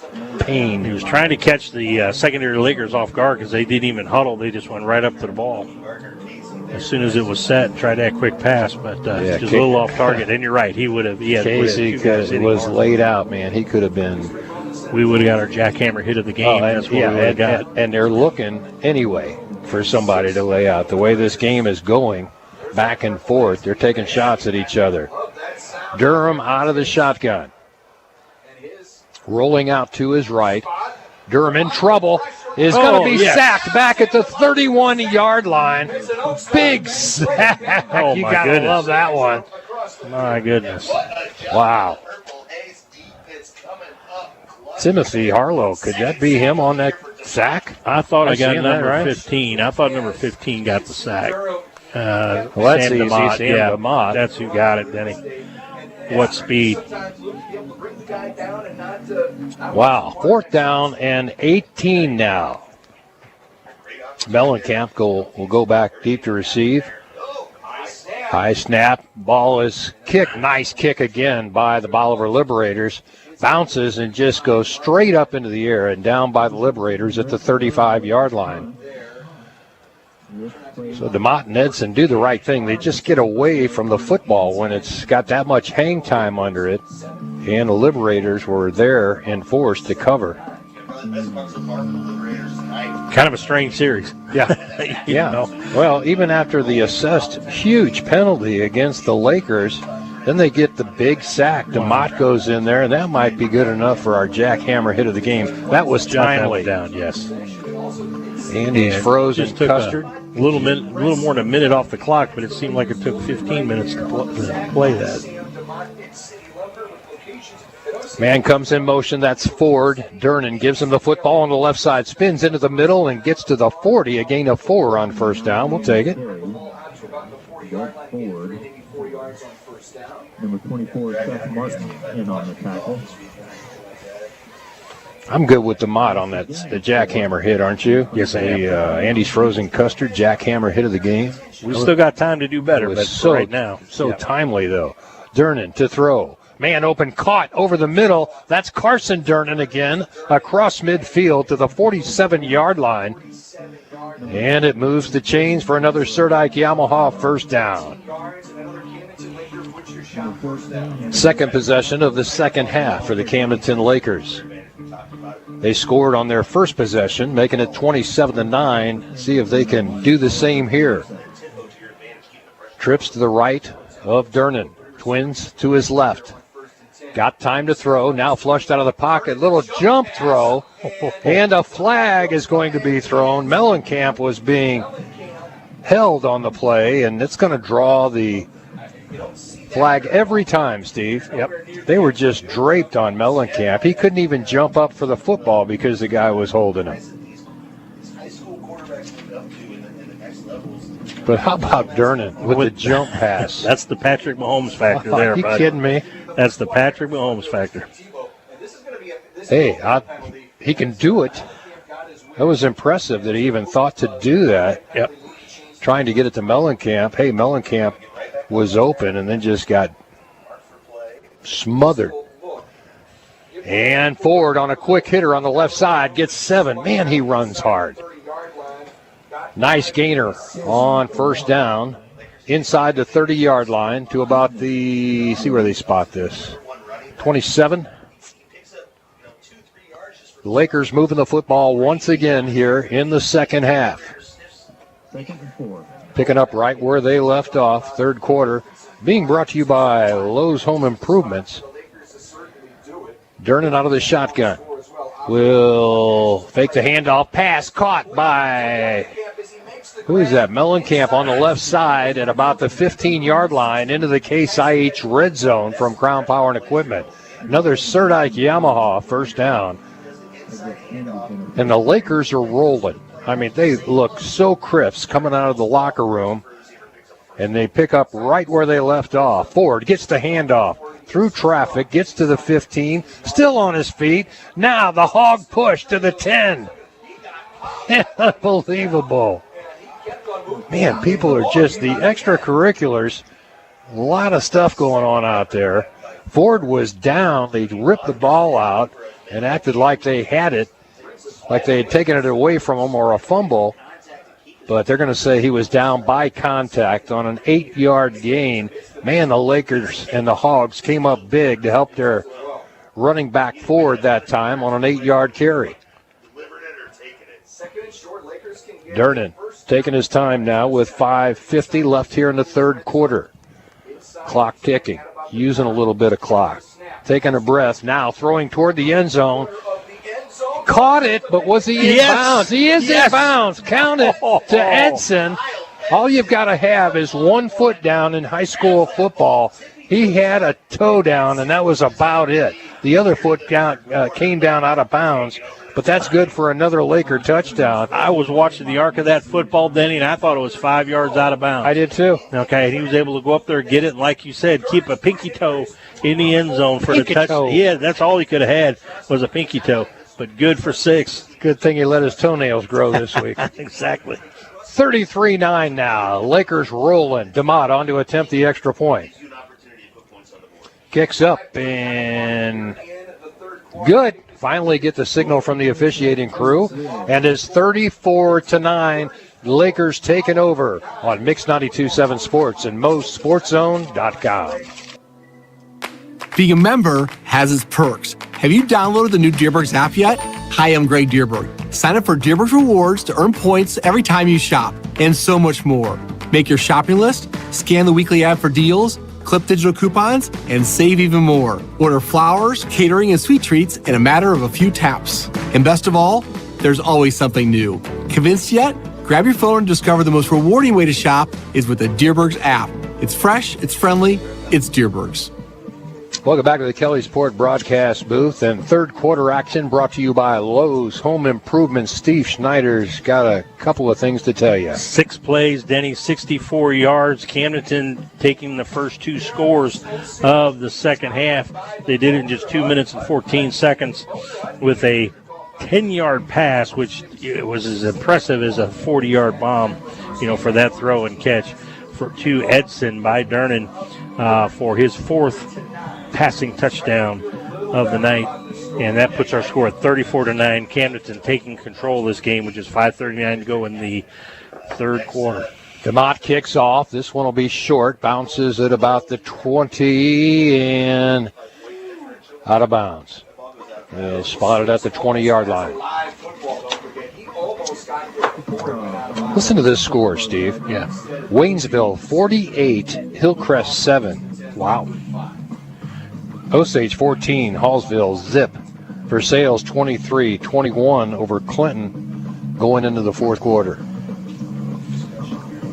pain. He was trying to catch the secondary Lakers off guard because they didn't even huddle. They just went right up to the ball. As soon as it was set, tried that quick pass, but just a little off target. And you're right, he would have. Casey was laid out, man. He could have been. We would have got our jackhammer hit of the game. That's what we would have got. And they're looking anyway for somebody to lay out. The way this game is going, back and forth, they're taking shots at each other. Durham out of the shotgun. Rolling out to his right. Durham in trouble. Is going to be sacked back at the 31-yard line. Big sack. You got to love that one. My goodness. Wow. Timothy Harlow, could that be him on that sack? I thought I got number 15. I thought number 15 got the sack. Well, that's easy. DeMott. That's who got it, Denny. What speed. Wow. 4th down and 18 now. Mellencamp will go back deep to receive. High snap. Ball is kicked. Nice kick again by the Bolivar Liberators. Bounces and just goes straight up into the air and down by the Liberators at the 35-yard line. So DeMott and Edson do the right thing. They just get away from the football when it's got that much hang time under it. And the Liberators were there and forced to cover. Kind of a strange series. Yeah. Yeah. Well, even after the assessed huge penalty against the Lakers, then they get the big sack. DeMott goes in there, and that might be good enough for our jackhammer hit of the game. That was timely. Down, yes. And he's frozen. Just took Custard. a little more than a minute off the clock, but it seemed like it took 15 minutes to play that. Man comes in motion. That's Ford. Durnan gives him the football on the left side, spins into the middle, and gets to the 40. A gain of 4 on 1st down. We'll take it. Number 24, Seth Martin, in on the tackle. I'm good with DeMott on that, the jackhammer hit, aren't you? Yes, I am. Andy's frozen custard, jackhammer hit of the game. We still got time to do better, but right now. So timely, though. Durnan to throw. Man open, caught over the middle. That's Carson Durnan again, across midfield to the 47-yard line. And it moves the chains for another Serdike Yamaha 1st down. Second possession of the second half for the Camdenton Lakers. They scored on their first possession, making it 27-9. See if they can do the same here. Trips to the right of Durnan. Twins to his left. Got time to throw. Now flushed out of the pocket. Little jump throw. And a flag is going to be thrown. Mellencamp was being held on the play, and it's going to draw the flag every time, Steve. Yep. They were just draped on Mellencamp. He couldn't even jump up for the football because the guy was holding him. But how about Durnan with the jump pass? That's the Patrick Mahomes factor there, Are you bud. kidding me? That's the Patrick Mahomes factor. Hey, he can do it. That was impressive that he even thought to do that. Yep. Trying to get it to Mellencamp. Hey, Mellencamp was open and then just got smothered. And Ford on a quick hitter on the left side gets 7. Man, he runs hard. Nice gainer on first down inside the 30-yard line to about the, see where they spot this, 27. The Lakers moving the football once again here in the second half. Picking up right where they left off, third quarter. Being brought to you by Lowe's Home Improvements. Durnin out of the shotgun. Will fake the handoff. Pass caught by, who is that? Mellencamp on the left side at about the 15-yard line into the Case IH red zone from Crown Power and Equipment. Another Serdike Yamaha first down. And the Lakers are rolling. I mean, they look so crisp coming out of the locker room. And they pick up right where they left off. Ford gets the handoff through traffic, gets to the 15, still on his feet. Now the hog push to the 10. Unbelievable. Man, people are just the extracurriculars. A lot of stuff going on out there. Ford was down. They ripped the ball out and acted like they had it, like they had taken it away from him or a fumble. But they're going to say he was down by contact on an 8-yard gain. Man, the Lakers and the Hogs came up big to help their running back Ford that time on an 8-yard carry. Durnin taking his time now with 5:50 left here in the third quarter. Clock ticking, using a little bit of clock. Taking a breath now, throwing toward the end zone. Caught it, but was he in bounds? He is in bounds. Count it to Edson. All you've got to have is 1 foot down in high school football. He had a toe down, and that was about it. The other foot came down out of bounds, but that's good for another Laker touchdown. I was watching the arc of that football, Denny, and I thought it was 5 yards out of bounds. I did too. Okay, and he was able to go up there and get it, and like you said, keep a pinky toe in the end zone for the touchdown. Yeah, that's all he could have had was a pinky toe. But good for 6. Good thing he let his toenails grow this week. Exactly. 33-9 now. Lakers rolling. DeMott on to attempt the extra point. Kicks up and good. Finally get the signal from the officiating crew. And it's 34-9. Lakers taking over on Mix 92.7 Sports and MoSportsZone.com. Being a member has its perks. Have you downloaded the new Dearbergs app yet? Hi, I'm Greg Dearberg. Sign up for Dearbergs Rewards to earn points every time you shop, and so much more. Make your shopping list, scan the weekly ad for deals, clip digital coupons, and save even more. Order flowers, catering, and sweet treats in a matter of a few taps. And best of all, there's always something new. Convinced yet? Grab your phone and discover the most rewarding way to shop is with the Dearbergs app. It's fresh, it's friendly, it's Dearbergs. Welcome back to the Kelly Sport broadcast booth, and third quarter action brought to you by Lowe's Home Improvement. Steve Schneider's got a couple of things to tell you. 6 plays, Denny, 64 yards. Camdenton taking the first 2 scores of the second half. They did it in just 2 minutes and 14 seconds with a 10-yard pass, which was as impressive as a 40-yard bomb, for that throw and catch to Edson by Durnin for his 4th passing touchdown of the night, and that puts our score at 34-9. Camdenton taking control of this game, which is 5:39 to go in the third quarter. DeMott kicks off. This one will be short. Bounces at about the 20 and out of bounds. Spotted at the 20-yard line. Listen to this score, Steve. Yeah. Waynesville 48, Hillcrest 7. Wow. Osage 14, Hallsville zip. Versailles 23-21 over Clinton going into the fourth quarter.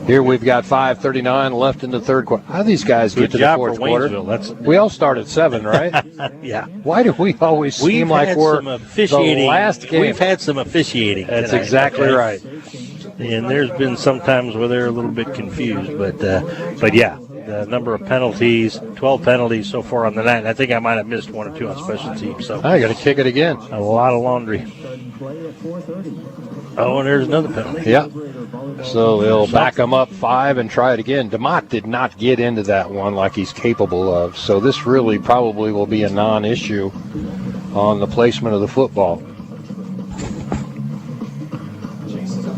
Here we've got 5:39 left in the third quarter. How do these guys get to the fourth quarter? We all start at 7, right? Yeah. Why do we always seem like we're the last game? We've had some officiating. That's exactly right. And there's been some times where they're a little bit confused, but yeah. The number of penalties, 12 penalties so far on the night. I think I might have missed 1 or 2 on special teams. So I got to kick it again. A lot of laundry. Oh, and there's another penalty. Yeah. So they'll back them up 5 and try it again. DeMott did not get into that one like he's capable of. So this really probably will be a non-issue on the placement of the football.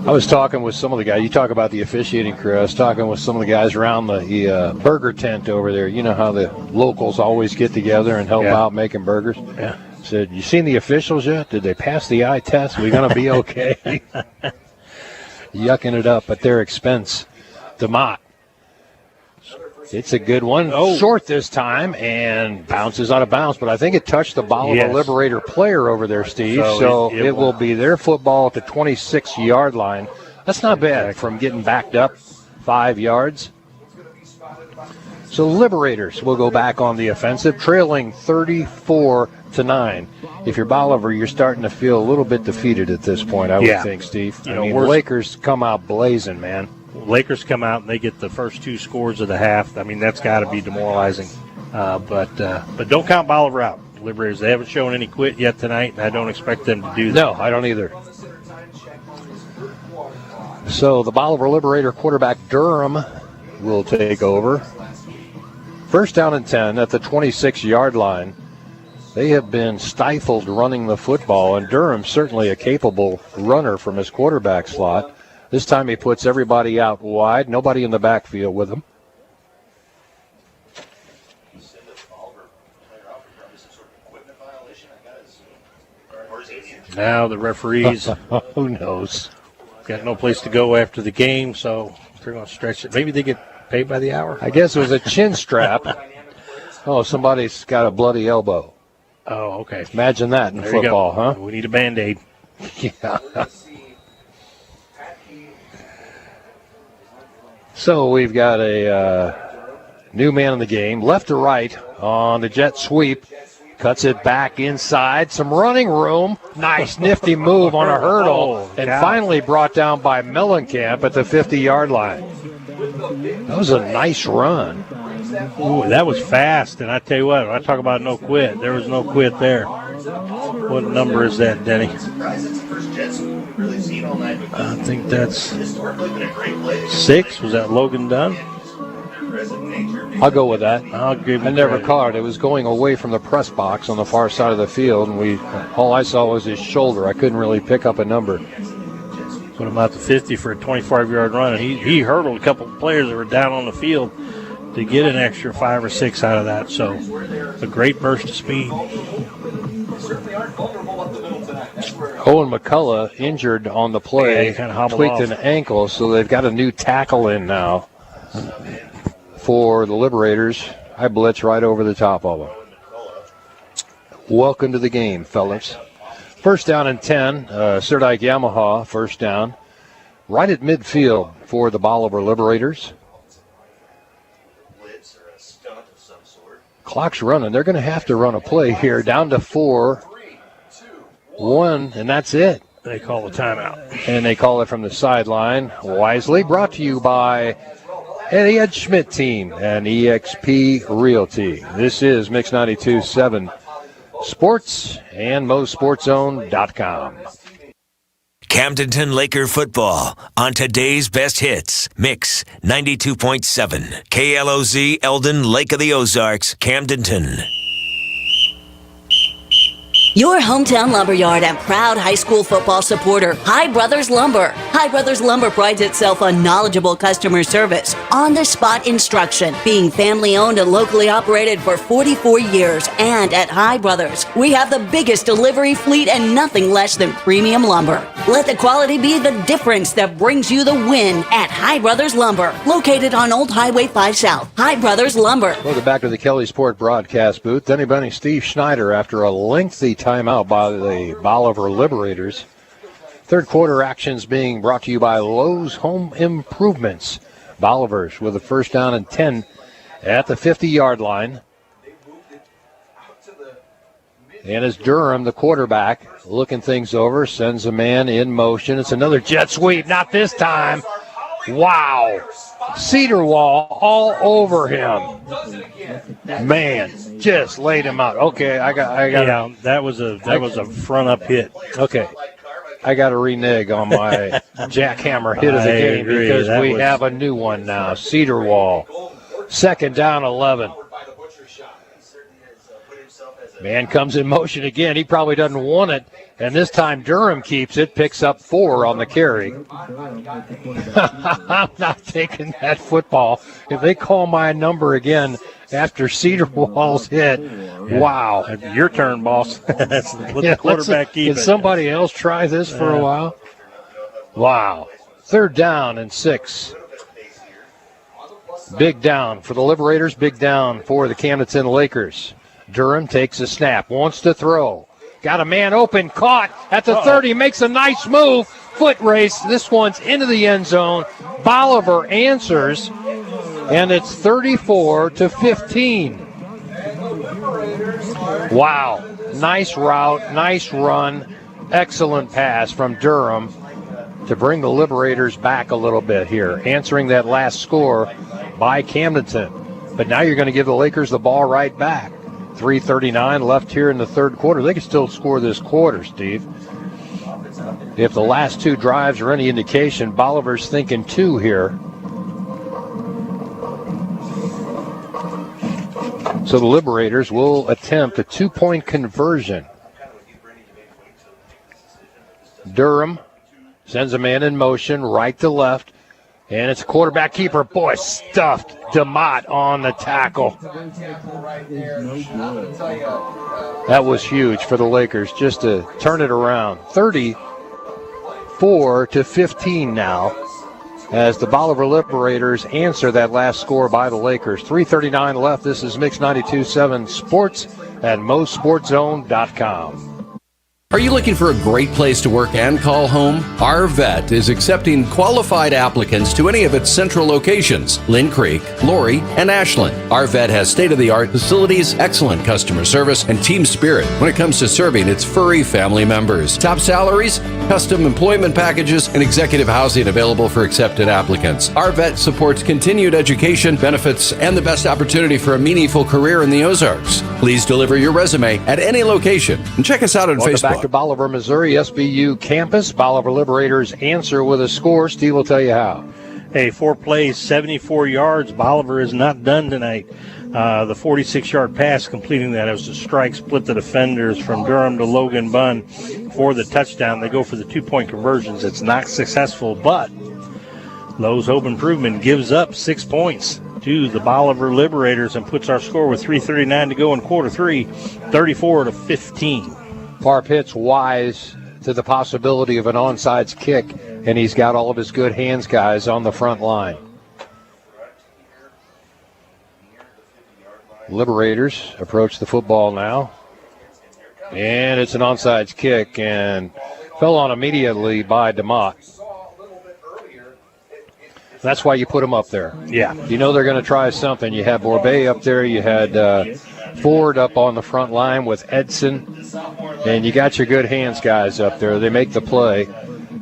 I was talking with some of the guys. You talk about the officiating crew. I was talking with some of the guys around the burger tent over there. You know how the locals always get together and help out making burgers? Yeah. Said, you seen the officials yet? Did they pass the eye test? Are we going to be okay? Yucking it up at their expense. DeMott. It's a good one. Short this time and bounces out of bounds, but I think it touched the Bolivar Liberator player over there, Steve. So it will be their football at the 26-yard line. That's not bad from getting backed up 5 yards. So Liberators will go back on the offensive, trailing 34-9. If you're Bolivar, you're starting to feel a little bit defeated at this point, I would think, Steve. I mean, Lakers come out blazing, man. Lakers come out and they get the first 2 scores of the half. I mean, that's got to be demoralizing. But don't count Bolivar out. Liberators, they haven't shown any quit yet tonight, and I don't expect them to do that. No, I don't either. So the Bolivar Liberator quarterback Durham will take over. First down and 10 at the 26-yard line. They have been stifled running the football, and Durham's certainly a capable runner from his quarterback slot. This time he puts everybody out wide, nobody in the backfield with him. Now the referees, who knows? Got no place to go after the game, so they're going to stretch it. Maybe they get paid by the hour? I guess it was a chin strap. Oh, somebody's got a bloody elbow. Oh, okay. Imagine that in football, huh? We need a Band-Aid. Yeah. So we've got a new man in the game, left to right on the jet sweep. Cuts it back inside. Some running room. Nice, nifty move on a hurdle. And finally brought down by Mellencamp at the 50-yard line. That was a nice run. Ooh, that was fast. And I tell you what, when I talk about no quit, there was no quit there. What number is that, Denny? I think that's 6. Was that Logan Dunn? I'll go with that. I'll give you I never credit. caught it. It was going away from the press box on the far side of the field, and all I saw was his shoulder. I couldn't really pick up a number. Put him out to 50 for a 25-yard run, and he hurdled a couple of players that were down on the field to get an extra 5 or 6 out of that. So a great burst of speed. Owen McCullough injured on the play, he kinda hobbled tweaked off. an ankle, so they've got a new tackle in now for the Liberators. I blitz right over the top of them. Welcome to the game, fellas. First down and 10, Serdike Yamaha, first down. Right at midfield for the Bolivar Liberators. Clock's running. They're going to have to run a play here. Down to 4, 1, and that's it. They call the timeout. And they call it from the sideline. Wisely brought to you by the Ed Schmidt team and EXP Realty. This is Mix 92.7 Sports and MoSportZone.com. Camdenton Laker football on today's best hits. Mix 92.7. KLOZ Eldon, Lake of the Ozarks, Camdenton. Your hometown lumberyard and proud high school football supporter, High Brothers Lumber. High Brothers Lumber prides itself on knowledgeable customer service, on-the-spot instruction, being family-owned and locally operated for 44 years. And at High Brothers, we have the biggest delivery fleet and nothing less than premium lumber. Let the quality be the difference that brings you the win at High Brothers Lumber, located on Old Highway 5 South. High Brothers Lumber. Welcome back to the Kelly Sport broadcast booth. Denny Bunny, Steve Schneider after a lengthy timeout by the Bolivar Liberators. Third quarter actions being brought to you by Lowe's Home Improvements. Bolivars with a first down and 10 at the 50-yard line. And as Durham, the quarterback, looking things over, sends a man in motion. It's another jet sweep, not this time. Wow. Cedar wall all over him. Man, just laid him out. Okay, I got. Yeah, that was a front up hit. Okay, I got to renege on my jackhammer hit of the game agree. because That we was- have a new one now. Cedar wall, second down 11. Man comes in motion again. He probably doesn't want it. And this time Durham keeps it, picks up 4 on the carry. I'm not taking that football. If they call my number again after Cedar Wall's hit, wow. Your turn, boss. Let the quarterback keep it. Can somebody else try this for a while? Wow. 3rd down and 6. Big down for the Liberators, big down for the Camdenton Lakers. Durham takes a snap, wants to throw. Got a man open, caught at the 30, makes a nice move. Foot race, this one's into the end zone. Bolivar answers, and it's 34-15. Wow, nice route, nice run, excellent pass from Durham to bring the Liberators back a little bit here, answering that last score by Camdenton. But now you're going to give the Lakers the ball right back. 3:39 left here in the third quarter. They can still score this quarter, Steve. If the last 2 drives are any indication, Bolivar's thinking 2 here. So the Liberators will attempt a 2-point conversion. Durham sends a man in motion, right to left. And it's a quarterback keeper. Boy, stuffed DeMott on the tackle. That was huge for the Lakers just to turn it around. 34-15 now as the Bolivar Liberators answer that last score by the Lakers. 3:39 left. This is Mix 92.7 Sports at MoSportZone.com. Are you looking for a great place to work and call home? Our Vet is accepting qualified applicants to any of its central locations, Lynn Creek, Lori, and Ashland. Our Vet has state-of-the-art facilities, excellent customer service, and team spirit when it comes to serving its furry family members. Top salaries, custom employment packages, and executive housing available for accepted applicants. Our Vet supports continued education, benefits, and the best opportunity for a meaningful career in the Ozarks. Please deliver your resume at any location and check us out on Facebook. Back to Bolivar, Missouri, SBU campus. Bolivar Liberators answer with a score. Steve will tell you how. Hey, 4 plays, 74 yards. Bolivar is not done tonight. The 46-yard pass, completing that as a strike, split the defenders from Durham to Logan Bunn for the touchdown. They go for the 2-point conversions. It's not successful, but Lowe's Home Improvement gives up 6 points to the Bolivar Liberators and puts our score with 3:39 to go in quarter 3, 34-15. Parr Pitt's wise to the possibility of an onside kick, and he's got all of his good hands guys on the front line. Liberators approach the football now, and it's an onside kick and fell on immediately by DeMott. That's why you put him up there. Yeah. You know they're going to try something. You had Borbet up there. You had Ford up on the front line with Edson. And you got your good hands guys up there. They make the play.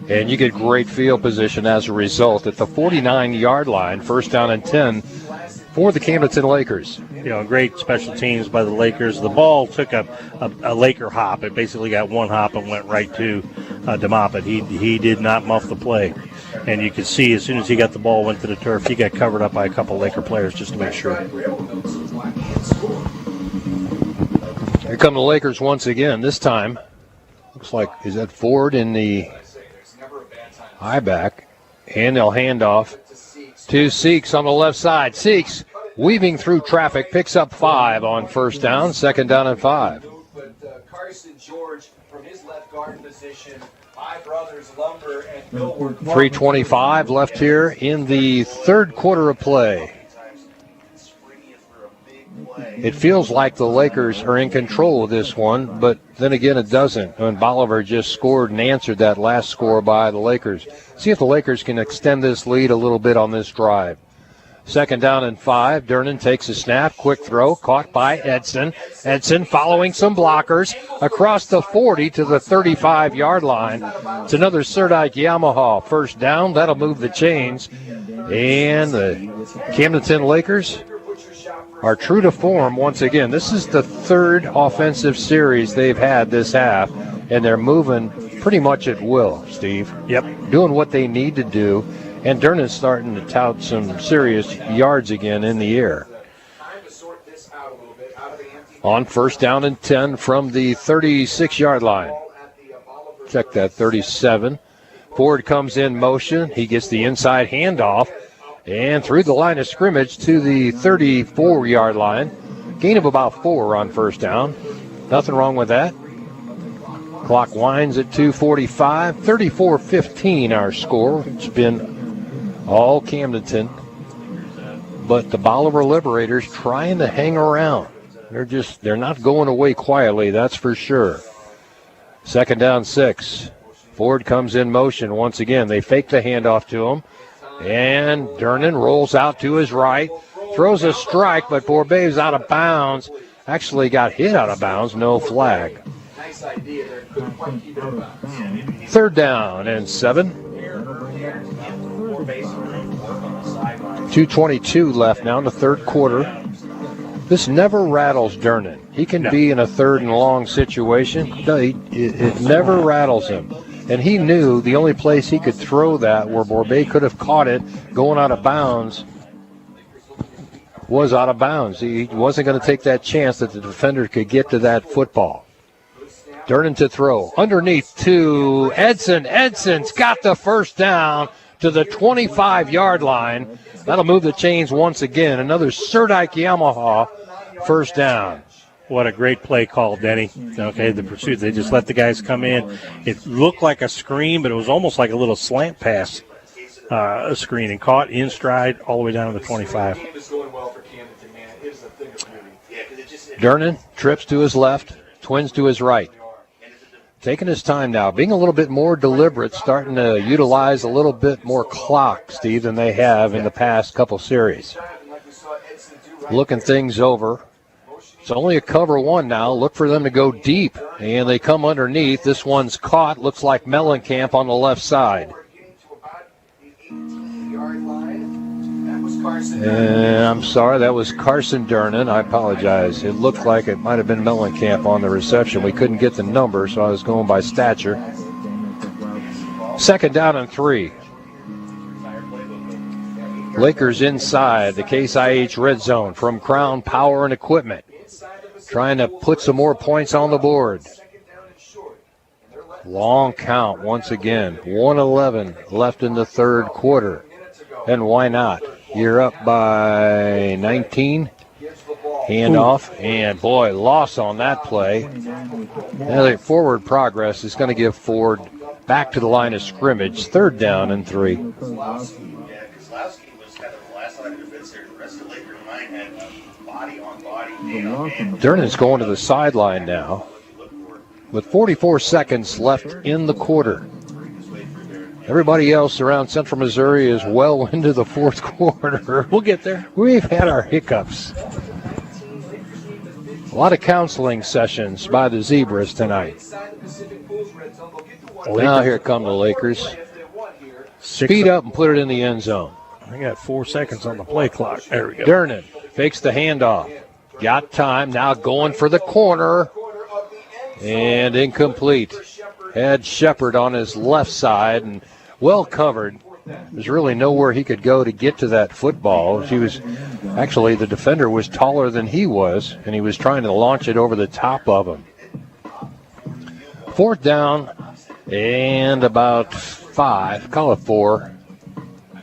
And you get great field position as a result. At the 49-yard line, 1st down and 10 for the Camdenton Lakers. You know, great special teams by the Lakers. The ball took a Laker hop. It basically got one hop and went right to DeMott, but he did not muff the play. And you could see as soon as he got the ball, went to the turf, he got covered up by a couple Laker players just to make sure. Here come the Lakers once again. This time, looks like, is that Ford in the high back? And they'll hand off to Seeks on the left side. Seeks weaving through traffic, picks up 5 on 1st down, 2nd down and 5. Carson George from his left guard position. My brothers Lumber and Millward. 3:25 left here in the third quarter of play. It feels like the Lakers are in control of this one, but then again it doesn't. When Bolivar just scored and answered that last score by the Lakers. See if the Lakers can extend this lead a little bit on this drive. 2nd down and 5. Durnan takes a snap. Quick throw. Caught by Edson. Edson following some blockers across the 40 to the 35-yard line. It's another Serdike Yamaha 1st down. That'll move the chains. And the Camdenton Lakers are true to form once again. This is the 3rd offensive series they've had this half, and they're moving pretty much at will, Steve. Yep. Doing what they need to do. And Durnan's starting to tout some serious yards again in the air. Time to sort this out a little bit. Out of the empty On first down and 10 from the 36-yard line. Check that, 37. Ford comes in motion. He gets the inside handoff and through the line of scrimmage to the 34-yard line. Gain of about 4 on first down. Nothing wrong with that. Clock winds at 2:45. 34-15 our score. It's been all Camdenton. But the Bolivar Liberators trying to hang around. They're not going away quietly, that's for sure. Second down 6. Ford comes in motion once again. They fake the handoff to him. And Durnan rolls out to his right. Throws a strike, but Borbe's out of bounds. Actually got hit out of bounds, no flag. Nice idea there. Couldn't quite keep it up. Third down and 7. 2:22 left now in the third quarter. This never rattles Durnan. He can be in a third and long situation. It never rattles him. And he knew the only place he could throw that where Borbe could have caught it going out of bounds was out of bounds. He wasn't going to take that chance that the defender could get to that football. Durnan to throw. Underneath to Edson. Edson's got the first down to the 25-yard line. That'll move the chains once again. Another Serdike Yamaha first down. What a great play call, Denny. Okay, the pursuit. They just let the guys come in. It looked like a screen, but it was almost like a little slant pass screen, and caught in stride all the way down to the 25. Durnan trips to his left, twins to his right. Taking his time now, being a little bit more deliberate, starting to utilize a little bit more clock, Steve, than they have in the past couple series. Looking things over. It's only a cover 1 now. Look for them to go deep, and they come underneath. This one's caught. Looks like Mellencamp on the left side. I'm sorry, that was Carson Durnan. I apologize. It looked like it might have been Mellencamp on the reception. We couldn't get the number, so I was going by stature. Second down and 3. Lakers inside the Case IH red zone from Crown Power and Equipment. Trying to put some more points on the board. Long count once again. 1:11 left in the third quarter. And why not? You're up by 19. Handoff. And boy, loss on that play. Now the forward progress is going to give Ford back to the line of scrimmage. Third down and 3. Durnan's going to the sideline now with 44 seconds left in the quarter. Everybody else around Central Missouri is well into the fourth quarter. We'll get there. We've had our hiccups. A lot of counseling sessions by the Zebras tonight. Now here come the Lakers. Speed up and put it in the end zone. I got 4 seconds on the play clock. There we go. Durnan fakes the handoff. Got time. Now going for the corner. And incomplete. Had Shepard on his left side and well covered. There's really nowhere he could go to get to that football. Actually, the defender was taller than he was, and he was trying to launch it over the top of him. Fourth down and about 5. Call it 4.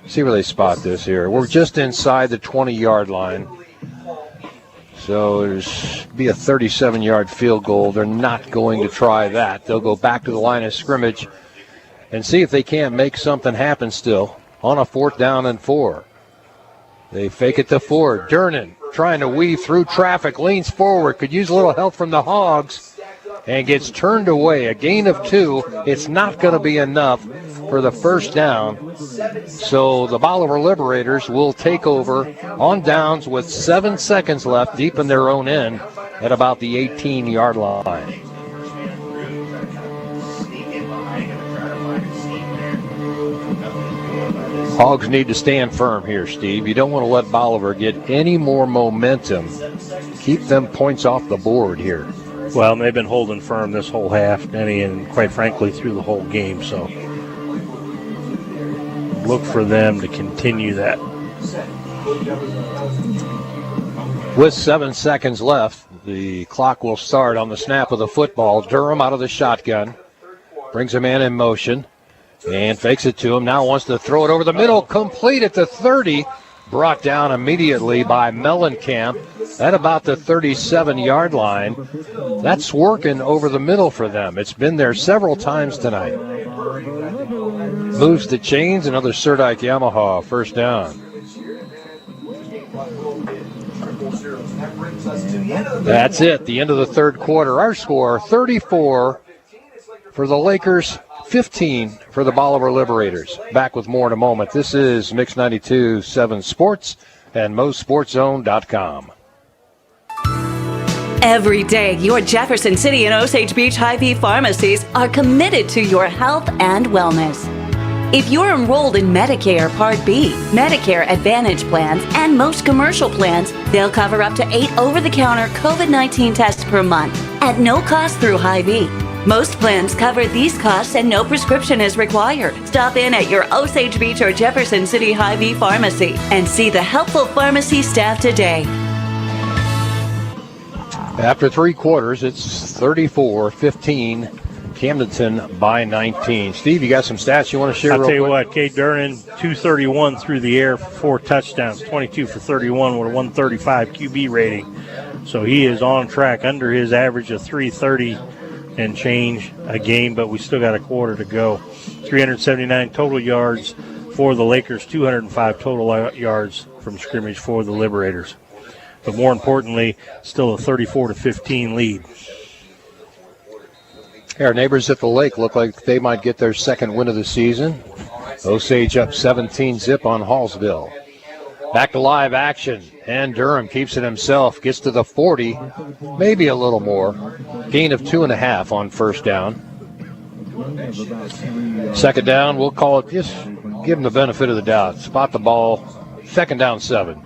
See where they spot this here. We're just inside the 20-yard line. So there's be a 37-yard field goal. They're not going to try that. They'll go back to the line of scrimmage and see if they can't make something happen still on a 4th down and 4. They fake it to Ford. Durnan trying to weave through traffic, leans forward, could use a little help from the Hogs, and gets turned away. A gain of 2. It's not going to be enough for the first down. So the Bolivar Liberators will take over on downs with 7 seconds left deep in their own end at about the 18-yard line. Hogs need to stand firm here, Steve. You don't want to let Bolivar get any more momentum. Keep them points off the board here. Well, they've been holding firm this whole half, Denny, and quite frankly through the whole game. So look for them to continue that. With 7 seconds left, The clock will start on the snap of the football. Durham out of the shotgun. Brings a man in motion and fakes it to him. Now wants to throw it over the middle. Complete at the 30. Brought down immediately by Mellencamp at about the 37-yard line. That's working over the middle for them. It's been there several times tonight. Moves the chains. Another Surdike Yamaha first down. That's it. The end of the third quarter. Our score, 34 for the Lakers, 15 for the Bolivar Liberators. Back with more in a moment. This is Mix 92.7 Sports and MoSportsZone.com. Every day, your Jefferson City and Osage Beach Hy-Vee pharmacies are committed to your health and wellness. If you're enrolled in Medicare Part B, Medicare Advantage plans, and most commercial plans, they'll cover up to 8 over-the-counter COVID-19 tests per month at no cost through Hy-Vee. Most plans cover these costs and no prescription is required. Stop in at your Osage Beach or Jefferson City Hy-Vee pharmacy and see the helpful pharmacy staff today. After three quarters, it's 34-15. Camdenton by 19. Steve, you got some stats you want to share? I'll tell you what, Cade Durnan, 231 through the air for 4 touchdowns, 22 for 31 with a 135 QB rating. So he is on track under his average of 330 and change a game, but we still got a quarter to go. 379 total yards for the Lakers, 205 total yards from scrimmage for the Liberators. But more importantly, still a 34-15 lead. Our neighbors at the lake look like they might get their second win of the season. Osage up 17-zip on Hallsville. Back to live action, and Durham keeps it himself, gets to the 40, maybe a little more. Gain of 2.5 on first down. Second down, we'll call it, just give him the benefit of the doubt. Spot the ball, second down 7.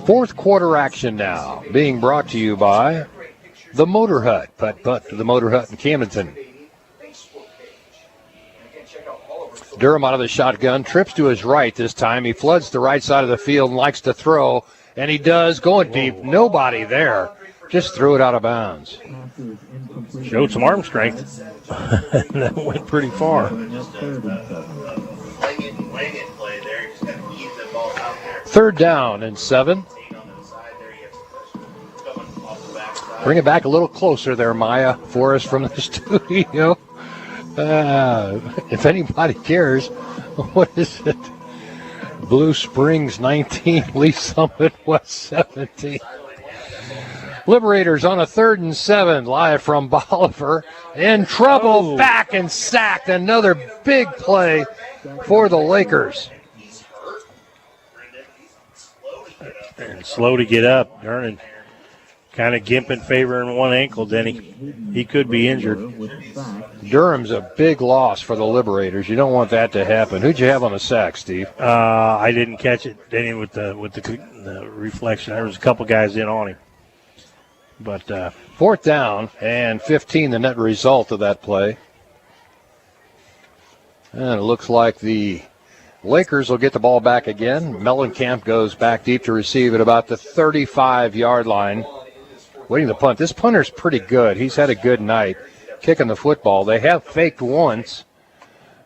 Fourth quarter action now, being brought to you by the Motor Hut, putt to the Motor Hut in Camdenton. Durham out of the shotgun, trips to his right this time. He floods the right side of the field and likes to throw, and he does, going deep. Nobody there. Just threw it out of bounds. Showed some arm strength. That went pretty far. Third down and 7. Bring it back a little closer there, Maya, for us from the studio. If anybody cares, what is it? Blue Springs 19, Lee Summit West 17. Liberators on a 3rd and 7, live from Bolivar. In trouble, back and sacked. Another big play for the Lakers. And slow to get up. Durnan kind of gimping, favoring one ankle, Denny. He could be injured. Durham's a big loss for the Liberators. You don't want that to happen. Who'd you have on the sack, Steve? I didn't catch it, Denny, with the reflection. There was a couple guys in on him. But fourth down and 15, the net result of that play. And it looks like the Lakers will get the ball back again. Mellencamp goes back deep to receive at about the 35-yard line. Waiting the punt. This punter's pretty good. He's had a good night kicking the football. They have faked once.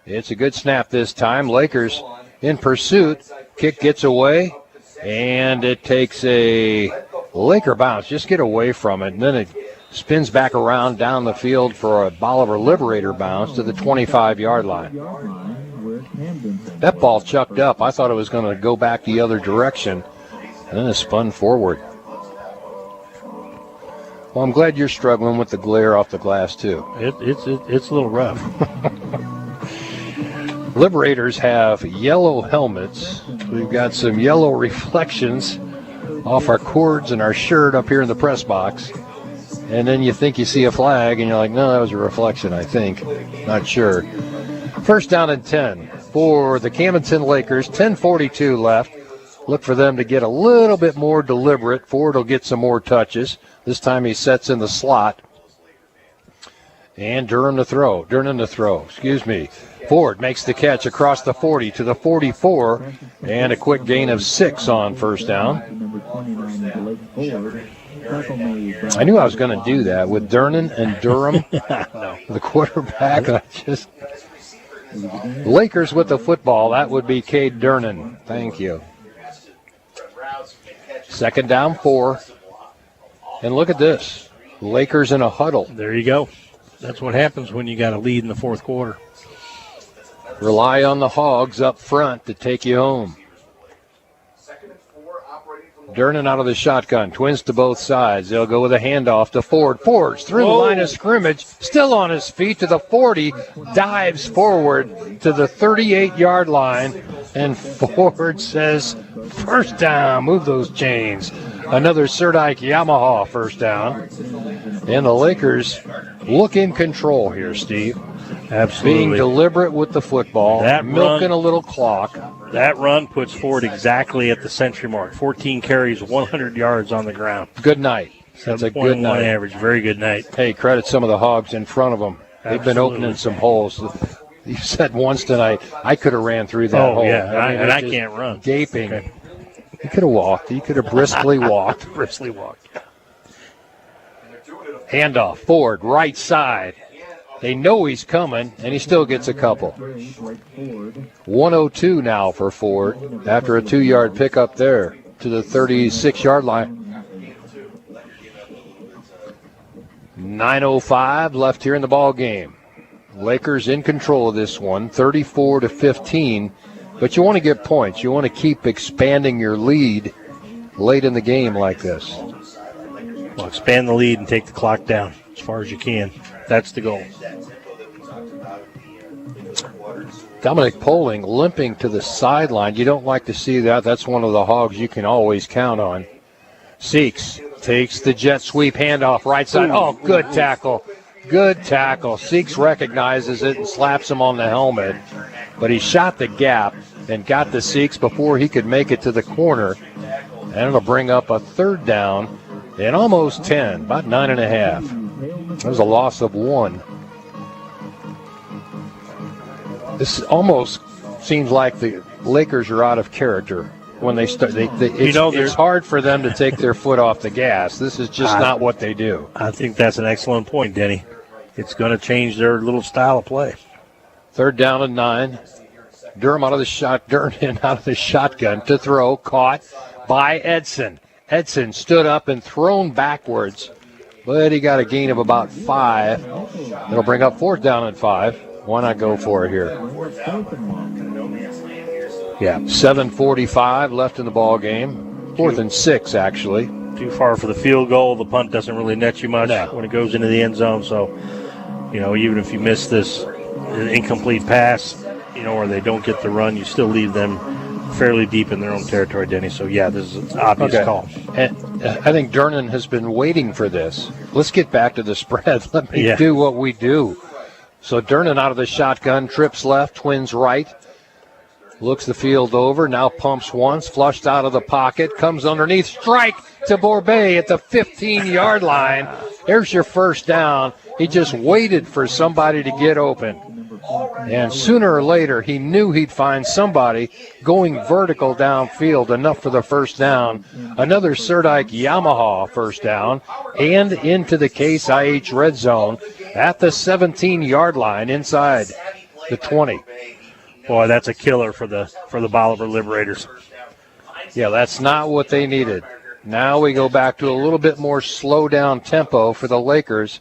It's a good snap this time. Lakers in pursuit. Kick gets away, and it takes a Laker bounce. Just get away from it, and then it spins back around down the field for a Bolivar Liberator bounce to the 25-yard line. That ball chucked up. I thought it was going to go back the other direction, and then it spun forward. Well, I'm glad you're struggling with the glare off the glass, too. It's a little rough. Liberators have yellow helmets. We've got some yellow reflections off our cords and our shirt up here in the press box. And then you think you see a flag, and you're like, no, that was a reflection, I think. Not sure. First down and 10 for the Camdenton Lakers. 10:42 left. Look for them to get a little bit more deliberate. Ford will get some more touches. This time he sets in the slot. And Durnan to throw. Ford makes the catch across the 40 to the 44. And a quick gain of 6 on first down. number 29, the Lake forward. Tackle made. I knew I was going to do that with Durnan and Durham, the quarterback. Lakers with the football. That would be Cade Durnan. Thank you. 2nd down, 4. And look at this. Lakers in a huddle. There you go. That's what happens when you got a lead in the fourth quarter. Rely on the Hogs up front to take you home. Durnan out of the shotgun. Twins to both sides. They'll go with a handoff to Ford. Ford's through the line of scrimmage. Still on his feet to the 40. Dives forward to the 38-yard line. And Ford says, first down. Move those chains. Another Serdike Yamaha first down. And the Lakers look in control here, Steve. Absolutely. Being deliberate with the football. That milking run, a little clock. That run puts Ford exactly at the century mark. 14 carries, 100 yards on the ground. Good night. That's a good night. Average. Very good night. Hey, credit some of the Hogs in front of them. They've been opening some holes. You said once tonight, I could have ran through that hole. Oh, yeah, I can't run. Gaping. Okay. He could have walked. He could have briskly walked. Briskly walked. Handoff. Ford, right side. They know he's coming, and he still gets a couple. 102 now for Ford after a 2-yard pickup there to the 36-yard line. 9:05 left here in the ball game. Lakers in control of this one, 34-15. But you want to get points. You want to keep expanding your lead late in the game like this. Well, expand the lead and take the clock down as far as you can. That's the goal. Dominic Poling limping to the sideline. You don't like to see that. That's one of the Hogs you can always count on. Seeks takes the jet sweep handoff right side. Oh, good tackle. Good tackle. Seeks recognizes it and slaps him on the helmet. But he shot the gap and got the Seeks before he could make it to the corner. And it'll bring up a 3rd down and almost 10, about 9.5. There's a loss of 1. This almost seems like the Lakers are out of character when they start. It's hard for them to take their foot off the gas. This is just not what they do. I think that's an excellent point, Denny. It's going to change their little style of play. 3rd down and 9. Durham out of the shotgun to throw, caught by Edson. Edson stood up and thrown backwards, but he got a gain of about 5. It'll bring up 4th down and 5. Why not go for it here? Yeah, 7:45 left in the ball game. 4th and 6, actually. Too far for the field goal. The punt doesn't really net you much when it goes into the end zone. So, even if you miss this incomplete pass, or they don't get the run, you still leave them fairly deep in their own territory, Denny. So, yeah, this is an obvious call. And I think Durnan has been waiting for this. Let's get back to the spread. Let me do what we do. So Durnan out of the shotgun, trips left, Twins right. Looks the field over, now pumps once, flushed out of the pocket, comes underneath, strike to Borbet at the 15-yard line. There's your first down. He just waited for somebody to get open. And sooner or later, he knew he'd find somebody going vertical downfield, enough for the first down. Another Serdike Yamaha first down, and into the Case IH red zone at the 17-yard line inside the 20. Boy, that's a killer for the Bolivar Liberators. Yeah, that's not what they needed. Now we go back to a little bit more slow down tempo for the Lakers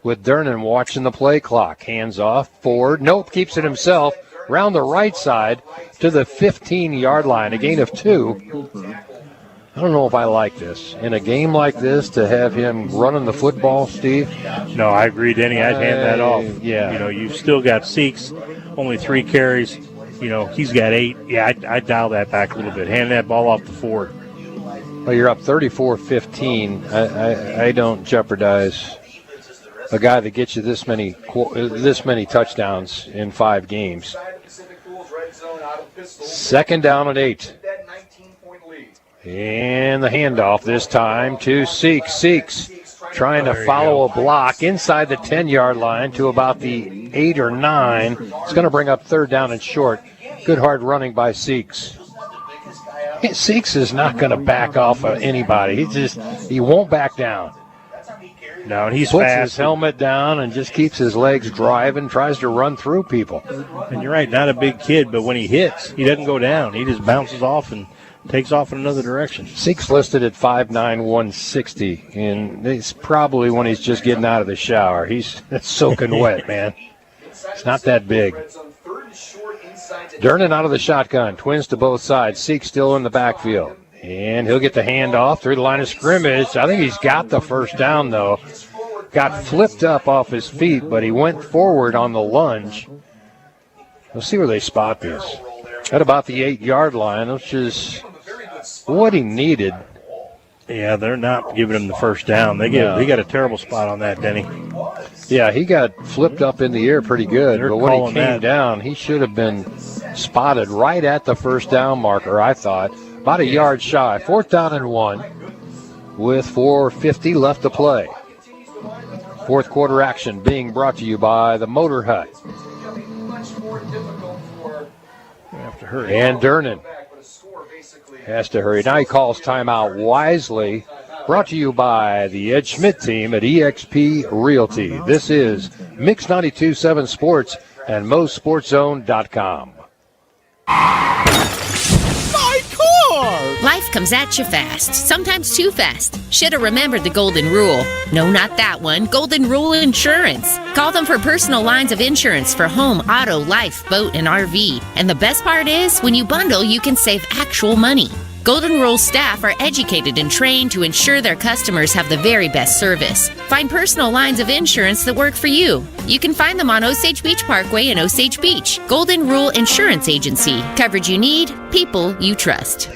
with Durnan watching the play clock. Hands off, Ford. Nope, keeps it himself. Round the right side to the 15-yard line, a gain of 2. I don't know if I like this. In a game like this, to have him running the football, Steve? No, I agree, Denny. I'd hand that off. Yeah. You've still got Seeks, only 3 carries. He's got 8. Yeah, I'd dial that back a little bit. Hand that ball off to Ford. Well, you're up 34-15. I don't jeopardize a guy that gets you this many touchdowns in 5 games. 2nd down and 8. And the handoff this time to Seeks. Seeks trying to follow a block inside the 10-yard line to about the 8 or 9. It's going to bring up 3rd down and short. Good hard running by Seeks. Seeks is not going to back off of anybody. He won't back down. No, and he's puts fast. His helmet down and just keeps his legs driving, tries to run through people. And you're right, not a big kid, but when he hits, he doesn't go down. He just bounces off and takes off in another direction. Seeks listed at 5'9", 160, and it's probably when he's just getting out of the shower. He's soaking wet, man. It's not that big. Durnin out of the shotgun, twins to both sides. Seeks still in the backfield. And he'll get the handoff through the line of scrimmage. I think he's got the first down, though. Got flipped up off his feet, but he went forward on the lunge. We'll see where they spot this. At about the 8-yard line, which is what he needed. Yeah, they're not giving him the first down. He got a terrible spot on that, Denny. Yeah, he got flipped up in the air pretty good, but when he came down, he should have been spotted right at the first down marker, I thought. About a yard shy. 4th down and 1 with 4:50 left to play. Fourth quarter action being brought to you by the Motor Hut. Have to hurry. And Durnin has to hurry. Now he calls timeout wisely. Brought to you by the Ed Schmidt team at eXp Realty. This is Mix 92.7 Sports and MoSportsZone.com. Life comes at you fast, sometimes too fast. Should have remembered the golden rule. No, not that one. Golden Rule Insurance. Call them for personal lines of insurance for home, auto, life, boat, and RV. And the best part is, when you bundle, you can save actual money. Golden Rule staff are educated and trained to ensure their customers have the very best service. Find personal lines of insurance that work for you. You can find them on Osage Beach Parkway in Osage Beach. Golden Rule Insurance Agency. Coverage you need, people you trust.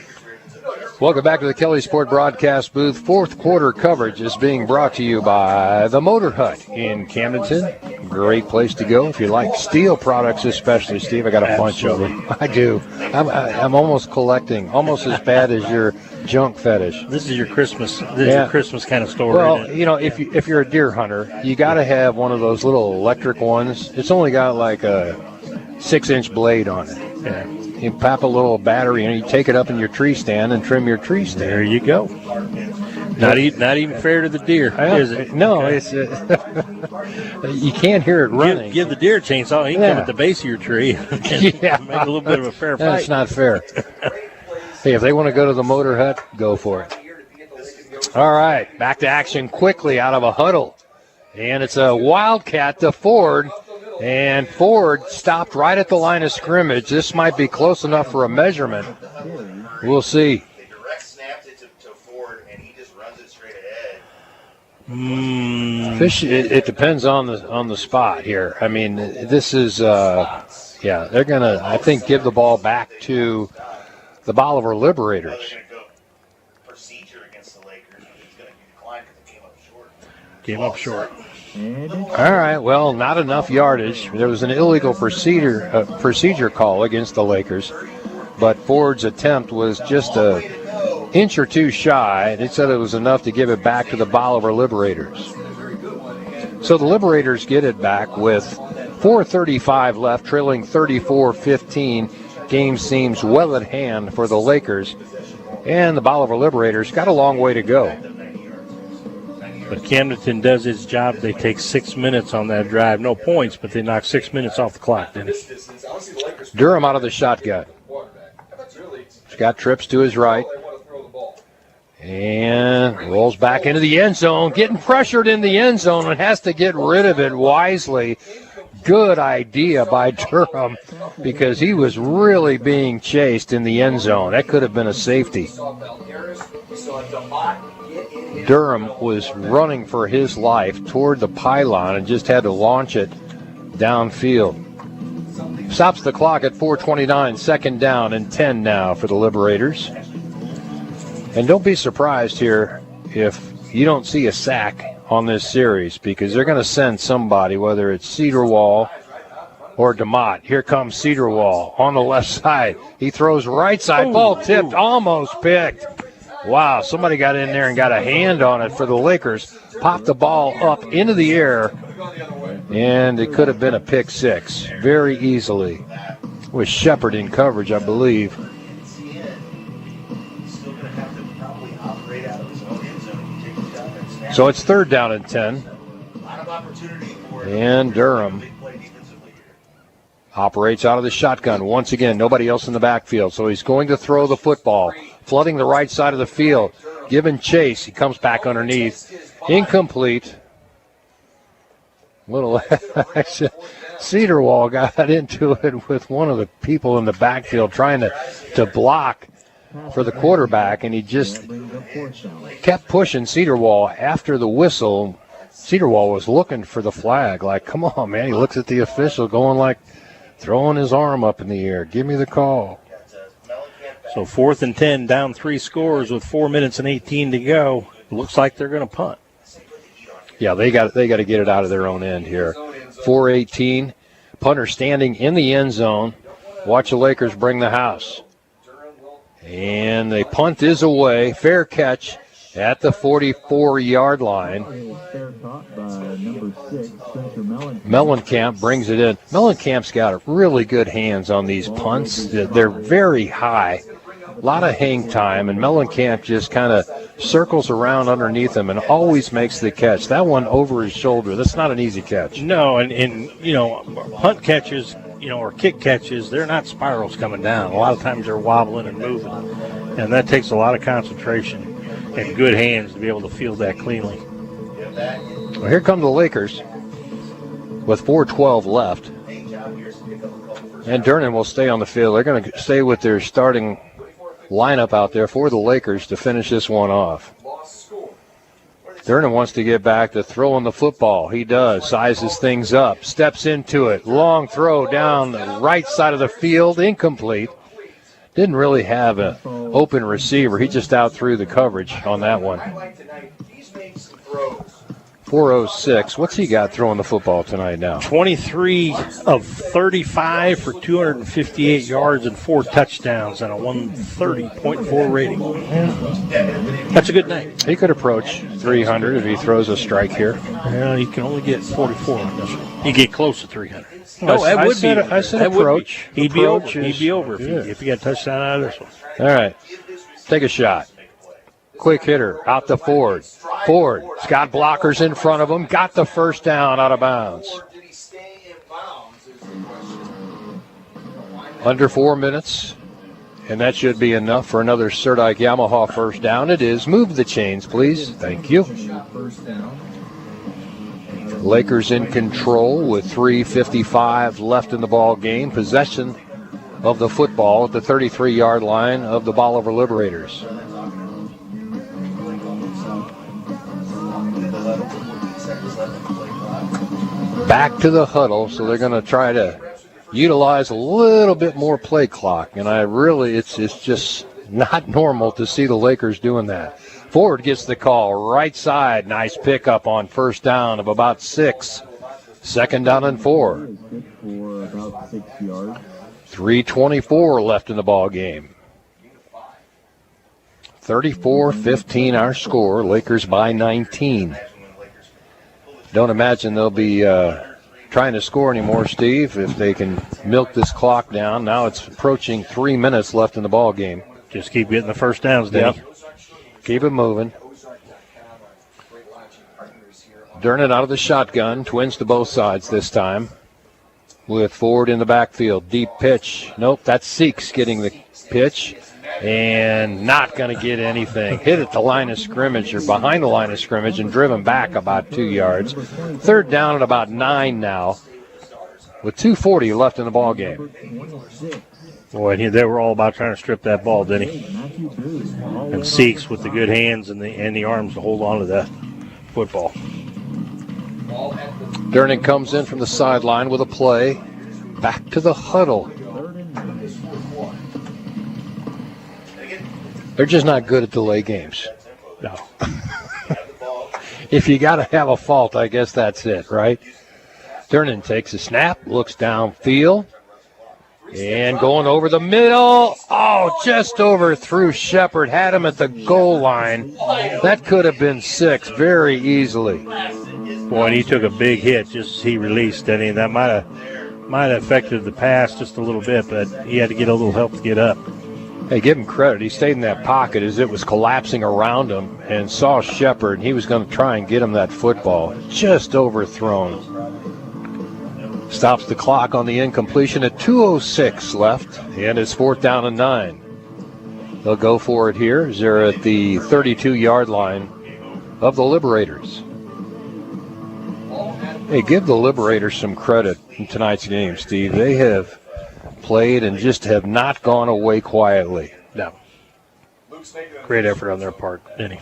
Welcome back to the Kelly Sport Broadcast Booth. Fourth quarter coverage is being brought to you by the Motor Hut in Camdenton. Great place to go if you like steel products, especially. Steve, I got a bunch of them. I do. I'm almost collecting, almost as bad as your junk fetish. This is your Christmas. This is your Christmas kind of store. Well, you know, if you're a deer hunter, you got to have one of those little electric ones. It's only got like a 6-inch blade on it. Yeah. You pop a little battery and you take it up in your tree stand and trim your tree stand. There you go. Not even fair to the deer, is it? No, it's you can't hear it running. Give the deer a chainsaw. He can come at the base of your tree. Yeah, make a little bit of a fair fight. That's not fair. Hey, if they want to go to the Motor Hut, go for it. All right, back to action quickly out of a huddle, and it's a wildcat to Ford. And Ford stopped right at the line of scrimmage. This might be close enough for a measurement. We'll see. They direct snapped it to Ford, and he just runs it straight ahead. Fish. It depends on the spot here. I mean, this is they're gonna, I think, give the ball back to the Bolivar Liberators. Procedure against the Lakers, but he's going to decline because it came up short. Came up short. All right, well, not enough yardage. There was an illegal procedure call against the Lakers, but Ford's attempt was just an inch or two shy. They said it was enough to give it back to the Bolivar Liberators. So the Liberators get it back with 4:35 left, trailing 34-15. Game seems well at hand for the Lakers, and the Bolivar Liberators got a long way to go. But Camdenton does its job. They take 6 minutes on that drive. No points, but they knock 6 minutes off the clock, didn't it? Durham out of the shotgun. He's got trips to his right. And rolls back into the end zone. Getting pressured in the end zone and has to get rid of it wisely. Good idea by Durham because he was really being chased in the end zone. That could have been a safety. Durham was running for his life toward the pylon and just had to launch it downfield. Stops the clock at 4:29, second down and 10 now for the Liberators. And don't be surprised here if you don't see a sack on this series because they're going to send somebody, whether it's Cedarwall or DeMott. Here comes Cedarwall on the left side. He throws right side, ball tipped, almost picked. Wow, somebody got in there and got a hand on it for the Lakers. Popped the ball up into the air, and it could have been a pick six very easily. With Shepard in coverage, I believe. So it's 3rd down and 10. And Durham operates out of the shotgun. Once again, nobody else in the backfield. So he's going to throw the football, flooding the right side of the field. Giving chase. He comes back underneath. Incomplete. Little Cedarwall got into it with one of the people in the backfield trying to block for the quarterback, and he just kept pushing Cedarwall after the whistle. Cedarwall was looking for the flag, like, come on, man. He looks at the official going like, throwing his arm up in the air. Give me the call. So 4th and 10, down 3 scores with 4 minutes and 18 to go. Looks like they're going to punt. Yeah, they got to get it out of their own end here. 4:18, punter standing in the end zone. Watch the Lakers bring the house. And the punt is away. Fair catch at the 44-yard line. Mellencamp brings it in. Mellencamp's got really good hands on these punts. They're very high. A lot of hang time, and Mellencamp just kind of circles around underneath him and always makes the catch. That one over his shoulder, that's not an easy catch. No, and you know, punt catches, or kick catches, they're not spirals coming down. A lot of times they're wobbling and moving, and that takes a lot of concentration and good hands to be able to field that cleanly. Well, here come the Lakers with 4:12 left. And Durnan will stay on the field. They're going to stay with their starting lineup out there for the Lakers to finish this one off. Durnan wants to get back to throwing the football. He does. Sizes things up. Steps into it. Long throw down the right side of the field. Incomplete. Didn't really have an open receiver. He just out threw the coverage on that one. 4:06. What's he got throwing the football tonight now? 23 of 35 for 258 yards and 4 touchdowns and a 130.4 rating. That's a good night. He could approach 300 if he throws a strike here. Well, he can only get 44 on this one. He get close to 300. No, I said approach. He'd be over. He'd be over if he got a touchdown out of this one. All right. Take a shot. Quick hitter out to Ford. Ford's got blockers in front of him. Got the first down out of bounds. Under 4 minutes. And that should be enough for another Serdike Yamaha first down. It is. Move the chains, please. Thank you. Lakers in control with 3:55 left in the ball game. Possession of the football at the 33-yard line of the Bolivar Liberators. Back to the huddle, so they're going to try to utilize a little bit more play clock. And it's just not normal to see the Lakers doing that. Ford gets the call, right side. Nice pickup on first down of about 6. 2nd down and 4. 3:24 left in the ball game. 34-15 our score. Lakers by 19. Don't imagine they'll be trying to score anymore, Steve, if they can milk this clock down. Now it's approaching 3 minutes left in the ball game. Just keep getting the first downs, Denny. Yep. Keep it moving. Durnan out of the shotgun. Twins to both sides this time. With Ford in the backfield. Deep pitch. Nope, that's Seeks getting the pitch. And not going to get anything. Hit at the line of scrimmage or behind the line of scrimmage and driven back about 2 yards. 3rd down at about 9 now with 2:40 left in the ball game. Boy, they were all about trying to strip that ball, didn't he? And Seeks with the good hands and the arms to hold on to that football. Durnan comes in from the sideline with a play. Back to the huddle. They're just not good at delay games. No. If you got to have a fault, I guess that's it, right? Durnan takes a snap, looks downfield, and going over the middle. Oh, just overthrew Shepard. Had him at the goal line. That could have been 6 very easily. Boy, and he took a big hit just as he released, Denny. That might have affected the pass just a little bit, but he had to get a little help to get up. Hey, give him credit. He stayed in that pocket as it was collapsing around him and saw Shepard, and he was going to try and get him that football. Just overthrown. Stops the clock on the incompletion at 2:06 left, and it's 4th down and 9. They'll go for it here as they're at the 32-yard line of the Liberators. Hey, give the Liberators some credit in tonight's game, Steve. They have played and just have not gone away quietly. No. Great effort on their part, Denny.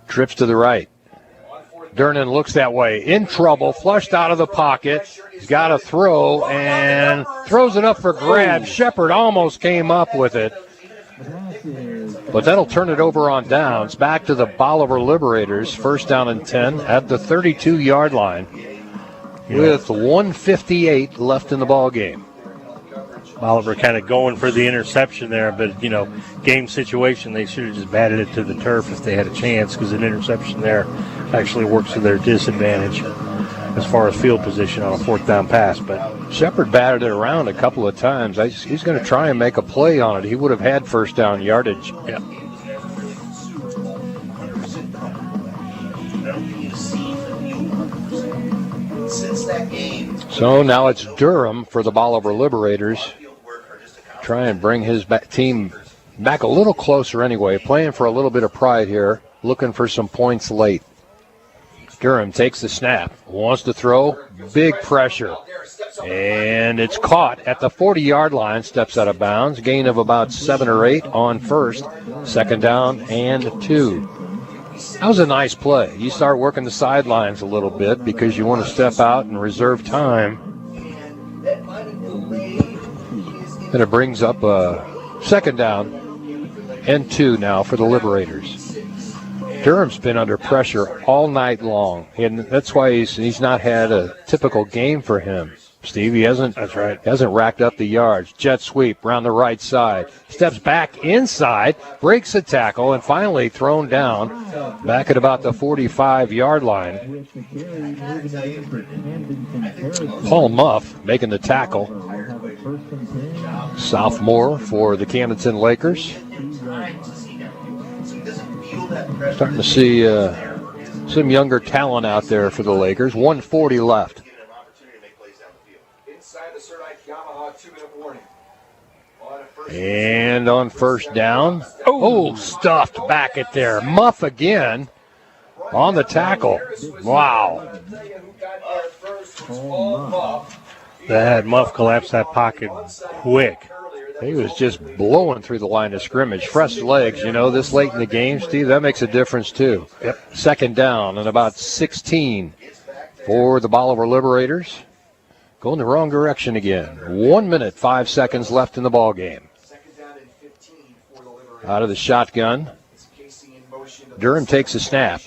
Trips to the right. Durnan looks that way. In trouble, flushed out of the pocket. He's got a throw and throws it up for grabs. Shepard almost came up with it. But that'll turn it over on downs. Back to the Bolivar Liberators. 1st down and 10 at the 32-yard line with 1:58 left in the ball game. Bolivar kind of going for the interception there, but, game situation, they should have just batted it to the turf if they had a chance, because an interception there actually works to their disadvantage as far as field position on a 4th down pass. But Shepard batted it around a couple of times. He's going to try and make a play on it. He would have had 1st down yardage. Yeah. So now it's Durham for the Bolivar Liberators. Try and bring his team back a little closer anyway. Playing for a little bit of pride here. Looking for some points late. Durham takes the snap. Wants to throw. Big pressure. And it's caught at the 40-yard line. Steps out of bounds. Gain of about 7 or 8 on 1st. 2nd down and 2. That was a nice play. You start working the sidelines a little bit because you want to step out and reserve time. And it brings up a 2nd down and 2 now for the Liberators. Durham's been under pressure all night long, and that's why he's not had a typical game for him. Steve, he hasn't racked up the yards. Jet sweep around the right side. Steps back inside, breaks a tackle, and finally thrown down back at about the 45-yard line. Paul Muff making the tackle. Sophomore for the Camdenton Lakers. Starting to see some younger talent out there for the Lakers. 1:40 left. And on 1st down, stuffed back at there. Muff again on the tackle. Wow. That Muff collapsed that pocket quick. He was just blowing through the line of scrimmage. Fresh legs, this late in the game, Steve, that makes a difference too. Yep. 2nd down and about 16 for the Bolivar Liberators. Going the wrong direction again. 1 minute, 5 seconds left in the ball game. Out of the shotgun. Durham takes a snap.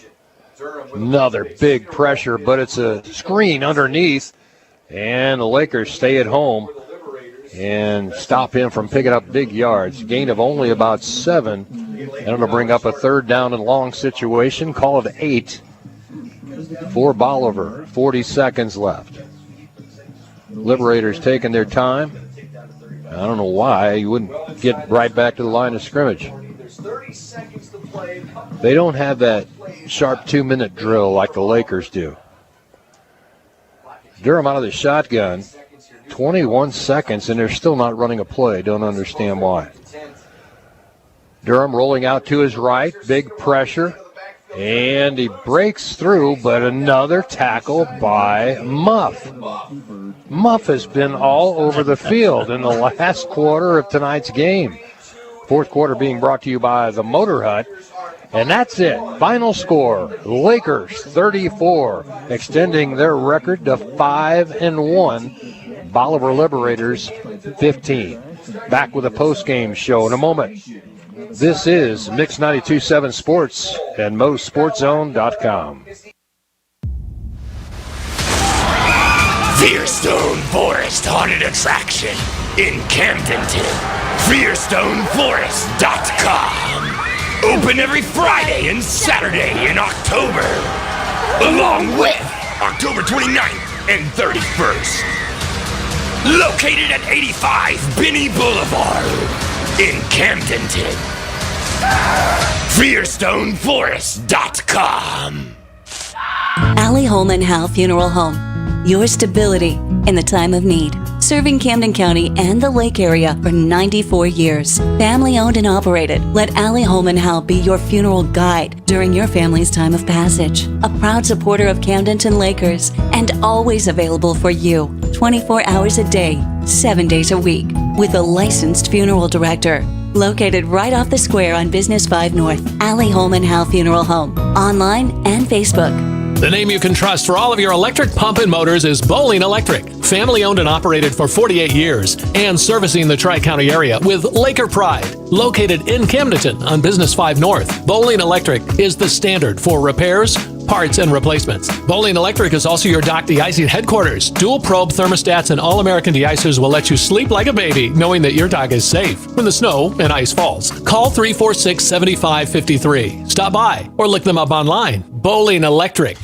Another big pressure, but it's a screen underneath. And the Lakers stay at home and stop him from picking up big yards. Gain of only about 7. And it'll bring up a 3rd down and long situation. Call it 8 for Bolivar. 40 seconds left. Liberators taking their time. I don't know why you wouldn't get right back to the line of scrimmage. They don't have that sharp 2-minute drill like the Lakers do. Durham out of the shotgun. 21 seconds, and they're still not running a play. Don't understand why. Durham rolling out to his right. Big pressure. And he breaks through, but another tackle by Muff. Muff has been all over the field in the last quarter of tonight's game. 4th quarter being brought to you by the Motor Hut. And that's it. Final score, Lakers 34, extending their record to 5-1. Bolivar Liberators 15. Back with a post-game show in a moment. This is Mix 92.7 Sports and MoSportsZone.com. Firestone Forest Haunted Attraction in Camdenton. FirestoneForest.com. Open every Friday and Saturday in October, along with October 29th and 31st. Located at 85 Binney Boulevard. in Camdenton. FearstoneForest.com. Allie Holman Howe Funeral Home. Your stability in the time of need. Serving Camden County and the Lake area for 94 years. Family owned and operated. Let Allie Holman Howe be your funeral guide during your family's time of passage. A proud supporter of Camdenton Lakers and always available for you 24 hours a day, 7 days a week with a licensed funeral director. Located right off the square on Business 5 North. Allie Holman Howe Funeral Home. Online and Facebook. The name you can trust for all of your electric pump and motors is Bowling Electric. Family owned and operated for 48 years and servicing the Tri-County area with Laker Pride. Located in Camdenton on Business 5 North, Bowling Electric is the standard for repairs, parts, and replacements. Bowling Electric is also your dock de-icing headquarters. Dual probe thermostats and all-American de-icers will let you sleep like a baby, knowing that your dock is safe when the snow and ice falls. Call 346-7553. Stop by or look them up online. Bowling Electric.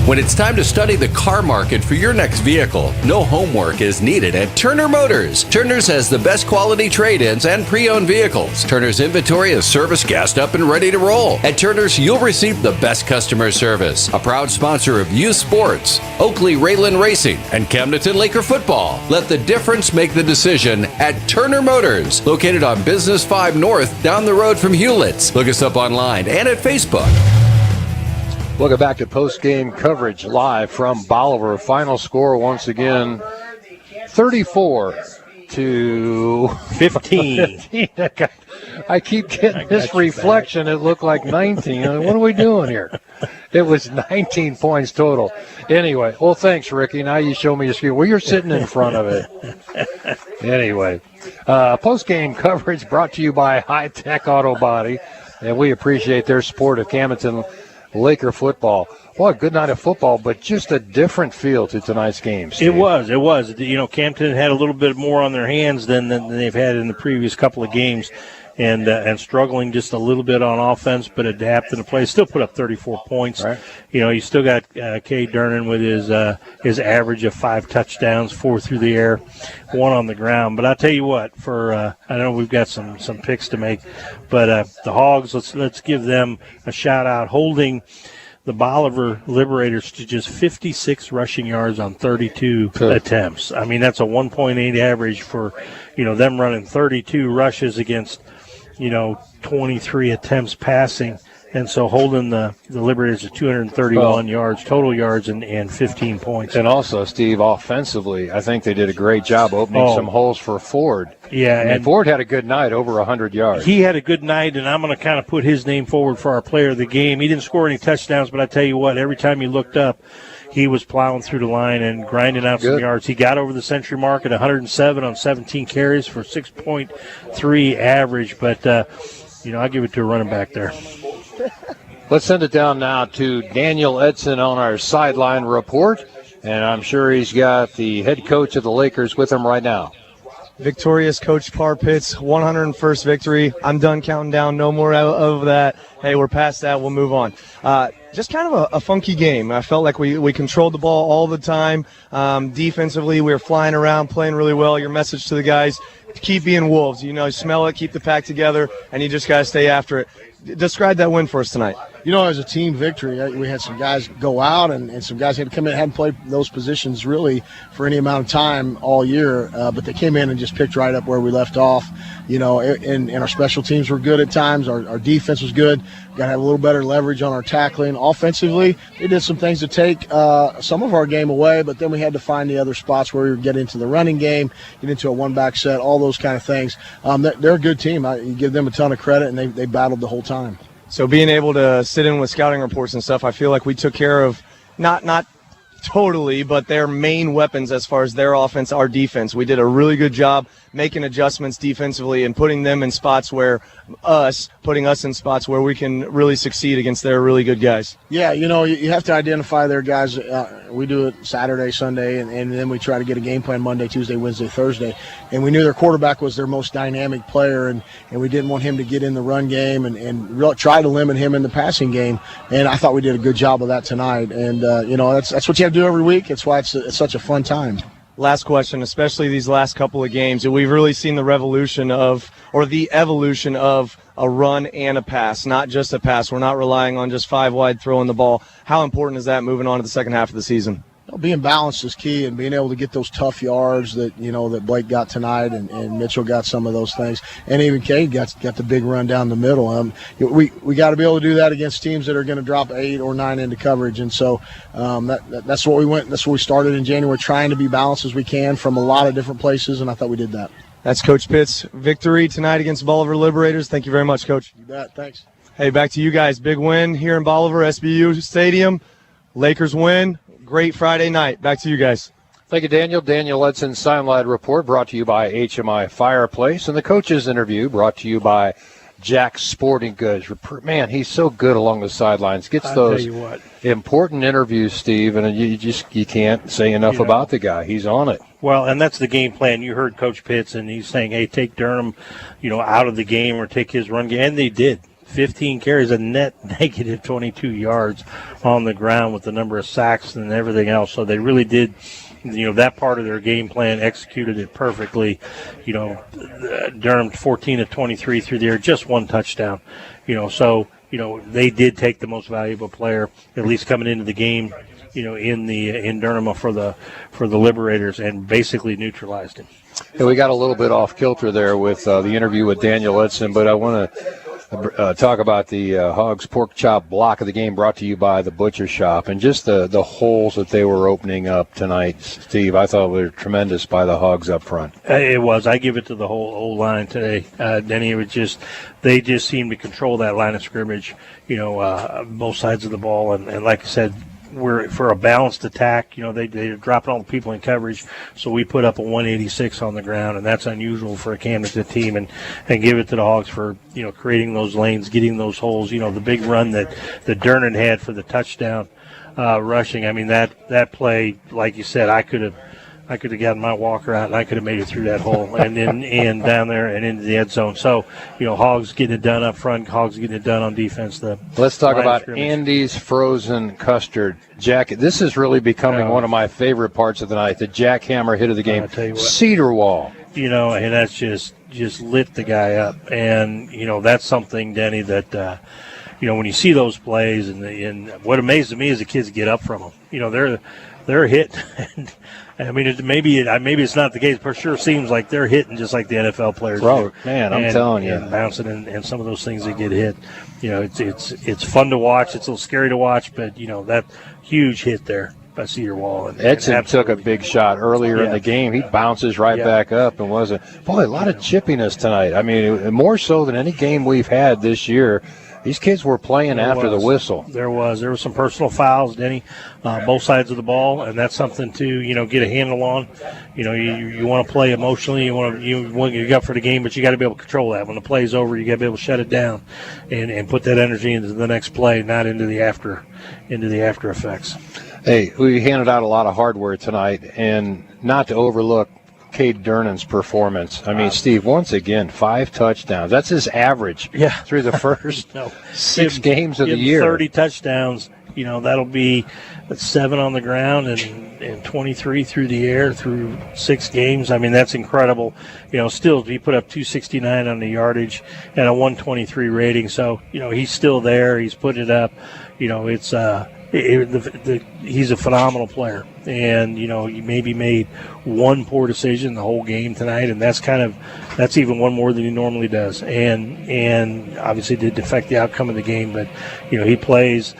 When it's time to study the car market for your next vehicle, no homework is needed at Turner Motors. Turner's has the best quality trade-ins and pre-owned vehicles. Turner's inventory is service gassed up and ready to roll. At Turner's, you'll receive the best customer service. A proud sponsor of youth sports, Oakley Raylan Racing, and Camdenton Laker football. Let the difference make the decision at Turner Motors, located on Business 5 North, down the road from Hewlett's. Look us up online and at Facebook. Welcome back to post-game coverage live from Bolivar. Final score once again, 34-15. I keep getting this reflection. It looked like 19. What are we doing here? It was 19 points total. Anyway, well, thanks, Ricky. Now you show me your screen. Well, you're sitting in front of it. Anyway, post-game coverage brought to you by High Tech Auto Body, and we appreciate their support of Camdenton Laker football. What a good night of football, but just a different feel to tonight's game, Steve. It was. You know, Camden had a little bit more on their hands than they've had in the previous couple of games, and struggling just a little bit on offense, but adapting to play. Still put up 34 points. Right. You know, you still got Cade Durnan with his average of 5 touchdowns, 4 through the air, 1 on the ground. But I'll tell you what, I know we've got some picks to make, but the Hogs, let's give them a shout out, holding the Bolivar Liberators to just 56 rushing yards on 32 attempts. I mean, that's a 1.8 average for, them running 32 rushes against, 23 attempts passing. And so holding the Liberators to 231 yards, total yards, and 15 points. And also, Steve, offensively, I think they did a great job opening some holes for Ford. Yeah. And Ford had a good night, over 100 yards. He had a good night, and I'm going to kind of put his name forward for our player of the game. He didn't score any touchdowns, but I tell you what, every time you looked up, he was plowing through the line and grinding out some yards. He got over the century mark at 107 on 17 carries for 6.3 average, but, I'll give it to a running back there. Let's send it down now to Daniel Edson on our sideline report, and I'm sure he's got the head coach of the Lakers with him right now. Victorious Coach Parpitz, 101st victory. I'm done counting down. No more of that. Hey, we're past that. We'll move on. Just kind of a funky game. I felt like we controlled the ball all the time. Defensively, we were flying around, playing really well. Your message to the guys, keep being wolves. Smell it, keep the pack together, and you just got to stay after it. Describe that win for us tonight. As a team victory, we had some guys go out and some guys had to come in, hadn't played those positions really for any amount of time all year, but they came in and just picked right up where we left off. And our special teams were good at times. Our defense was good. Got to have a little better leverage on our tackling. Offensively, they did some things to take some of our game away, but then we had to find the other spots where we would get into the running game, get into a one-back set, all those kind of things. They're a good team. You give them a ton of credit, and they battled the whole time. So being able to sit in with scouting reports and stuff, I feel like we took care of not totally, but their main weapons as far as their offense, our defense. We did a really good job making adjustments defensively and putting them in spots putting us in spots where we can really succeed against their really good guys. Yeah, you have to identify their guys. We do it Saturday, Sunday, and then we try to get a game plan Monday, Tuesday, Wednesday, Thursday. And we knew their quarterback was their most dynamic player, and we didn't want him to get in the run game and really try to limit him in the passing game. And I thought we did a good job of that tonight. And, that's what you have to do every week. That's why it's such a fun time. Last question, especially these last couple of games, we've really seen the evolution of a run and a pass, not just a pass. We're not relying on just 5 wide throwing the ball. How important is that moving on to the second half of the season? Being balanced is key, and being able to get those tough yards that that Blake got tonight, and Mitchell got some of those things, and even Cade got the big run down the middle. We got to be able to do that against teams that are going to drop 8 or 9 into coverage, and so that's what we went. That's what we started in January, trying to be balanced as we can from a lot of different places, and I thought we did that. That's Coach Pitt's victory tonight against Bolivar Liberators. Thank you very much, Coach. You bet. Thanks. Hey, back to you guys. Big win here in Bolivar, SBU Stadium. Lakers win. Great Friday night. Back to you guys. Thank you, Daniel. Daniel Edson, Sideline Report, brought to you by HMI Fireplace. And the coaches interview brought to you by Jack's Sporting Goods. Man, he's so good along the sidelines. Gets those important interviews, Steve, and you can't say enough about the guy. He's on it. Well, and that's the game plan. You heard Coach Pitts, and he's saying, hey, take Durham, out of the game or take his run game. And they did. 15 carries, a net negative 22 yards on the ground with the number of sacks and everything else. So they really did, that part of their game plan, executed it perfectly. Durham 14 of 23 through the air, just 1 touchdown. So they did take the most valuable player, at least coming into the game, in Durham for the Liberators, and basically neutralized him. Yeah, we got a little bit off kilter there with the interview with Daniel Edson, but I want to talk about the Hogs pork chop block of the game, brought to you by the Butcher Shop, and just the holes that they were opening up tonight, Steve. I thought were tremendous by the Hogs up front. It was. I give it to the whole O-line today. Denny, they just seemed to control that line of scrimmage, both sides of the ball, and like I said, for a balanced attack, they're dropping all the people in coverage, so we put up a 186 on the ground, and that's unusual for a Camdenton team, and give it to the Hogs for, creating those lanes, getting those holes, the big run that Durnan had for the touchdown rushing. I mean, that play, like you said, I could have gotten my walker out, and I could have made it through that hole and down there and into the end zone. So, Hogs getting it done up front, Hogs getting it done on defense. Let's talk about Andy's frozen custard. Jack, this is really becoming one of my favorite parts of the night, the jackhammer hit of the game. Cedar Wall. And that's just lit the guy up. And, that's something, Denny, that, when you see those plays, and what amazes me is the kids get up from them. They're hit. I mean, maybe it's not the case. For sure, seems like they're hitting just like the NFL players do. Man, I'm telling you, and bouncing and some of those things that get hit. It's fun to watch. It's a little scary to watch, but that huge hit there by Cedar Wall. And Edson took a big shot earlier in the game. He bounces right back up and a lot of chippiness tonight. I mean, more so than any game we've had this year. These kids were playing after the whistle. There were some personal fouls, Denny, both sides of the ball, and that's something to get a handle on. You want to play emotionally, you want to go for the game, but you got to be able to control that. When the play's over, you got to be able to shut it down and put that energy into the next play, not into the after effects. Hey, we handed out a lot of hardware tonight, and not to overlook Cade Durnan's performance. I mean, Steve, once again, 5 touchdowns. That's his average through the first 6 games of the year. 30 touchdowns. That'll be 7 on the ground and 23 through the air through 6 games. I mean, that's incredible. Still, he put up 269 on the yardage and a 123 rating. So, he's still there. He's putting it up. It's he's a phenomenal player, and he maybe made one poor decision the whole game tonight, and that's even one more than he normally does, and obviously did affect the outcome of the game. But he plays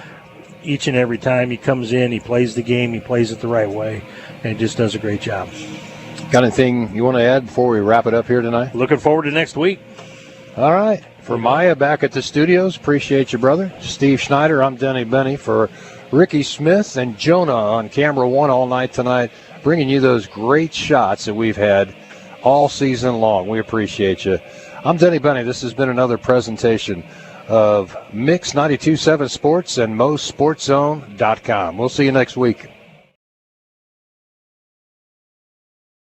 each and every time he comes in, he plays the game, he plays it the right way, and just does a great job. Got anything you want to add before we wrap it up here tonight? Looking forward to next week. All right. For Maya back at the studios, appreciate you, brother. Steve Schneider, I'm Denny Benny. For Ricky Smith and Jonah on camera 1 all night tonight, bringing you those great shots that we've had all season long. We appreciate you. I'm Denny Benny. This has been another presentation of Mix 92.7 Sports and MoSportZone.com. We'll see you next week.